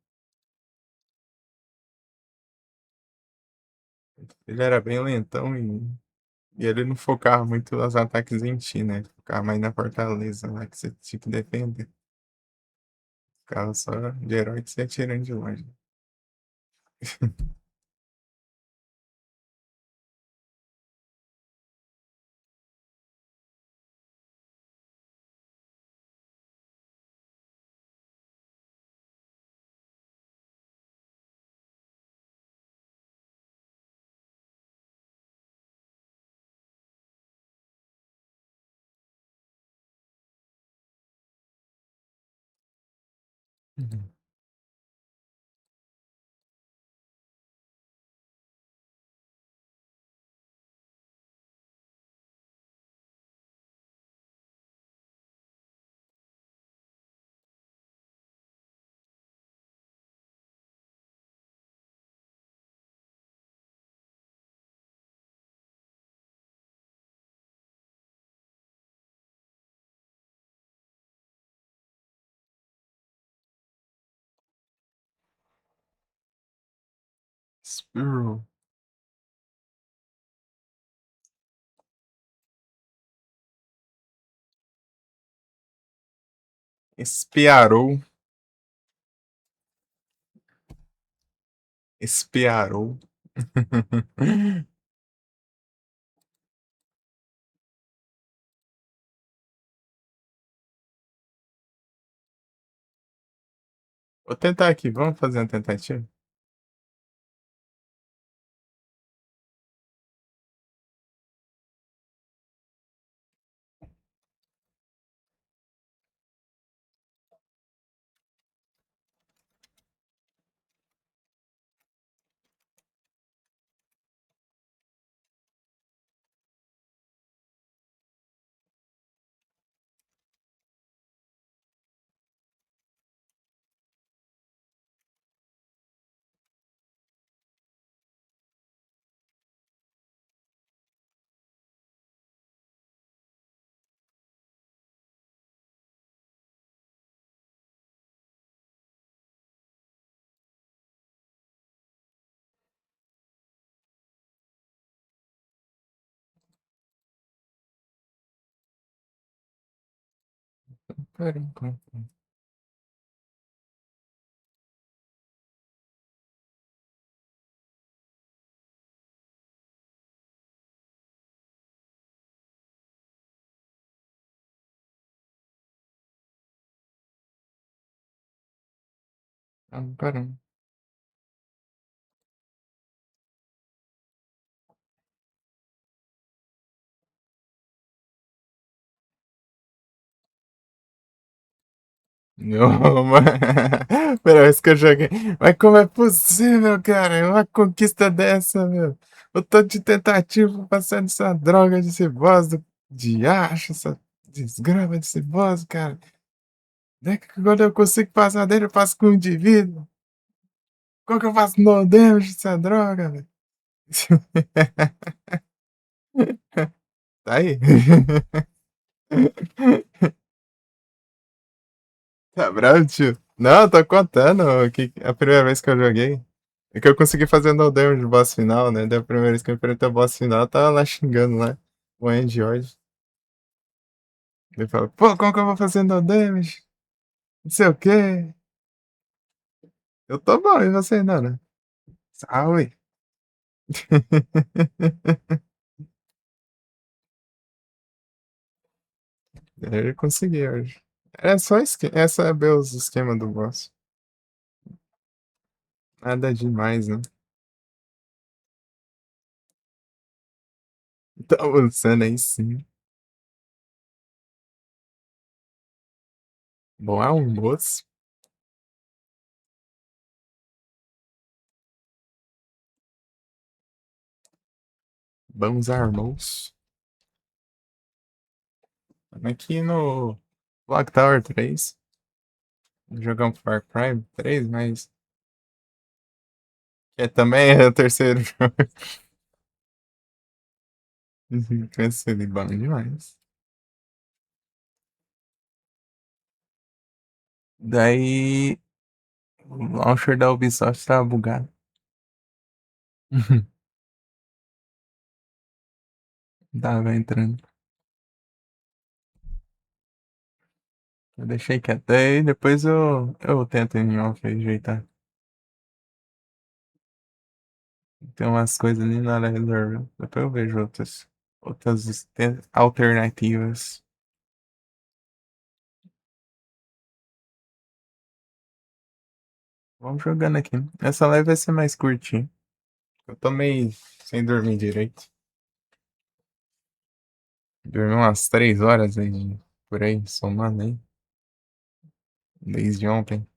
Ele era bem lentão e ele não focava muito os ataques em ti, né? Ficava mais na fortaleza lá que você tinha que defender. Ficava só de herói que você atirando de longe. Spiro. Espiarou. Espiarou. Vou tentar aqui, vamos fazer uma tentativa? Por enquanto. Agora. Não, mas... Primeira vez que eu joguei. Mas como é possível, cara? Uma conquista dessa, meu? Eu tô de tentativa passando essa droga desse boss do diacho, essa desgrama desse boss, cara. Daí que quando eu consigo passar dele, eu passo com um indivíduo. Como que eu faço no damage dessa droga, velho? Tá aí. Tá bravo, tio? Não, tô contando que a primeira vez que eu joguei. É que eu consegui fazer no damage do boss final, né? Da primeira vez que eu enfrentei o boss final, eu tava lá xingando lá. O Andy hoje. Ele fala, pô, como que eu vou fazer no damage? Não sei o quê. Eu tô bom, e você, Nana? Salve! Ele conseguiu hoje. É só é saber os esquemas do boss. Nada demais, né? Tá avançando aí sim. Bom almoço. Bons almoços. Aqui no Clock Tower 3. Jogamos Far Cry 3, mas. Que também é o terceiro jogo. Cansei de bom demais. Daí. O launcher da Ubisoft tava bugado. Tava entrando. Eu deixei quieto. Daí depois eu tento em off ajeitar. Tem umas coisas ali na hora resolver. Depois eu vejo outras alternativas. Vamos jogando aqui. Essa live vai ser mais curtinha. Eu tô meio sem dormir direito. Dormi umas 3 horas aí, por aí, somando aí. Desde ontem.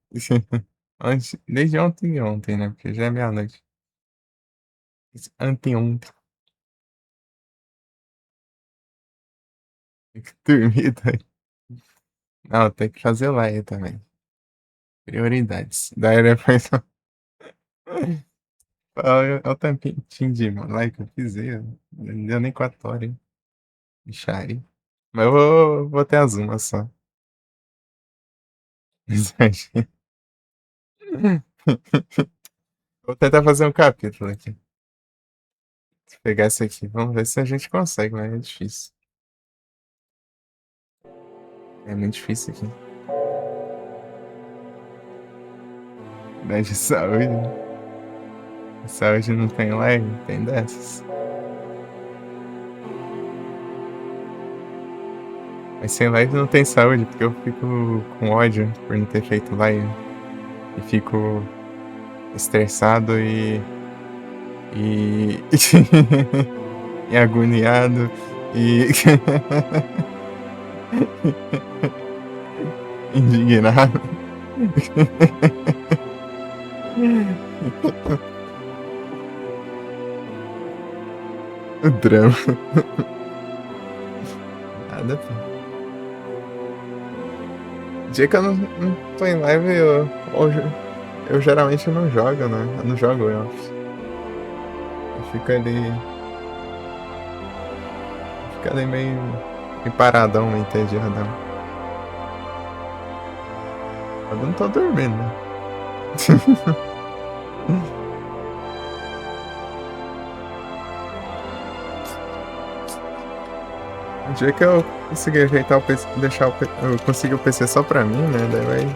Desde ontem e ontem, né? Porque já é meia-noite. Anteontem. Tem que dormir daí. Não, tem que fazer live também. Prioridades. Daí depois. Olha o tempinho de live que eu fiz aí. Não deu nem 4 horas, hein? Bicharia. Mas eu vou ter as umas só. Vou tentar fazer um capítulo aqui. Se pegar esse aqui, vamos ver se a gente consegue, mas é difícil. É muito difícil aqui. De saúde. Saúde não tem live, tem dessas. Mas sem live não tem saúde, porque eu fico com ódio por não ter feito live. E fico estressado e e agoniado e indignado. O drama. Nada, pô. Dia que eu não tô em live, eu geralmente não jogo, né? Eu não jogo eu fico ali meio paradão, meio entediadão. Eu não tô dormindo, né? O dia que eu conseguir ajeitar o PC, eu conseguir o PC só pra mim, né? Daí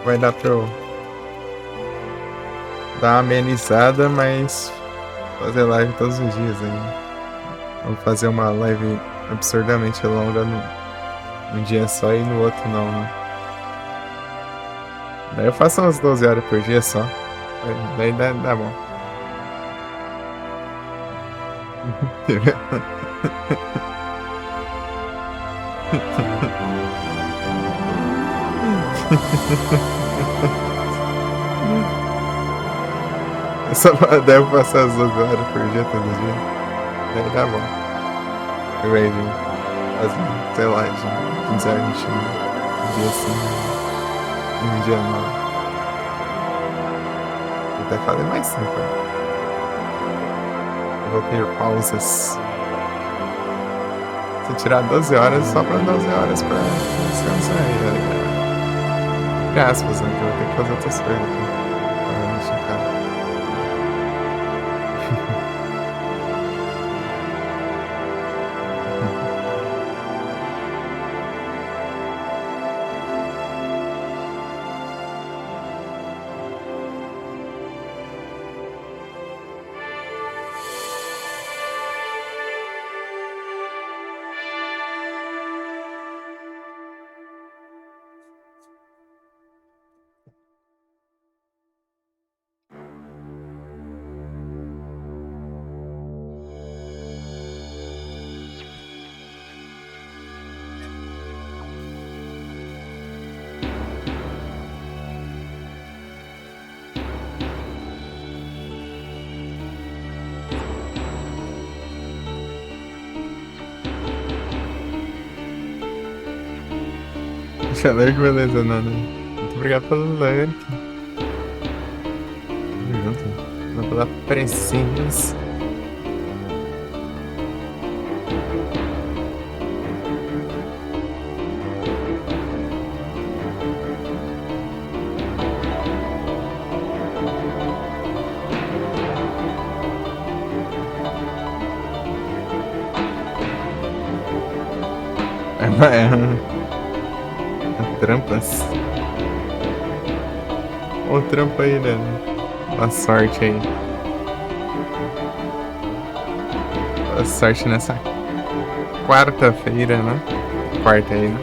vai dar pra eu dar uma amenizada, mas fazer live todos os dias aí. Vou fazer uma live absurdamente longa num dia só e no outro não, né? Daí eu faço umas 12 horas por dia só. Daí dá bom. Eu só devo passar as 12 horas por dia todo dia. Daí dá bom. Eu vejo fazer, sei lá, de 15 horas um dia sim, um dia não. Vou até fazer mais tempo. Eu vou ter pausas. Se tirar 12 horas, só pra 12 horas pra descansar aí, tá ligado? Entre aspas, né? Que eu vou ter que fazer outras coisas aqui. Provavelmente em casa. Lurk, beleza, Nana. Muito obrigado pelo Lurk. Tamo junto. Pela precinhas. Trampas. Olha o trampo aí, né? Boa sorte aí. Boa sorte nessa quarta-feira, né? Quarta aí, né?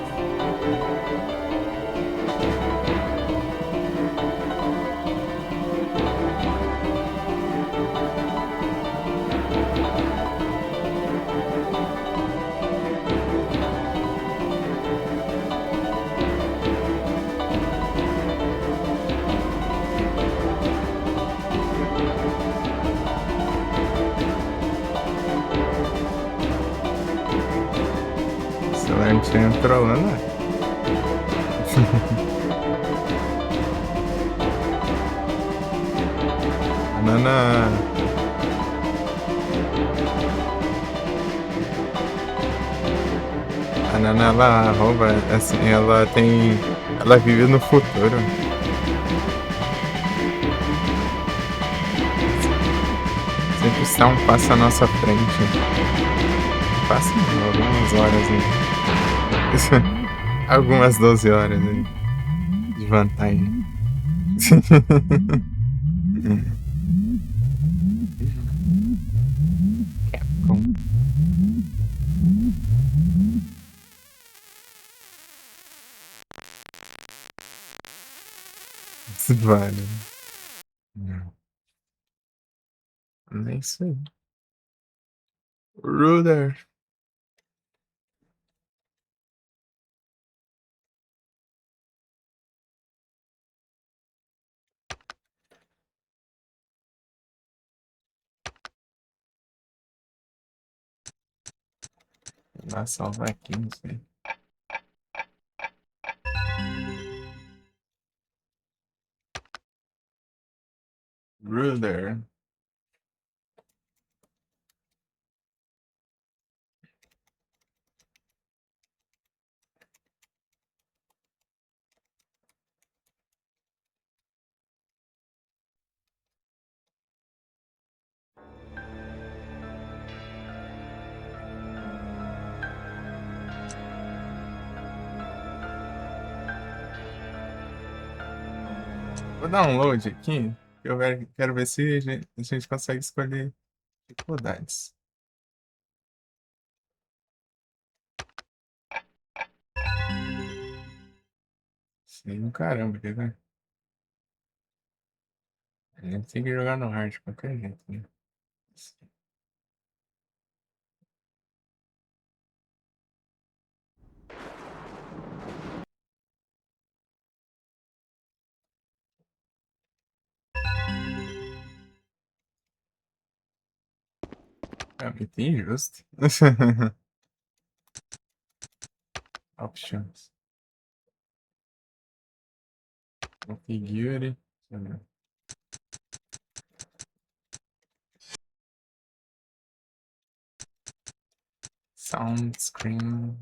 gente entrou lá, né? A Nana. A Nana, ela rouba, assim, ela tem. Ela vive no futuro. Sempre está um passo à nossa frente. Passa algumas horas aí. Algumas 12 horas aí. De vantagem. Capcom. Vale. Não. Nem sei. Ruder. Vai salvar aqui, não sei. Ruder. Vou dar um load aqui. Quero ver se a gente consegue escolher dificuldades. Sim, caramba, quer ver? A gente tem que jogar no hard de qualquer jeito, né? É muito injusto. Options. Configure. Sound screen.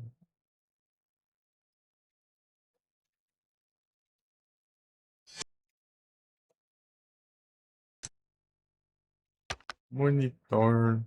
Monitor.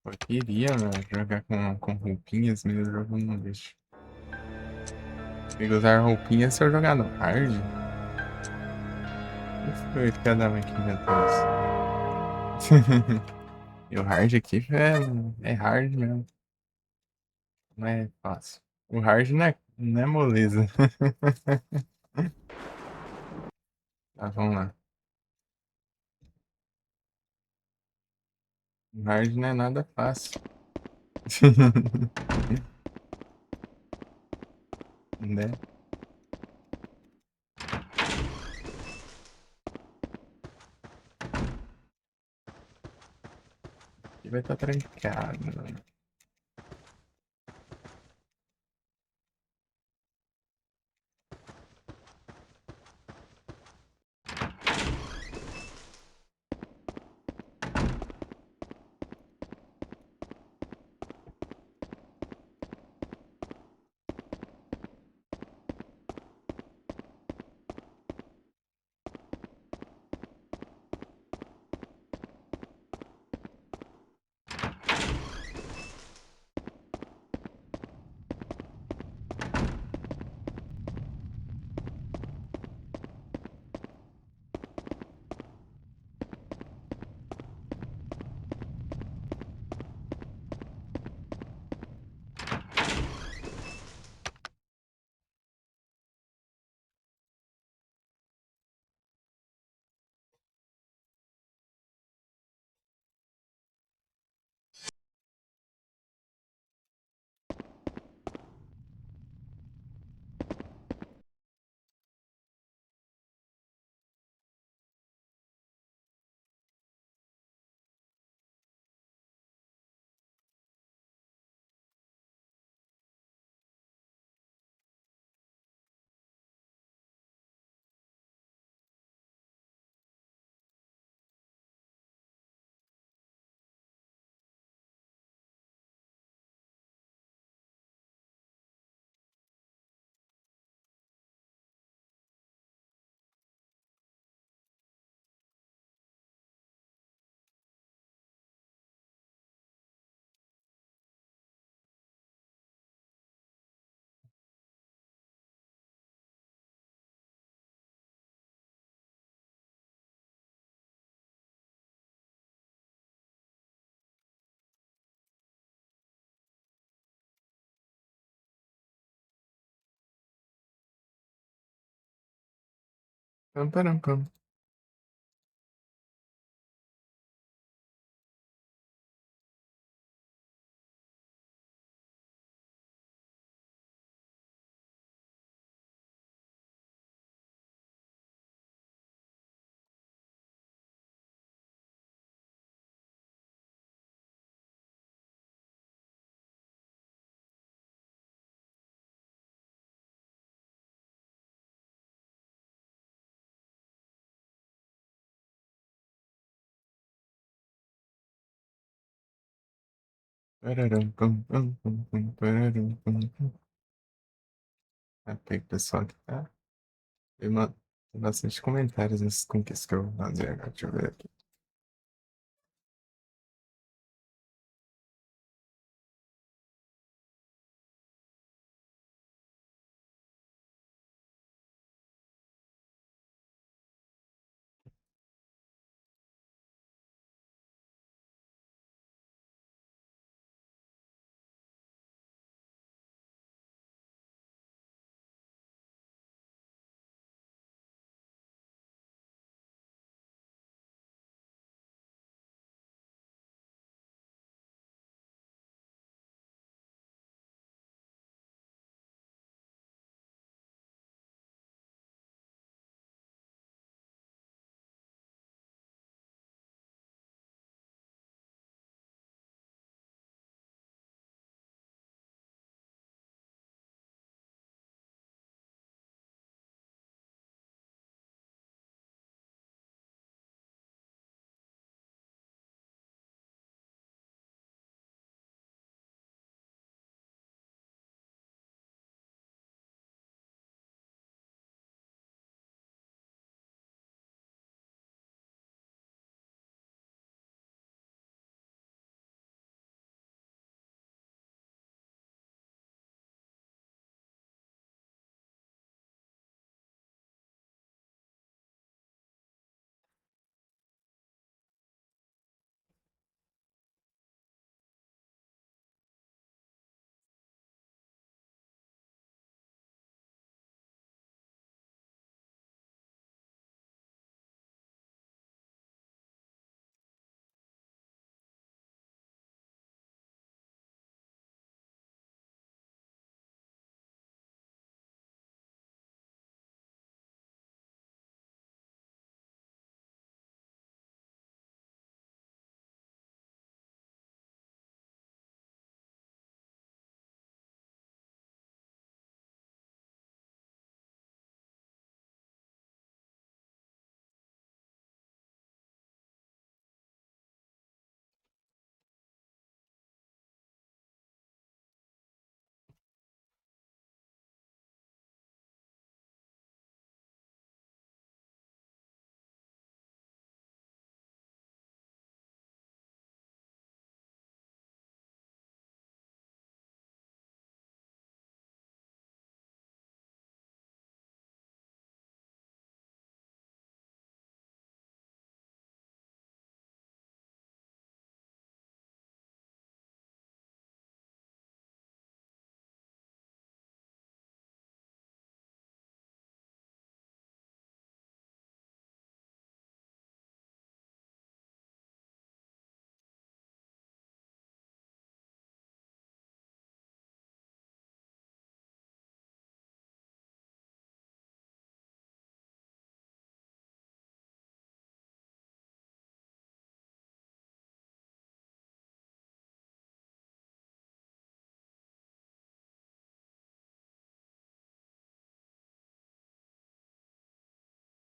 Eu queria, né, jogar com roupinhas, mas o jogo não deixa. Tem que usar roupinhas se eu jogar no hard. Isso foi cada um que inventou isso. E o hard aqui é hard mesmo. Não é fácil. O hard não é moleza. Tá, vamos lá. O hard não é nada fácil. Né? Aqui vai estar trancado. Pam, param, pam. Pararam, pam, pam, pam, pam, pararam, pam, pam. Ok, pessoal, que tá. Tem bastante comentários nessas conquistas que eu vou fazer agora. Deixa eu ver aqui.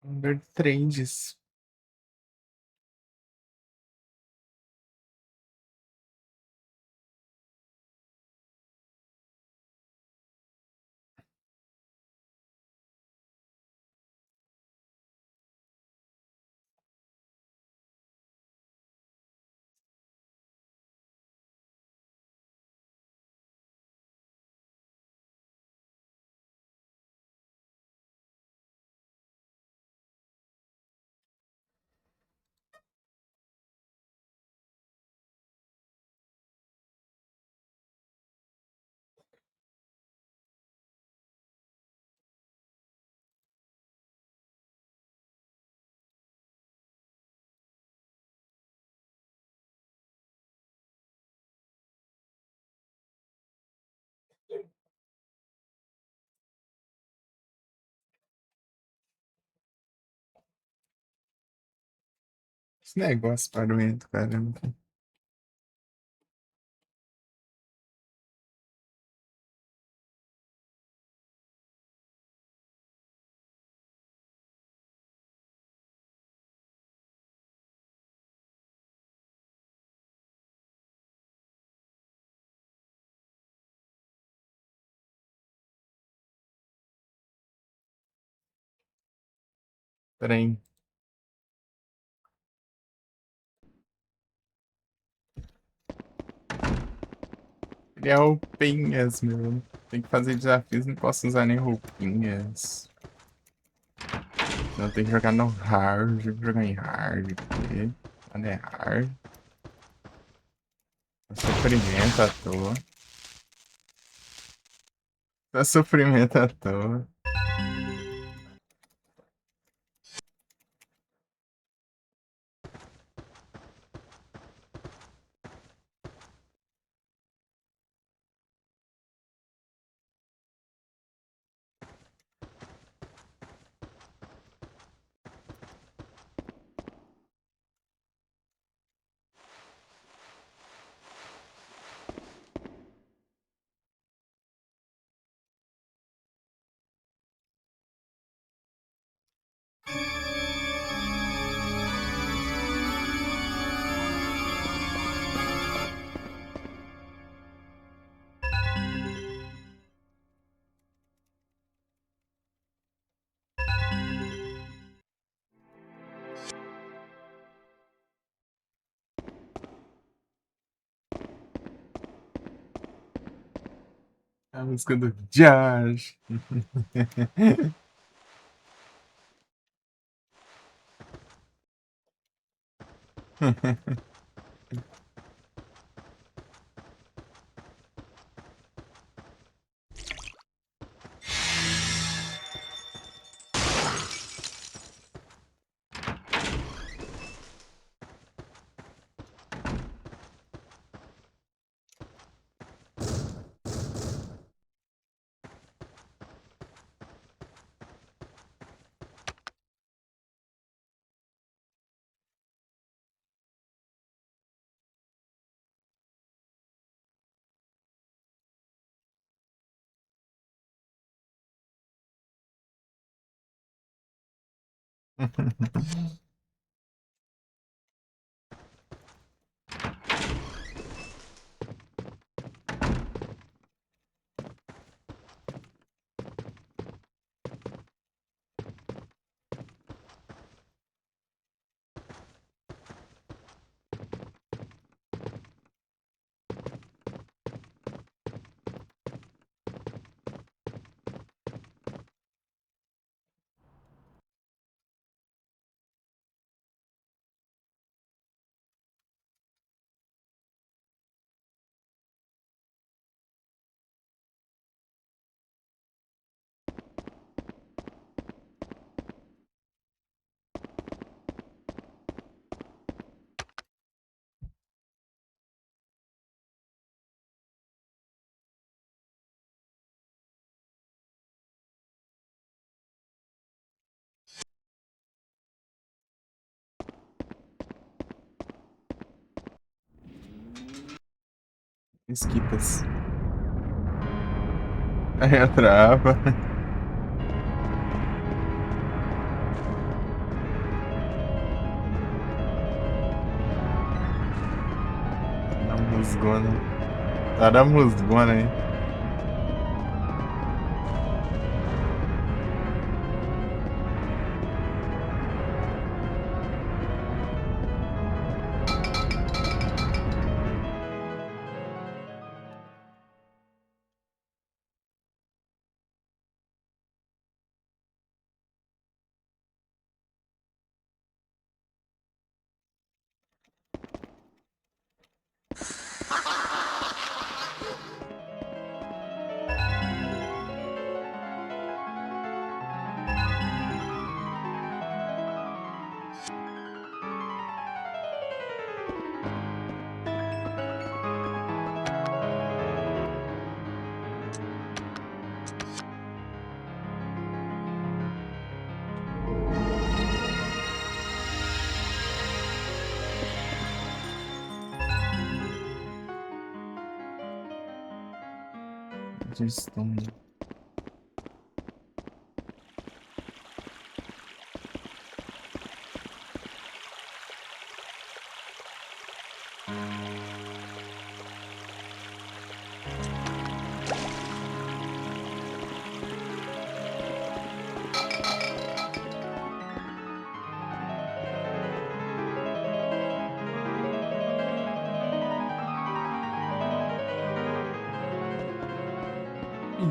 Under trades. Esse negócio barulhento, caramba. Trem. Criar roupinhas, meu. Tem que fazer desafios, não posso usar nem roupinhas. Não tem que jogar no hard, jogar em hard, porque quando é hard, é sofrimento à toa. É sofrimento à toa. A música do Josh. Esquipas. Aí a trava. Dá uma musgona. Tá da musgona aí. Redstone.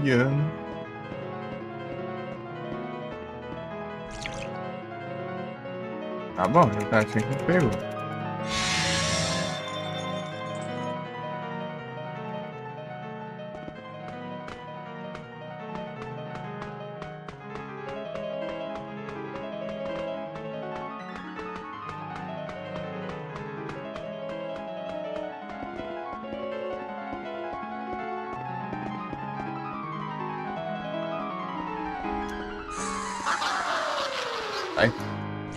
Piano. Tá bom, eu achei que pegou. Ai,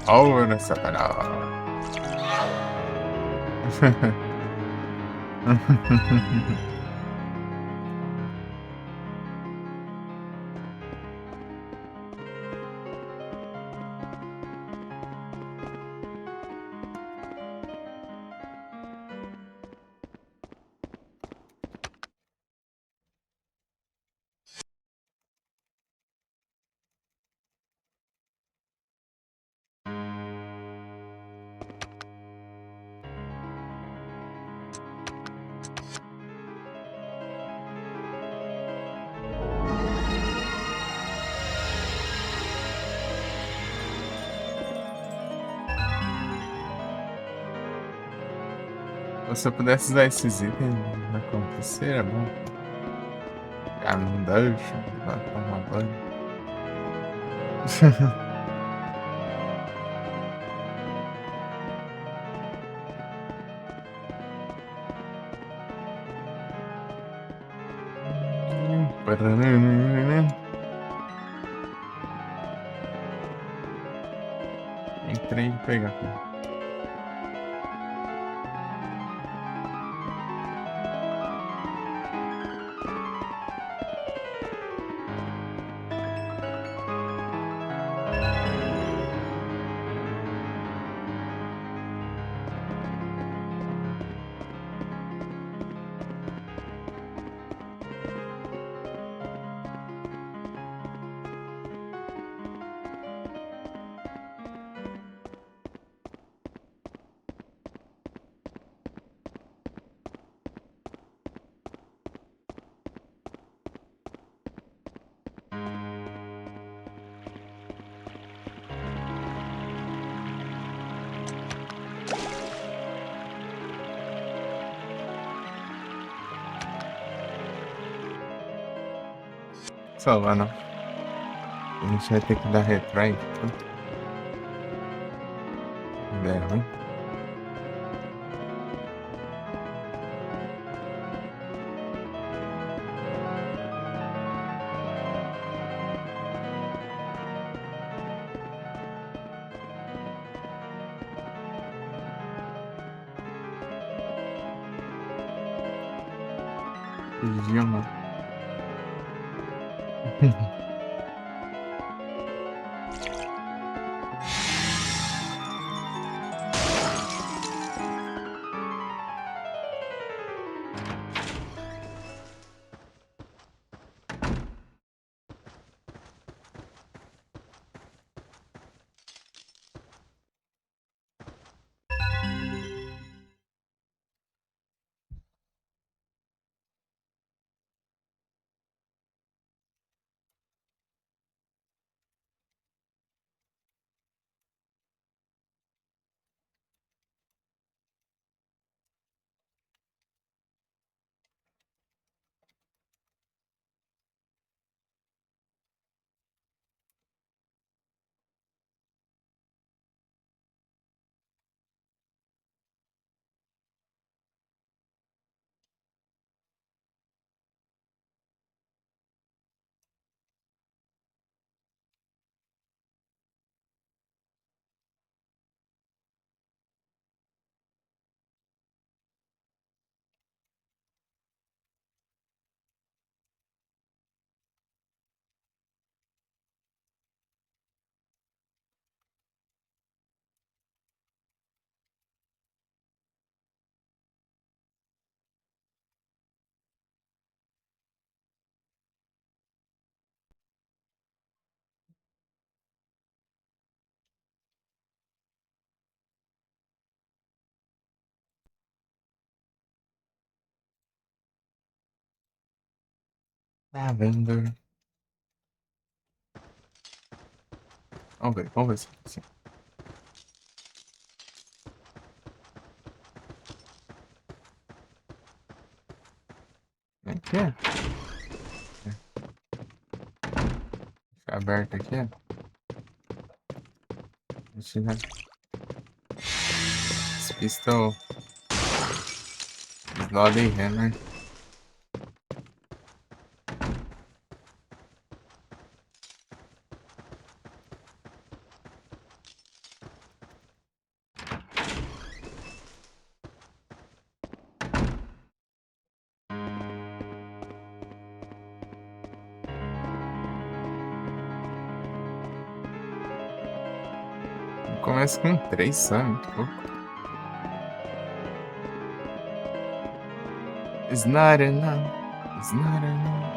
ora, Satanás. Se eu pudesse usar esses itens na acontecer, é bom. Ah, não deixa, vai tomar banho. Entrei e pegar aqui. Salvar não. A gente vai ter que dar retry. Ideia ruim. Idioma. Lavender. Vamos ver se. Aqui é? Fica aberto aqui, ó. Deixa eu ver. Esse pistol. Bloody Hammer. Começa com 3 só, muito pouco. It's not enough. It's not enough.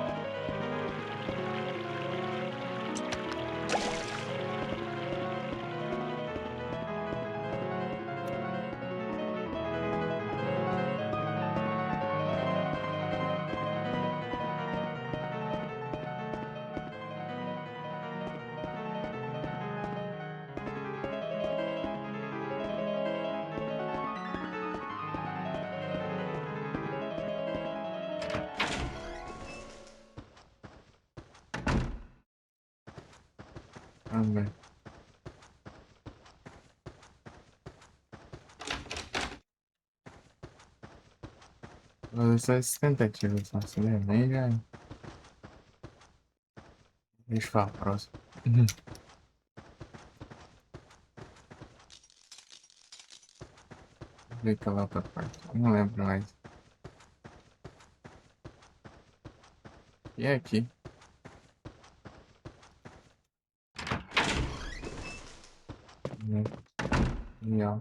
Vamos. Vou usar essa tentativa só. Se der bem, já. Deixa eu falar próximo. Clica lá pra parte. Não lembro mais. E é aqui. E ó.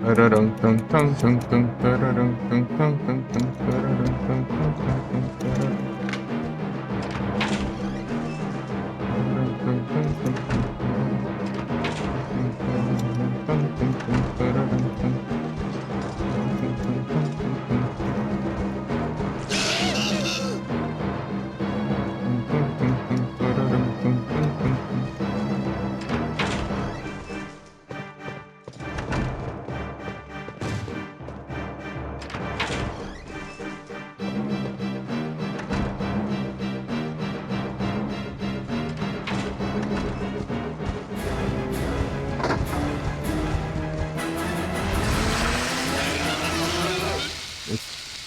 Tararão, tum, tum, tum, tum, tararão, tum, tum, tum, tum, tararão, tum, tum, tum, tum, tararão. Tum, tum, tum, tum, tararão, tum, tum,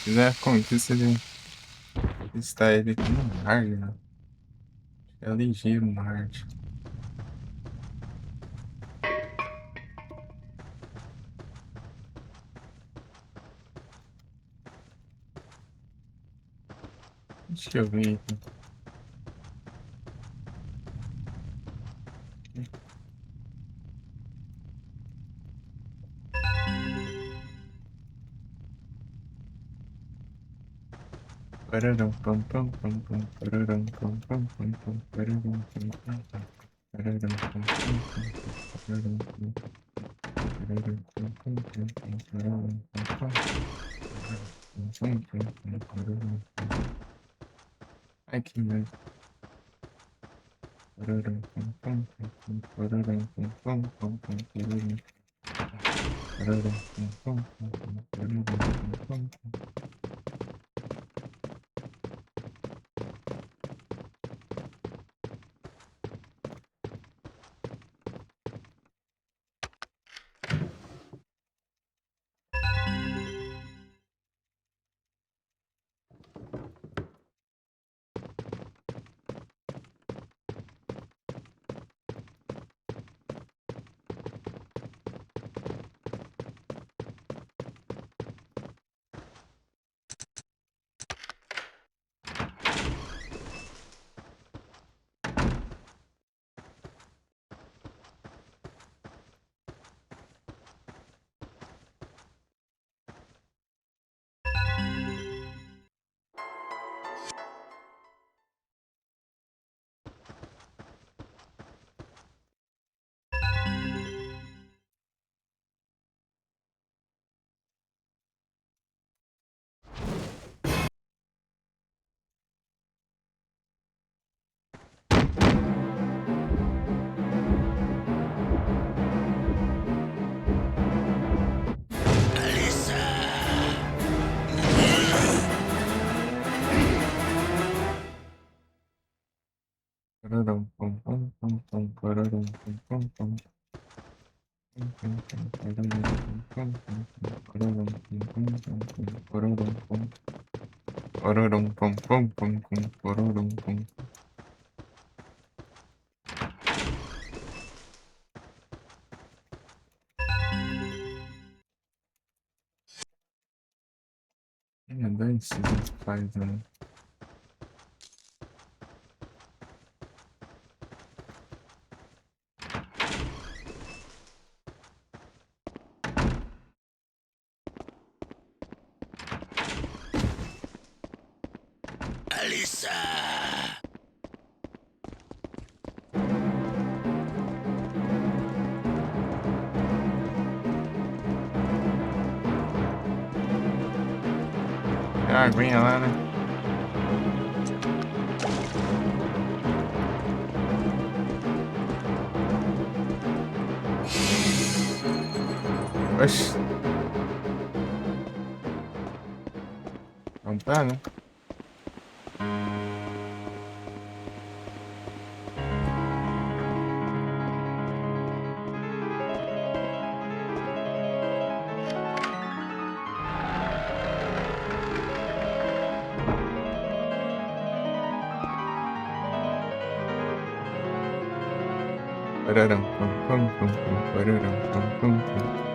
se fizer com isso, ele está ele aqui no mar, né? É ligeiro no mar. Deixa eu ver aqui. Pararam, pam, pam, pam, pam, pararam, pam, pam, pam, pam, pararam, pam, pam, pam, pararam, pam, pam, pam, pararam, pam, pararam, pam, pam, pam, pam, pararam, pam, pam, pam, pam, pam, pararam, pam. Aqui mesmo. Pararam, pam, pam, pam, pam, pararam, pam, pam, pam, pam, pararam, pararam, pam, pam, pam, pam, pararam, pam, pam, pam. Dane-se, a gente faz, né? Tem uma aguinha lá, né? Oxi. Não tá, né? Pararam, pum, pum, pum, pum, pararam, pum, pum, pum.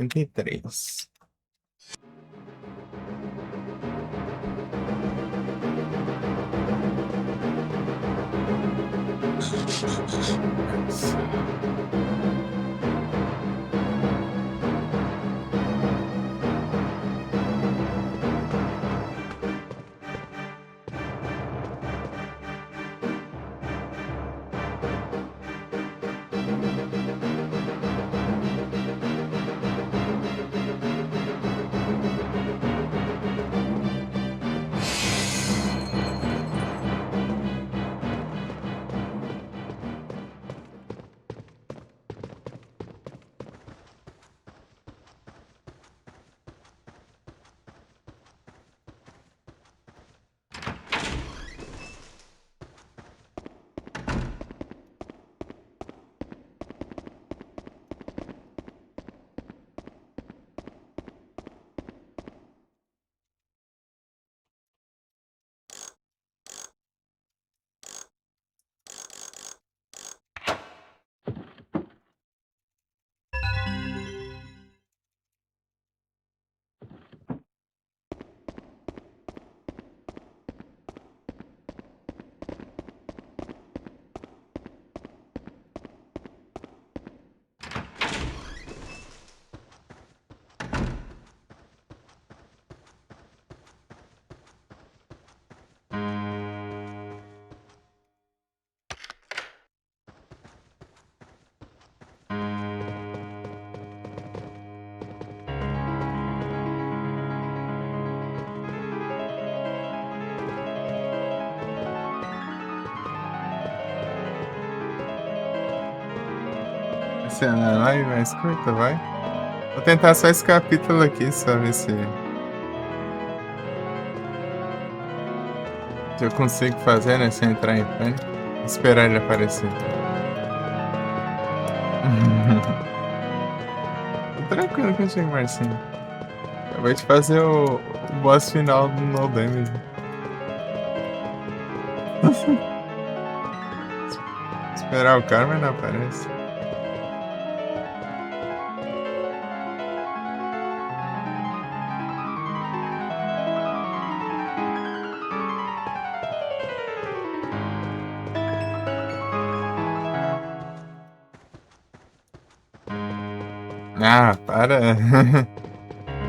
Entre três. Essa é a live mais curta, vai? Vou tentar só esse capítulo aqui, só ver se eu consigo fazer, né? Sem entrar em pânico. Esperar ele aparecer. Tranquilo contigo, Marcinho. Acabei de fazer o boss final do No Damage. Esperar o cara, mas não aparece. Ah, para.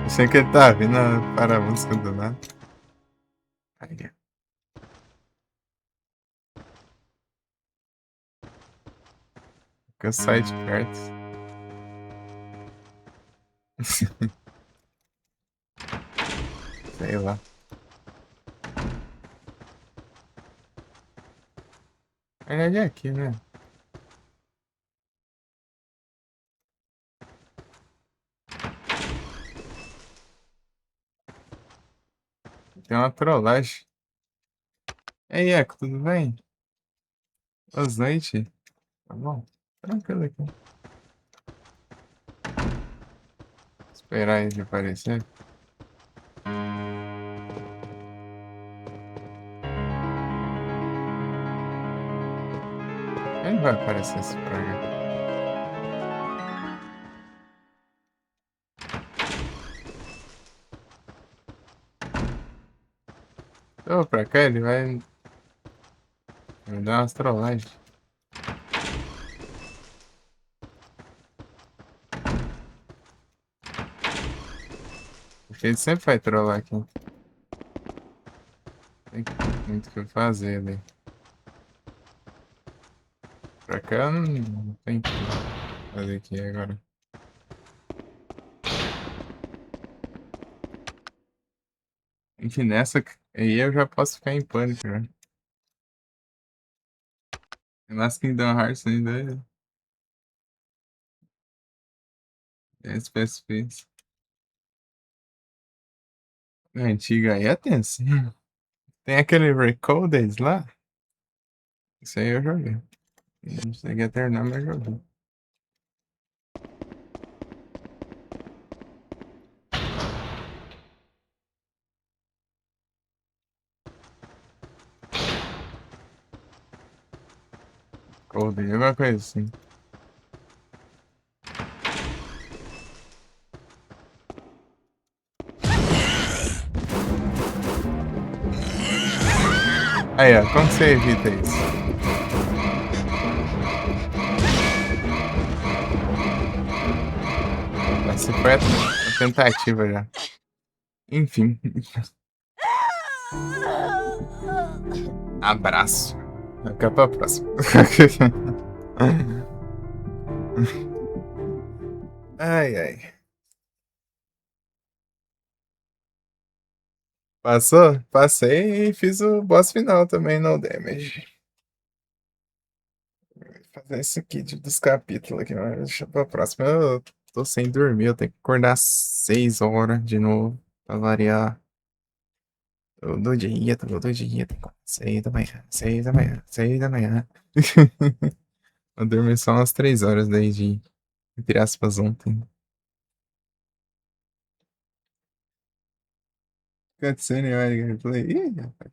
Achei que ele tá vindo para a música do nada. Aí. Que eu saí de perto. Sei lá. Na verdade é aqui, né? Tem uma trollagem. Ei, Eco, tudo bem? Boas noites. Tá bom? Tranquilo aqui. Esperar ele aparecer. Ele vai aparecer esse praga. Eu vou pra cá, ele vai dar umas trollagens. Porque ele sempre vai trollar aqui. Tem muito o que fazer ali. Pra cá não tem o que fazer aqui agora. Enfim, nessa aí eu já posso ficar em pânico, já. Mas Kingdom Hearts ainda é FPS. A antiga aí é tenso. Tem aquele Recoded lá. Isso aí eu joguei. Não cheguei a terminar, mas joguei. Coded, alguma coisa assim. Aí, ó, como você evita isso? Essa foi a tentativa já. Enfim. Abraço. Até pra próxima. Ai, ai. Passou? Passei e fiz o boss final também, no damage. Vou fazer esse aqui dos capítulos aqui, mas deixa pra próxima. Eu tô sem dormir, eu tenho que acordar às 6 horas de novo, pra variar. Todo dia, 6 da manhã, 6 da manhã, 6 da manhã. Eu dormi só umas 3 horas desde, entre aspas, ontem. Cutscene, olha, gameplay. Ih, rapaz.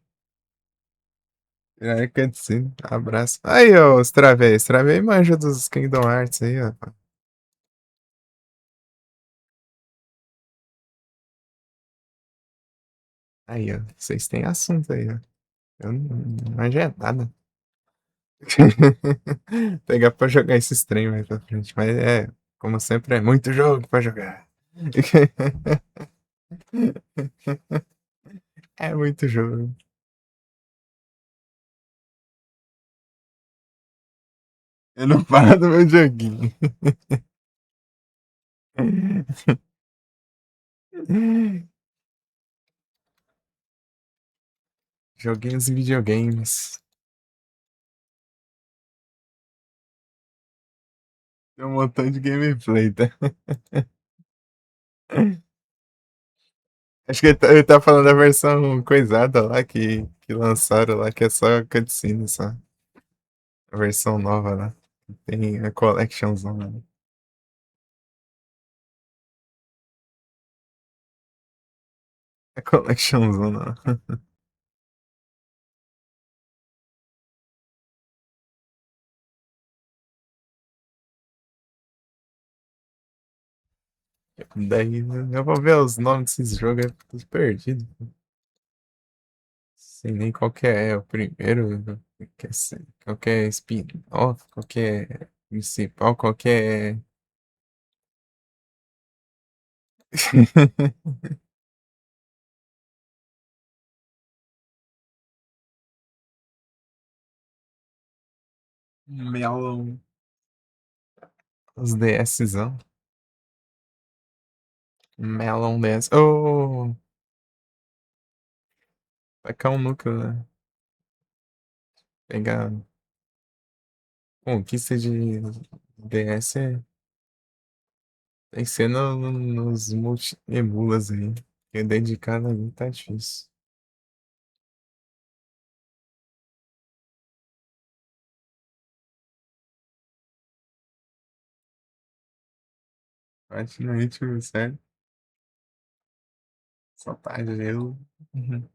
Cutscene, abraço. Aí, ô, Stravei. Stravei manja dos Kingdom Hearts aí, ó. Aí, ó. Vocês têm assunto aí, ó. Eu não manjo é nada. Pegar pra jogar esses trem mais pra frente. Mas é, como sempre, é muito jogo pra jogar. É muito jogo. Eu não paro do meu joguinho. Joguinhos e videogames. Tem um montão de gameplay, tá? Acho que ele tá falando da versão coisada lá que lançaram lá, que é só cutscene, só. A versão nova lá. Tem a collectionzona lá. A collectionzona lá. Daí eu vou ver os nomes desses jogos, é tudo perdido. Sei nem qual que é o primeiro, qual que é spin-off, qual que é principal, qual que é. Melon. Os DSzão. Melon DS. Oh! Tacar um núcleo, né? Pegar conquista de DS tem que ser nos multi-emulas aí. Porque dedicado ali tá difícil. Praticamente, sério. Só tá gelo. Uhum.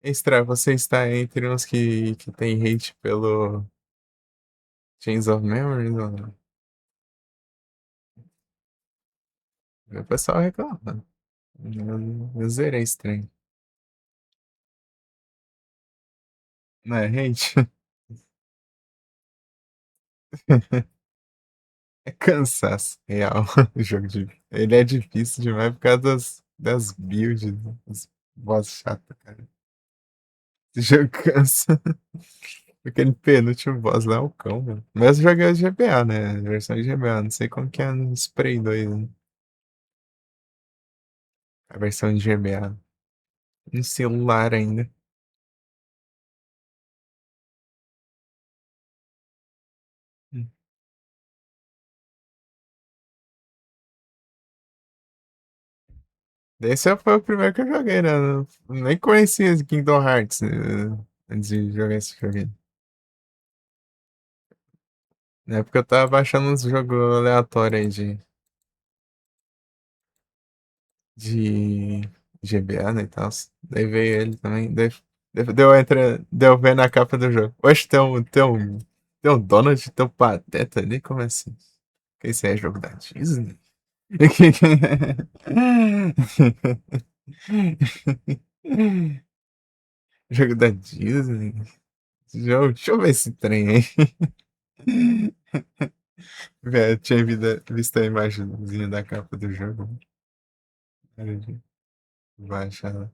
Extra, você está entre uns que tem hate pelo Chains of Memories ou não? O pessoal reclama. Eu zerei estranho. Não é hate? É cansaço, real. O jogo de. Ele é difícil demais por causa das builds, das boss chatas, cara. Esse jogo cansa. Aquele penúltimo boss lá é o cão, mano. Mas eu joguei o GBA, né? A versão de GBA. Não sei como que é no Spray 2, né? A versão de GBA. No celular ainda. Hum. Esse foi o primeiro que eu joguei, né? Eu nem conhecia esse Kingdom Hearts antes de jogar esse joguinho. Na época eu tava baixando uns jogos aleatórios aí de GBA, né, e tal. Daí veio ele também. Deu ver na capa do jogo. Oxe, tem um Donald, tem um Pateta ali? Como assim? Que esse é jogo da Disney? Jogo da Disney? Deixa eu ver esse trem aí. Velho, eu tinha visto a imagenzinha da capa do jogo. Era de baixar lá.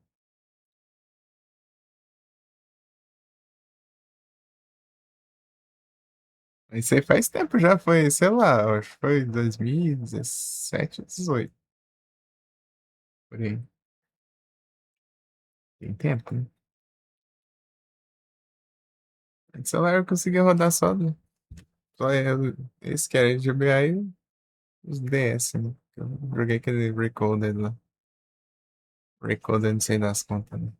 Isso aí faz tempo já, foi, sei lá, acho que foi 2017, 18, por aí. Tem tempo, né? Esse celular eu consegui rodar esse que era GBA e os DS, né? Eu joguei aquele Recoded lá. Recoded, não sei das contas, né?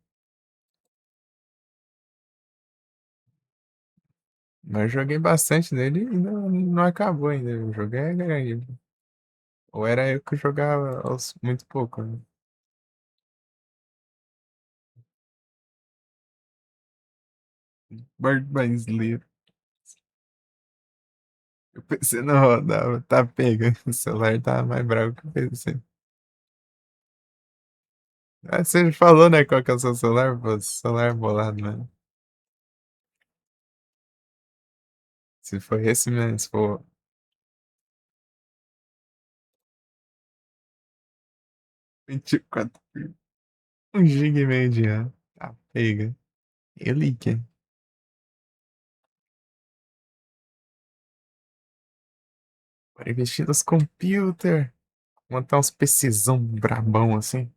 Mas joguei bastante dele e não acabou ainda. O jogo é grande. Ou era eu que jogava muito pouco, né? Bird by Sleep. O PC não rodava, tá pegando. O celular tá mais bravo que o PC. Ah, você falou, né, qual que é o seu celular? Pô, celular é bolado, né? Se for esse mesmo, se for 24, 1 GB de RAM, tá pega. Relíquia. Bora investir nos computer. Montar uns PCzão brabão assim.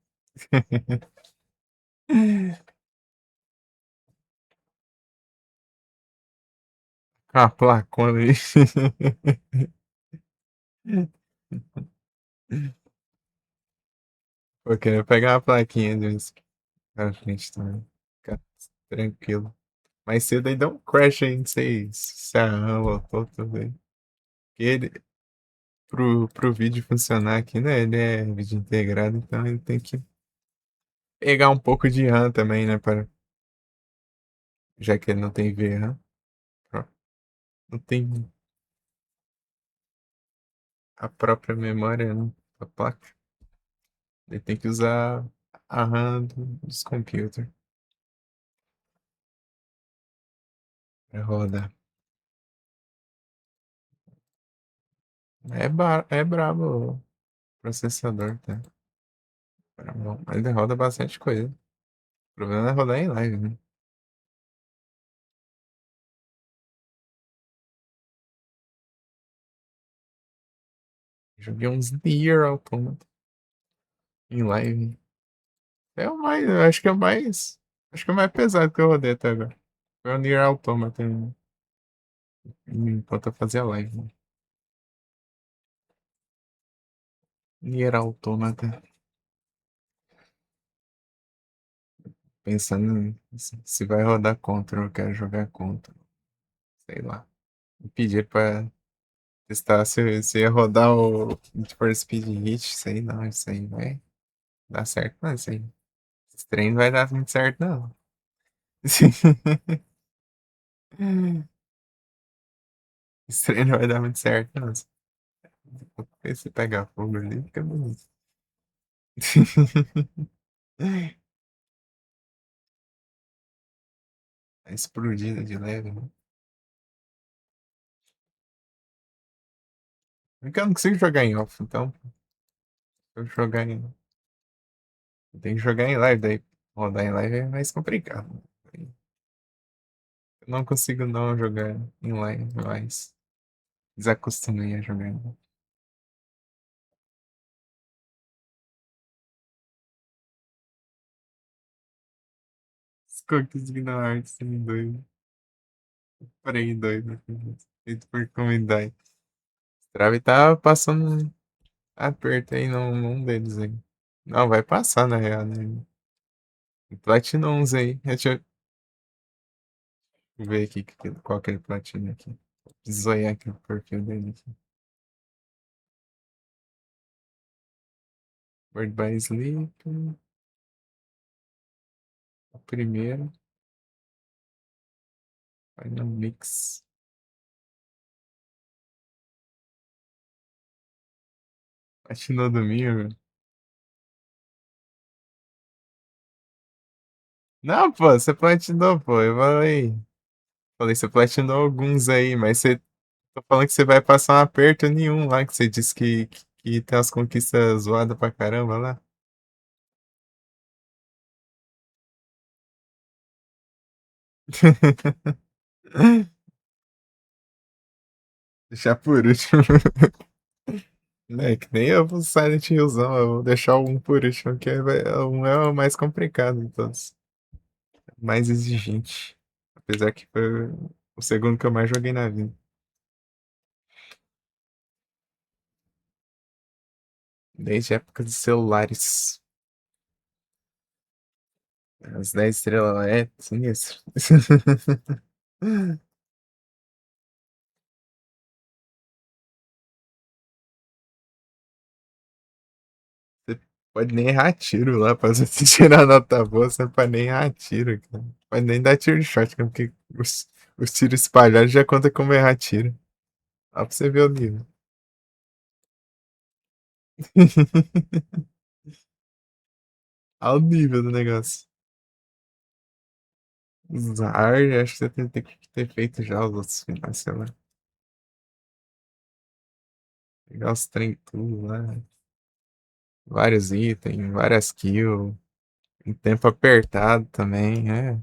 Com a placona aí. Vou querer pegar uma plaquinha disso pra frente também. Ficar tranquilo. Mais cedo aí dá um crash aí, não sei se a RAM voltou tudo aí. Porque pro vídeo funcionar aqui, né? Ele é vídeo integrado, então ele tem que pegar um pouco de RAM também, né? Já que ele não tem VRAM. Não tem a própria memória, né, da placa. Ele tem que usar a RAM dos computers pra rodar. É brabo o processador, tá? Brabo. Ele roda bastante coisa. O problema é rodar em live, né? Joguei uns Nier Automata em live. É o mais, eu acho que é o mais. Acho que é o mais pesado que eu rodei até agora. Foi o Nier Automata enquanto eu fazia live, né? Nier Automata. Pensando se vai rodar contra, eu quero jogar contra. Sei lá. Pedir pra testar se ia rodar o Need for Speed Hit. Sei não, isso aí vai dar certo, não. Isso aí. Esse trem não vai dar muito certo, não. Esse trem não vai dar muito certo, não. Se pegar fogo ali, fica bonito. Tá explodindo de leve, né? Porque eu não consigo jogar em off, então. Se eu jogar em. Eu tenho que jogar em live, daí rodar em live é mais complicado. Eu não consigo não jogar em live, mas desacostumei a jogar em live. Os cookies ignorados, sendo doido. Parei doido. Feito por comunidade. Trave tá passando aperto aí num deles aí. Não, vai passar na real, né? Platinums aí. Deixa eu ver aqui qual que é o Platinum aqui. Zoiar aqui o perfil dele aqui. Word by Sleep. O primeiro. Final Mix. Platinou domingo. Não, pô, você platinou, pô. Eu falei, você platinou alguns aí, mas você. Tô falando que você vai passar um aperto nenhum lá, que você disse que tem as conquistas zoadas pra caramba lá. Deixar por último. É que nem eu vou Silent Hillzão, eu vou deixar o 1 por último, que o 1 é o mais complicado de todos. Mais exigente. Apesar que foi o segundo que eu mais joguei na vida. Desde a época dos celulares. As 10 estrelas lá é sinistro. Você pode nem errar tiro lá, pra você tirar nota boa, você não pode nem errar tiro, cara. Pode nem dar tiro de shotgun, porque os tiros espalhados já conta como errar tiro. Ó pra você ver o nível. Olha o nível do negócio. Usar, acho que você tem que ter feito já os outros finais, sei lá. Pegar os trem tudo lá. Vários itens, várias kills. Em tempo apertado também, é.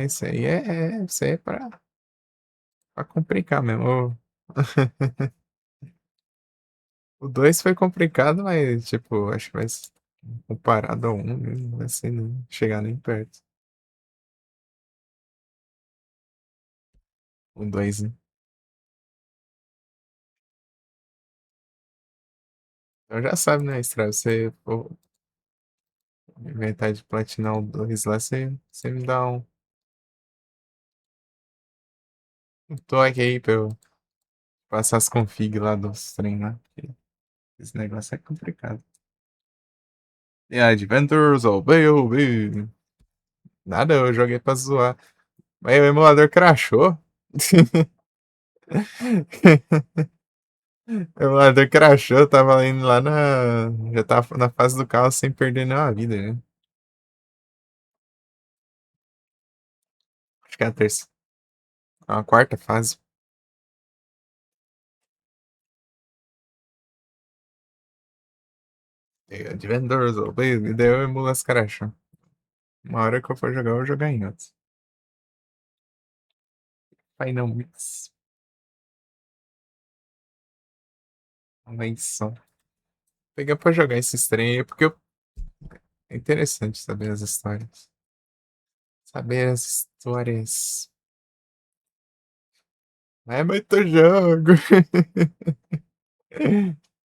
Isso aí é pra complicar mesmo. O 2 foi complicado, mas, tipo, acho que comparado ao 1, não vai ser nem chegar nem perto. O 2, né? Então já sabe, né, Estrada? Você for inventar de platinar o 2 lá, você me dá um toque aí pra eu passar as config lá dos trem lá. Porque esse negócio é complicado. E Adventures of Baby. Nada, eu joguei pra zoar. Mas o emulador crashou. O emulador crashou, eu tava indo lá na. Já tava na fase do caos sem perder nenhuma vida, né? Acho que é a terça. A quarta fase. Adventures of Blaze, e daí eu emulo as crasham. Uma hora que eu for jogar, eu vou jogar em outros. Final Mix. Mas só. Peguei pra jogar esse trem aí, porque é interessante saber as histórias. Saber as histórias. É muito jogo.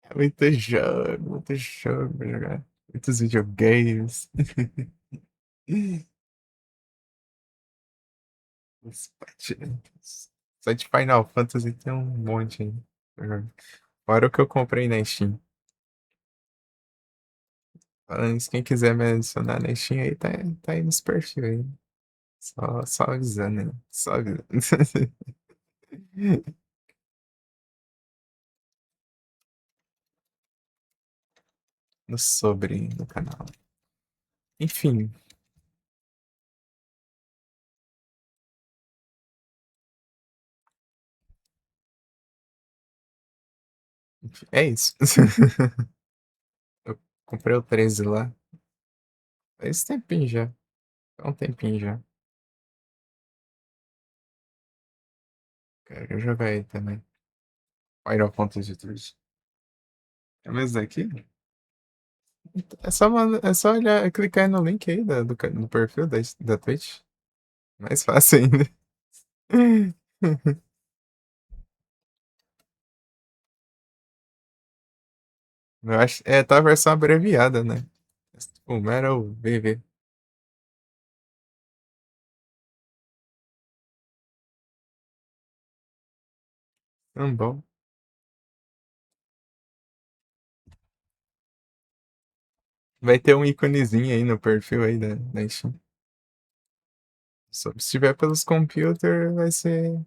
É muito jogo pra jogar. Muitos videogames. Só de Final Fantasy tem um monte aí. Fora o que eu comprei na Steam. Falando isso, quem quiser me adicionar na Steam aí, tá aí nos perfis aí. Só avisando aí. Só avisando. No sobre no canal. Enfim, é isso. Eu comprei o 13 lá. Faz tempinho já. Há um tempinho já. Quero jogar aí também. Final Fantasy 3. É mesmo daqui? É só olhar, clicar aí no link aí do perfil da Twitch. Mais fácil ainda. Eu acho, tá a versão abreviada, né? O Metal VV. Bom. Vai ter um íconezinho aí no perfil aí da Steam. Só se tiver pelos computers, vai ser.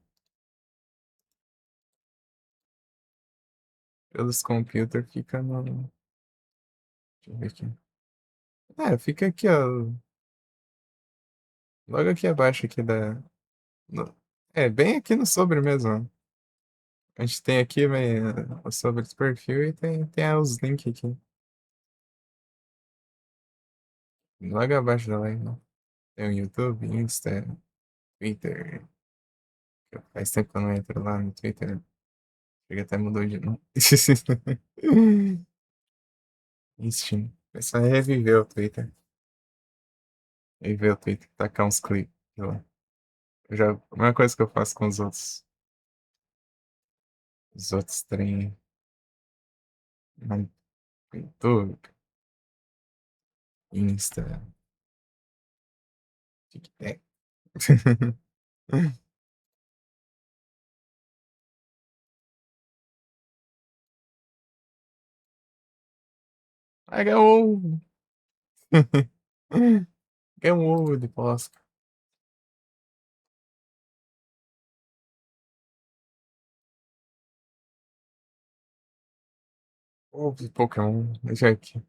Pelos computers fica no. Deixa eu ver aqui. Fica aqui, ó. Logo aqui abaixo aqui bem aqui no sobre mesmo, ó. A gente tem aqui, o sobre esse perfil e tem os links aqui. Logo abaixo da live, ó. Tem o YouTube, Insta, Twitter. Faz tempo que eu não entro lá no Twitter. Chega até mudou de novo. Steam. É só reviver o Twitter. Reviver o Twitter. Tacar uns clipes lá. A mesma coisa que eu faço com os outros. Os outros trem. No YouTube, Insta, TikTok. Ai, ganhou um ovo. Ganhou um ovo de Páscoa. Ovo de Pokémon. Deixa aqui.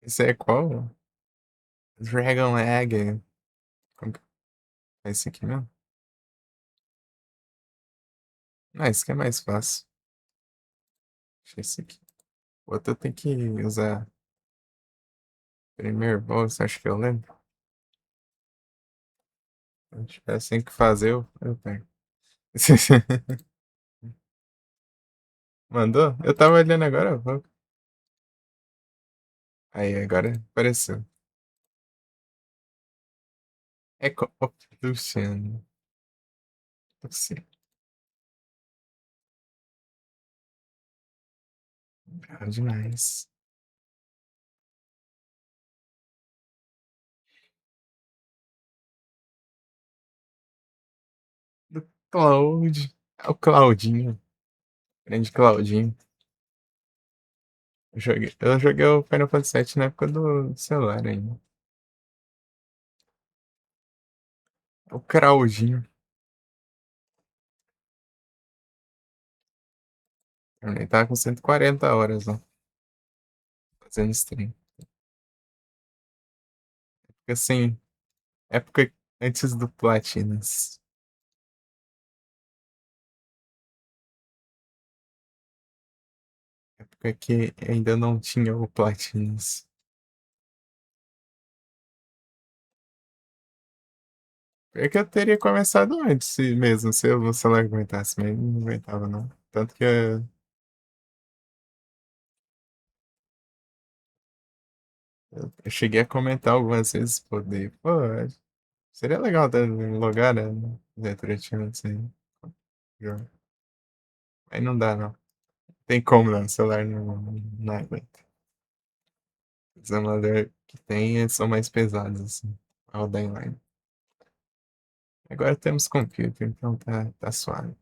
Esse é qual? Dragon Egg. Como que é esse aqui mesmo? Esse aqui é mais fácil. Deixa esse aqui. O outro eu tenho que usar primeiro bolsa, acho que eu lembro. Se tiver assim que fazer, eu pego. Mandou? Eu tava olhando agora, pô. Aí, agora apareceu. Luciano. Luciano. Bravo demais. Do Cloud. É o Claudinho. Grande Claudinho. Eu joguei o Final Fantasy VII na época do celular ainda. O Kraudinho. Ele tava com 140 horas lá, fazendo stream. Porque assim, época antes do Platinas. Época que ainda não tinha o Platinas. É que eu teria começado antes mesmo, se o celular aguentasse, mas não aguentava não. Tanto que eu cheguei a comentar algumas vezes, poder. Pô, seria legal logar, né? Retroativo assim. Jogo. Aí não dá, não. Tem como não, o celular não aguenta. Os emuladores que tem são mais pesados, assim. A rodar inline. Agora temos computer, então tá suave.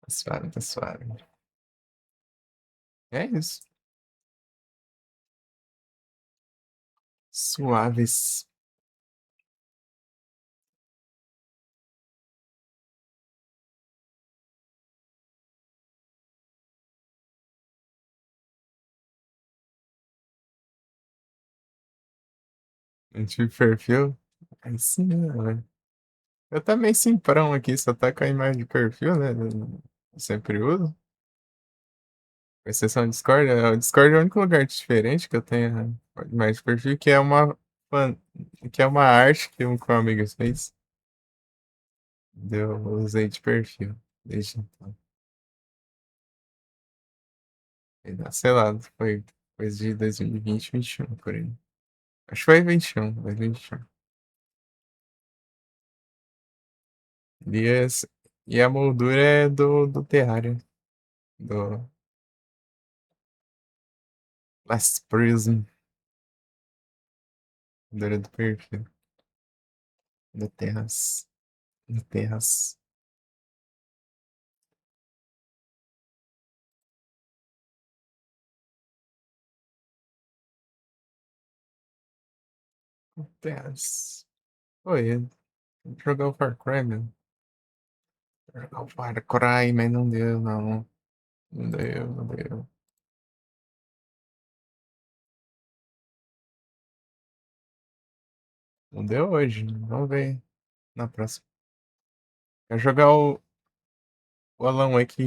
Tá suave, tá suave. É isso. Suaves. Antigo perfil. Aí sim, né? Eu também simprão aqui, só tá com a imagem de perfil, né? Eu sempre uso. Com exceção do Discord. O Discord é o único lugar diferente que eu tenho a imagem de perfil, fan- que é uma arte que um amigo fez. Eu usei de perfil desde então. Sei lá, foi coisa de 2020, 2021, por aí. Acho que foi 21, 2021. E, e a moldura é do Terraria, do Last Prism, moldura do perfil, do Terras, do Terras. Terras. Oi, jogar o Far Cry, meu. Jogar o Far Cry, mas não deu, não. Não deu, não deu. Não deu hoje, vamos ver na próxima. Quero jogar o Alan Wake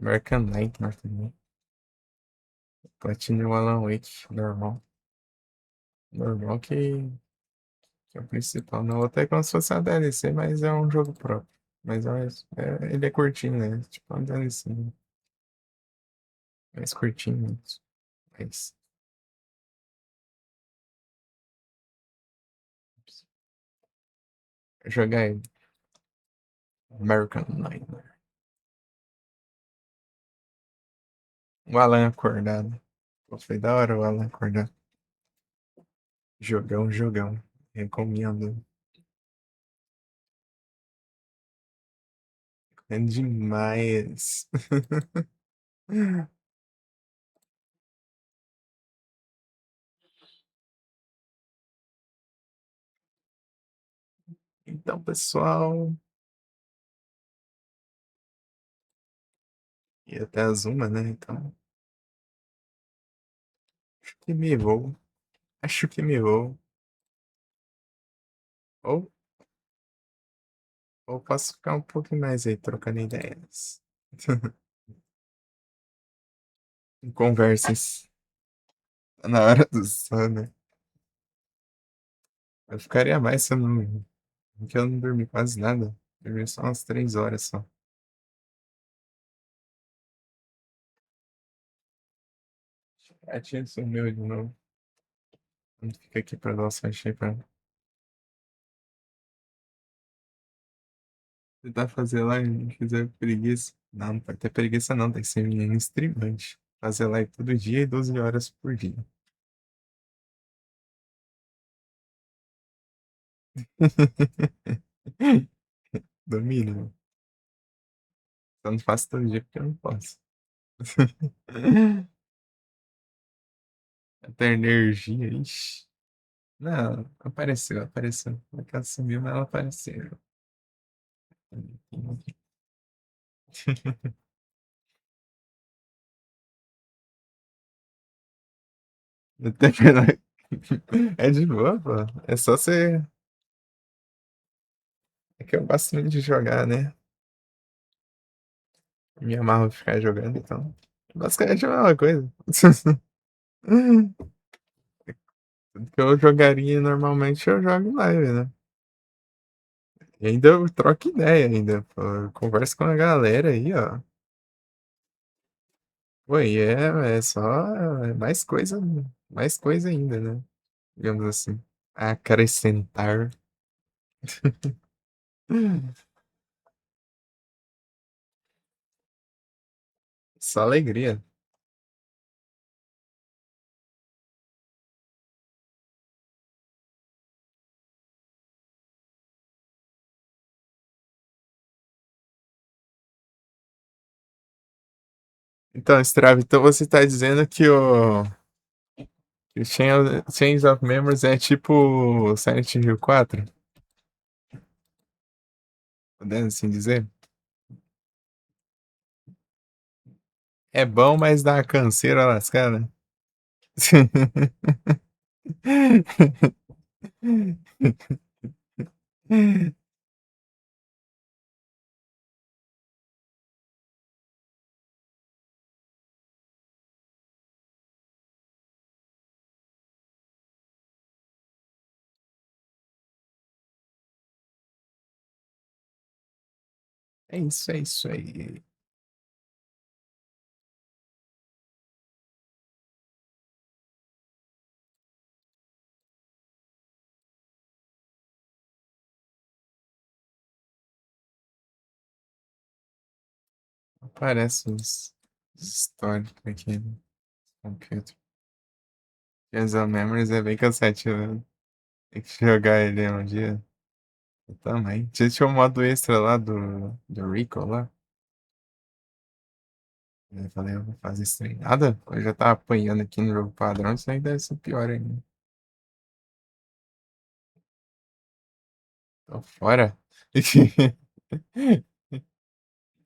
American Nightmare também. Platinum Alan Wake, normal. Normal que é o principal. No outro é como se fosse uma DLC, mas é um jogo próprio. Mas ele é curtinho, né? Tipo uma DLC. Mais curtinho. Mas jogar ele. American Nightmare. O Alan acordado. Pô, foi da hora o Alan acordado. Jogão, jogão. Recomendo. É demais. Então, pessoal. E até as uma, né? Então, acho que me vou. Acho que me vou. Ou, ou posso ficar um pouco mais aí trocando ideias. Conversas. Tá na hora do sono, né? Eu ficaria mais se eu não. Porque eu não dormi quase nada. Dormi só umas 3 horas só. A tia sumiu de novo. Fica aqui pra dar só pra tentar fazer lá e fizer preguiça. Não, não pode ter preguiça não, tem que ser menino streamante. Fazer live todo dia e 12 horas por dia. Do mínimo. Só não faço todo dia porque eu não posso. Até energia, ixi. Não, apareceu. Não é que ela sumiu, mas ela apareceu. Até é de boa, pô. É só você. É que eu gosto muito de jogar, né? Me amarro ficar jogando, então. Basicamente é a mesma coisa. Tudo que eu jogaria normalmente eu jogo em live, né? E ainda eu troco ideia ainda, pô. Eu converso com a galera aí, ó. Pô, e é só mais coisa ainda, né? Digamos assim. Acrescentar. Só alegria. Então, Strava, então você tá dizendo que o Chains of Memories é tipo Silent Hill 4? Podendo assim dizer? É bom, mas dá uma canseira lascada. É isso aí. Aparece os históricos aqui no computer. Chains of Memories é bem cansativo, né? Tem que jogar ele um dia. Eu também. Tinha um modo extra lá do Rico lá. Eu falei, eu vou fazer isso aí. Nada, eu já tava apanhando aqui no jogo padrão, isso aí deve ser pior ainda. Tô fora.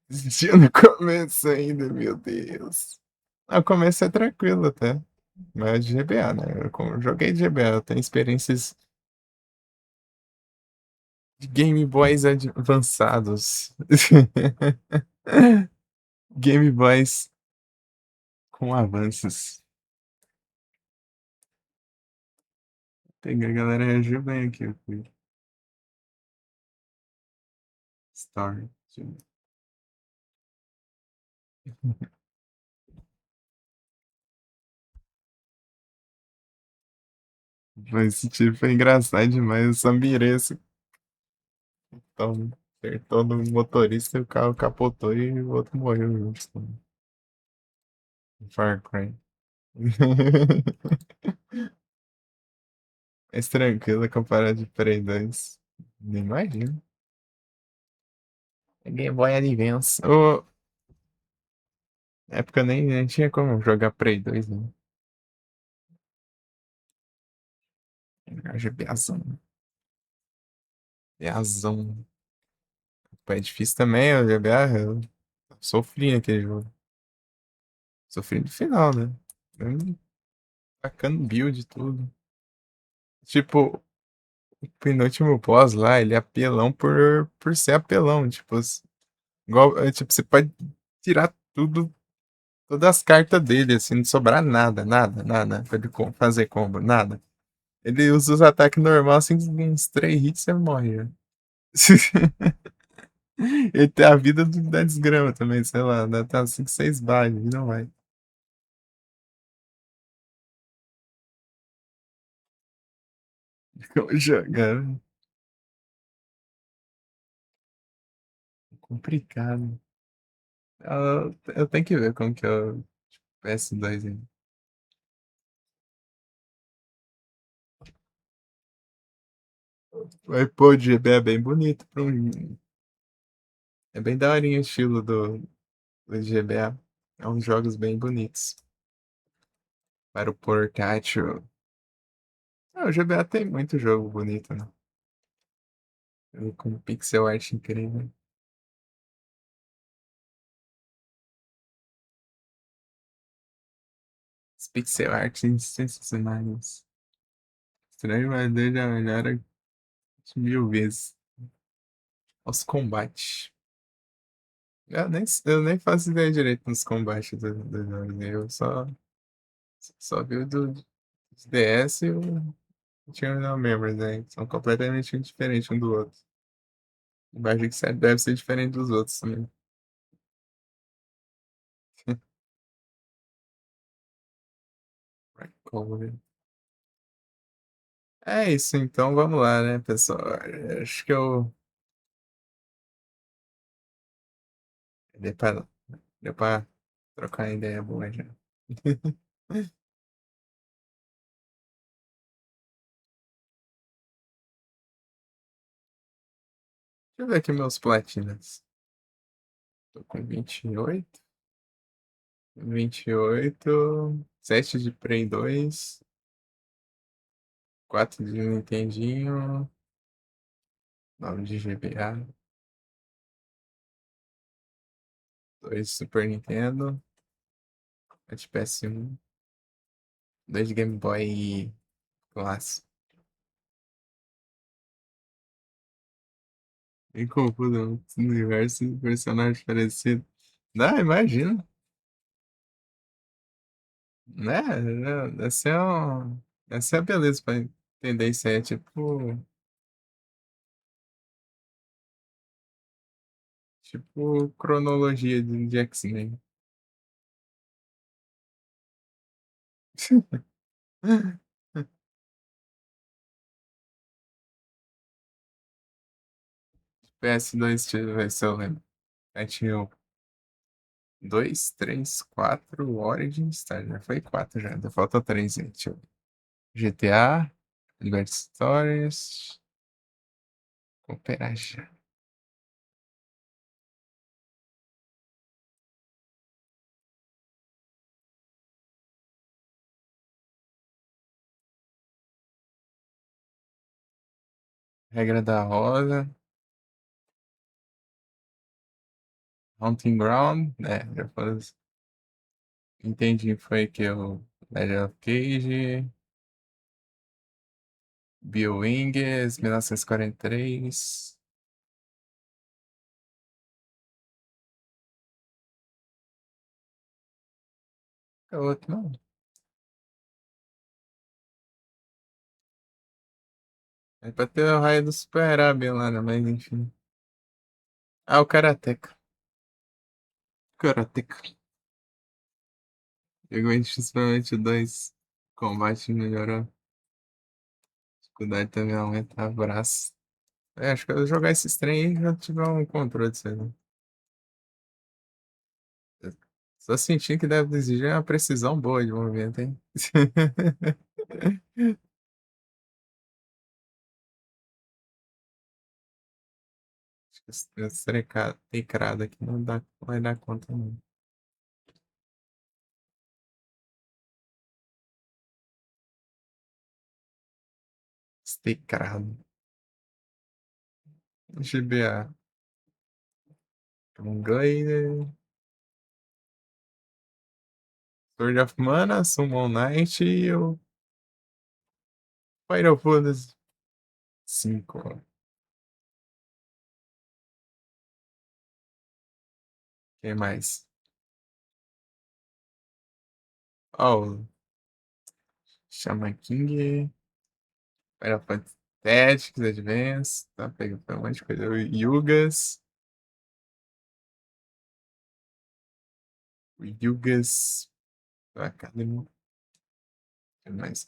Desistiu no começo ainda, meu Deus. Ah, o começo é tranquilo até. Mas é de GBA, né? Eu joguei de GBA, eu tenho experiências de Game Boys avançados. Game Boys com avanços. Peguei a galera reagiu bem aqui. Eu fui. Story. Mas esse tipo foi engraçado demais. Eu só mirei esse tom, acertou no motorista e o carro capotou e o outro morreu junto. Far Cry. Mais tranquilo comparado de Prey 2. Nem imagino. Game Boy Advance. Ô, na época nem tinha como jogar Prey 2, né? Jogar GBAzão. GBAzão. Pô, é difícil também, o GBA. Eu sofri naquele jogo. Sofri no final, né? Eu tacando build e tudo. Tipo, o penúltimo boss lá, ele é apelão por ser apelão. Tipo, igual, tipo, você pode tirar tudo, todas as cartas dele, assim, não sobrar nada pra ele fazer combo, nada. Ele usa os ataques normais, assim, uns 3 hits você morre. Já. Ele tem a vida da desgrama também, sei lá, dá até 5, 6 balas e não vai. Ficou jogando. Complicado. Eu tenho que ver como que é o PS2 aí. O iPod GB é bem bonito pra um É bem daorinha o estilo do GBA. É uns jogos bem bonitos. Para o portátil. Ah, o GBA tem muito jogo bonito, né? Com pixel art incrível. Os pixel art sensacionais. Estranho, mas ele já era 1000 vezes. Os combates. Eu nem faço ideia direito nos combates do jogo, né? Eu só vi o dos DS e o Eternal Memories, né? São completamente diferentes um do outro. Imagino que deve ser diferente dos outros também. Recovery. É isso, então vamos lá, né, pessoal? Acho que eu. Deu pra, deu pra trocar ideia boa já. Deixa eu ver aqui meus platinas. Tô com 28. 28. 7 de Play 2. 4 de Nintendinho. 9 de GBA. 2 Super Nintendo. 7 PS1. 2 de Game Boy Clássico. Bem confuso, um universo de personagens parecidos. Não, imagina. Né? Essa é a beleza pra entender isso aí. É tipo cronologia de X-Men. PS2, deixa eu ver se eu lembro. Aí tinha o 2, 3, 4 Origins, tá? Já foi 4 já. Ainda falta 3, gente. Deixa eu ver. GTA, Liberty Stories, Cooperation. Regra da Rosa, Hunting Ground, né? Já faz. Entendi, foi que o Legend of Cage, Biowings, 1943. É outro, não. É pra ter o raio do Super Arábia lá, né? Mas enfim. Ah, o Karateka. Karateka. Pegou principalmente dois. Combate melhorou. Dificuldade também aumenta. Abraço. É, acho que eu vou jogar esses trem aí já tiver um controle disso aí, né? Eu Só sentindo que deve exigir uma precisão boa de movimento, hein? Acho que esse teclado aqui não vai dar conta, não. Esse teclado. GBA. Um Glider. Sword of Mana, Summon Knight e o Final Fantasy 5. Quem mais? Ó, o Shaman King. Final Fantasy Tactics Advance. Tá pegando um monte de coisa. O Yugas. O Yugas Academy. Quem mais?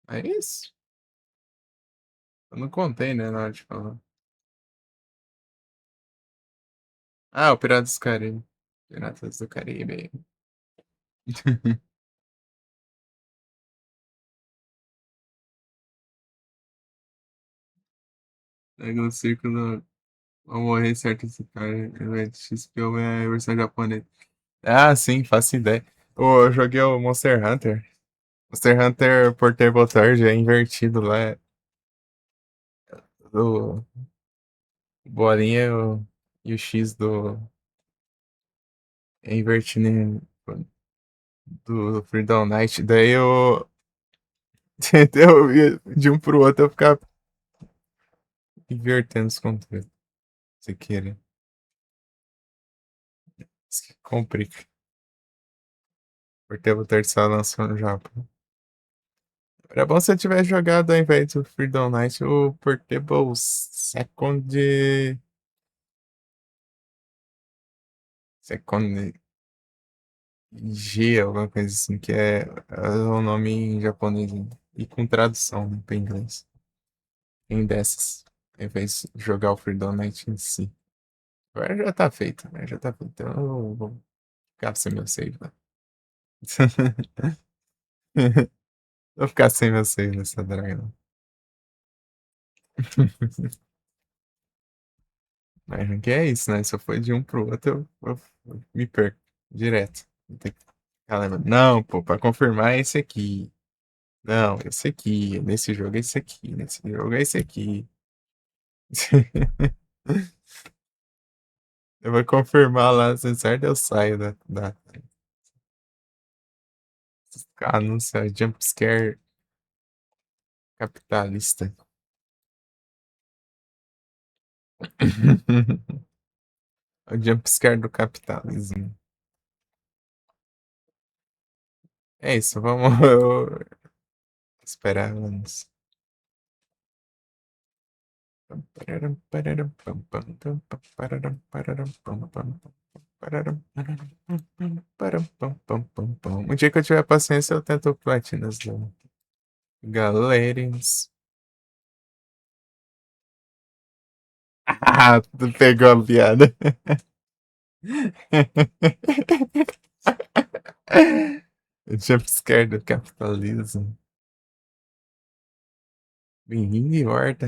É isso? Eu não contei, né, na hora de falar. Ah, o Piratas do Caribe. Piratas do Caribe. Pega o círculo ao morrer certo esse cara. É XP ou é a versão japonesa. Ah, sim, faço ideia. Ô, eu joguei o Monster Hunter. Monster Hunter Portable Third é invertido lá. Do bolinha e o X é invertido do Freedom Night. Daí eu. De um pro outro eu ficava invertendo os controles. Se queira. Isso que complica. Portable Third só lançou no Japão. Era bom se eu tivesse jogado ao invés do Freedom Night o Portable Second G, alguma coisa assim, que é o nome em japonês, né? E com tradução, né, para inglês. Tem dessas, ao invés de jogar o Freedom Night em si. Agora já tá feito, né? Já tá feito. Então eu vou ficar sem meu save, né? Vou ficar sem meu save nessa draga. Mas não que é isso, né? Se eu for de um pro outro, eu me perco direto. Vou ter que ficar lembrando. Não, pô, pra confirmar é esse aqui. Não, esse aqui. Nesse jogo é esse aqui. Nesse jogo é esse aqui. Eu vou confirmar lá, se certo eu saio da anúncio jumpscare capitalista. O jumpscare do capitalismo. É isso, vamos esperar anos. Um dia que eu tiver paciência, eu tento platinas do Galerians. Ah, tu pegou a piada. O jumpscare do capitalismo. Bem-vindo de volta.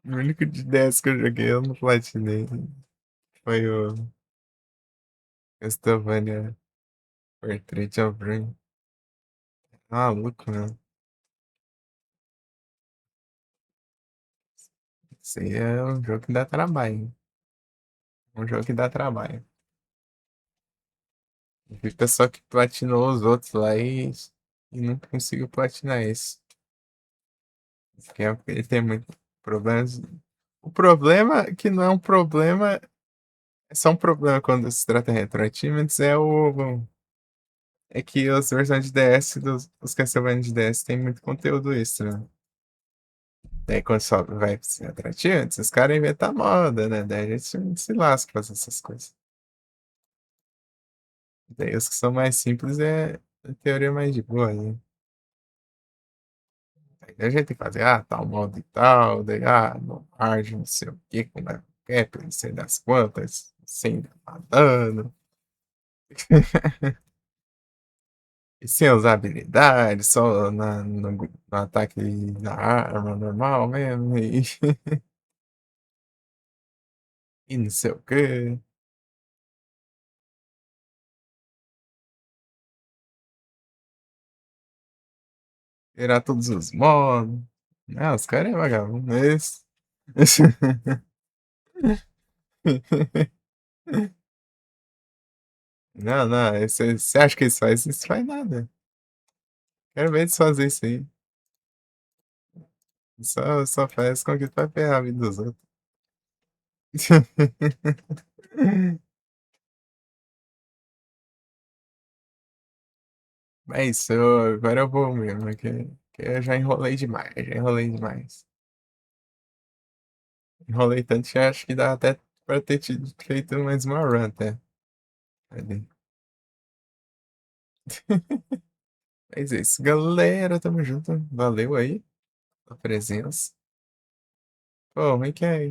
O único de 10 que eu joguei, eu não platinei. Foi o Castlevania Portrait of Rain. Maluco, né? Isso aí é um jogo que dá trabalho, hein? Um jogo que dá trabalho. Vi pessoal que platinou os outros lá e não conseguiu platinar esse. Porque ele tem muitos problemas. O problema é que não é um problema. É só um problema quando se trata de Retro Achievements. É que as versões de DS dos Castlevania de DS tem muito conteúdo extra, né? Daí quando sobe, vai ser atrativo, esses caras inventam moda, né? Daí a gente se lasca pra fazer essas coisas. Daí os que são mais simples a teoria mais de boa, né? Aí a gente tem que fazer, tal modo e tal, daí, no hard, não sei o que, com level cap, não sei das quantas, sem dar dano. E sem usar habilidade, só no ataque da arma normal mesmo, e não sei o que. Virar todos os modos. Não, os caras é vagabundo. Não, não, você acha que eles fazem isso? Isso faz nada. Quero ver eles fazer isso aí. Só faz com que tu vai ferrar a vida dos outros. Mas isso, agora eu vou mesmo, que eu já enrolei demais, já enrolei demais. Enrolei tanto que acho que dá até pra ter feito mais uma run até. Ali. Mas é isso, galera. Tamo junto. Valeu aí a presença. Pô, como é que é?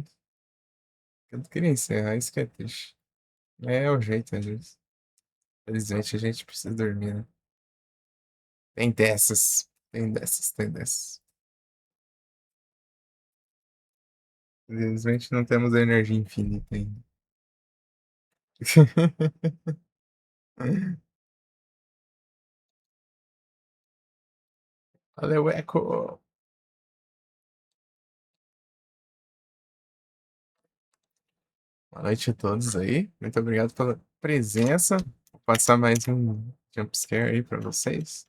Eu não queria encerrar, isso que é triste. É o jeito, às vezes. Felizmente a gente precisa dormir, né? Tem dessas. Tem dessas, tem dessas. Felizmente não temos energia infinita ainda. Valeu, Eco! Boa noite a todos aí. Muito obrigado pela presença. Vou passar mais um jumpscare aí pra vocês.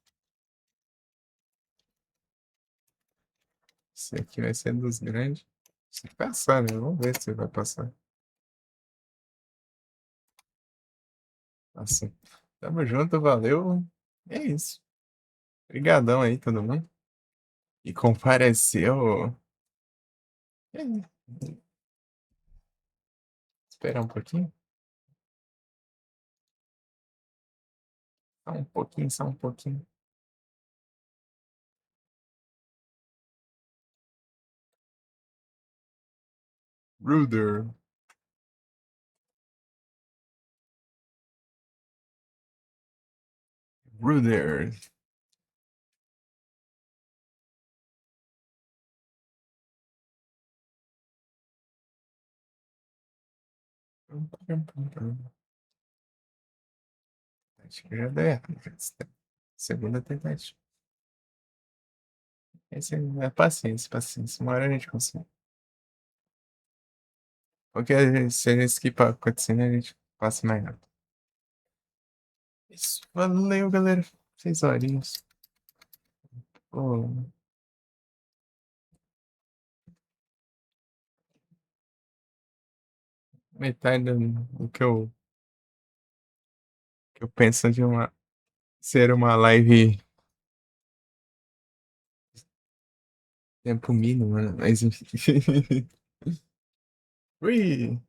Esse aqui vai ser dos grandes. Se passar, né? Vamos ver se vai passar. Assim. Tamo junto, valeu. É isso. Obrigadão aí, todo mundo. E compareceu. É, esperar um pouquinho. Só um pouquinho, só um pouquinho. Ruder. Ruder. Acho que já deu errado. Segunda tentativa. Esse é paciência, paciência. Uma hora a gente consegue. Porque se a gente skipar acontecendo, a gente passa mais rápido. Isso. Valeu, galera. 6 horinhas. Pô, metade do que eu penso de ser uma live tempo mínimo, né? Mas enfim. Ui!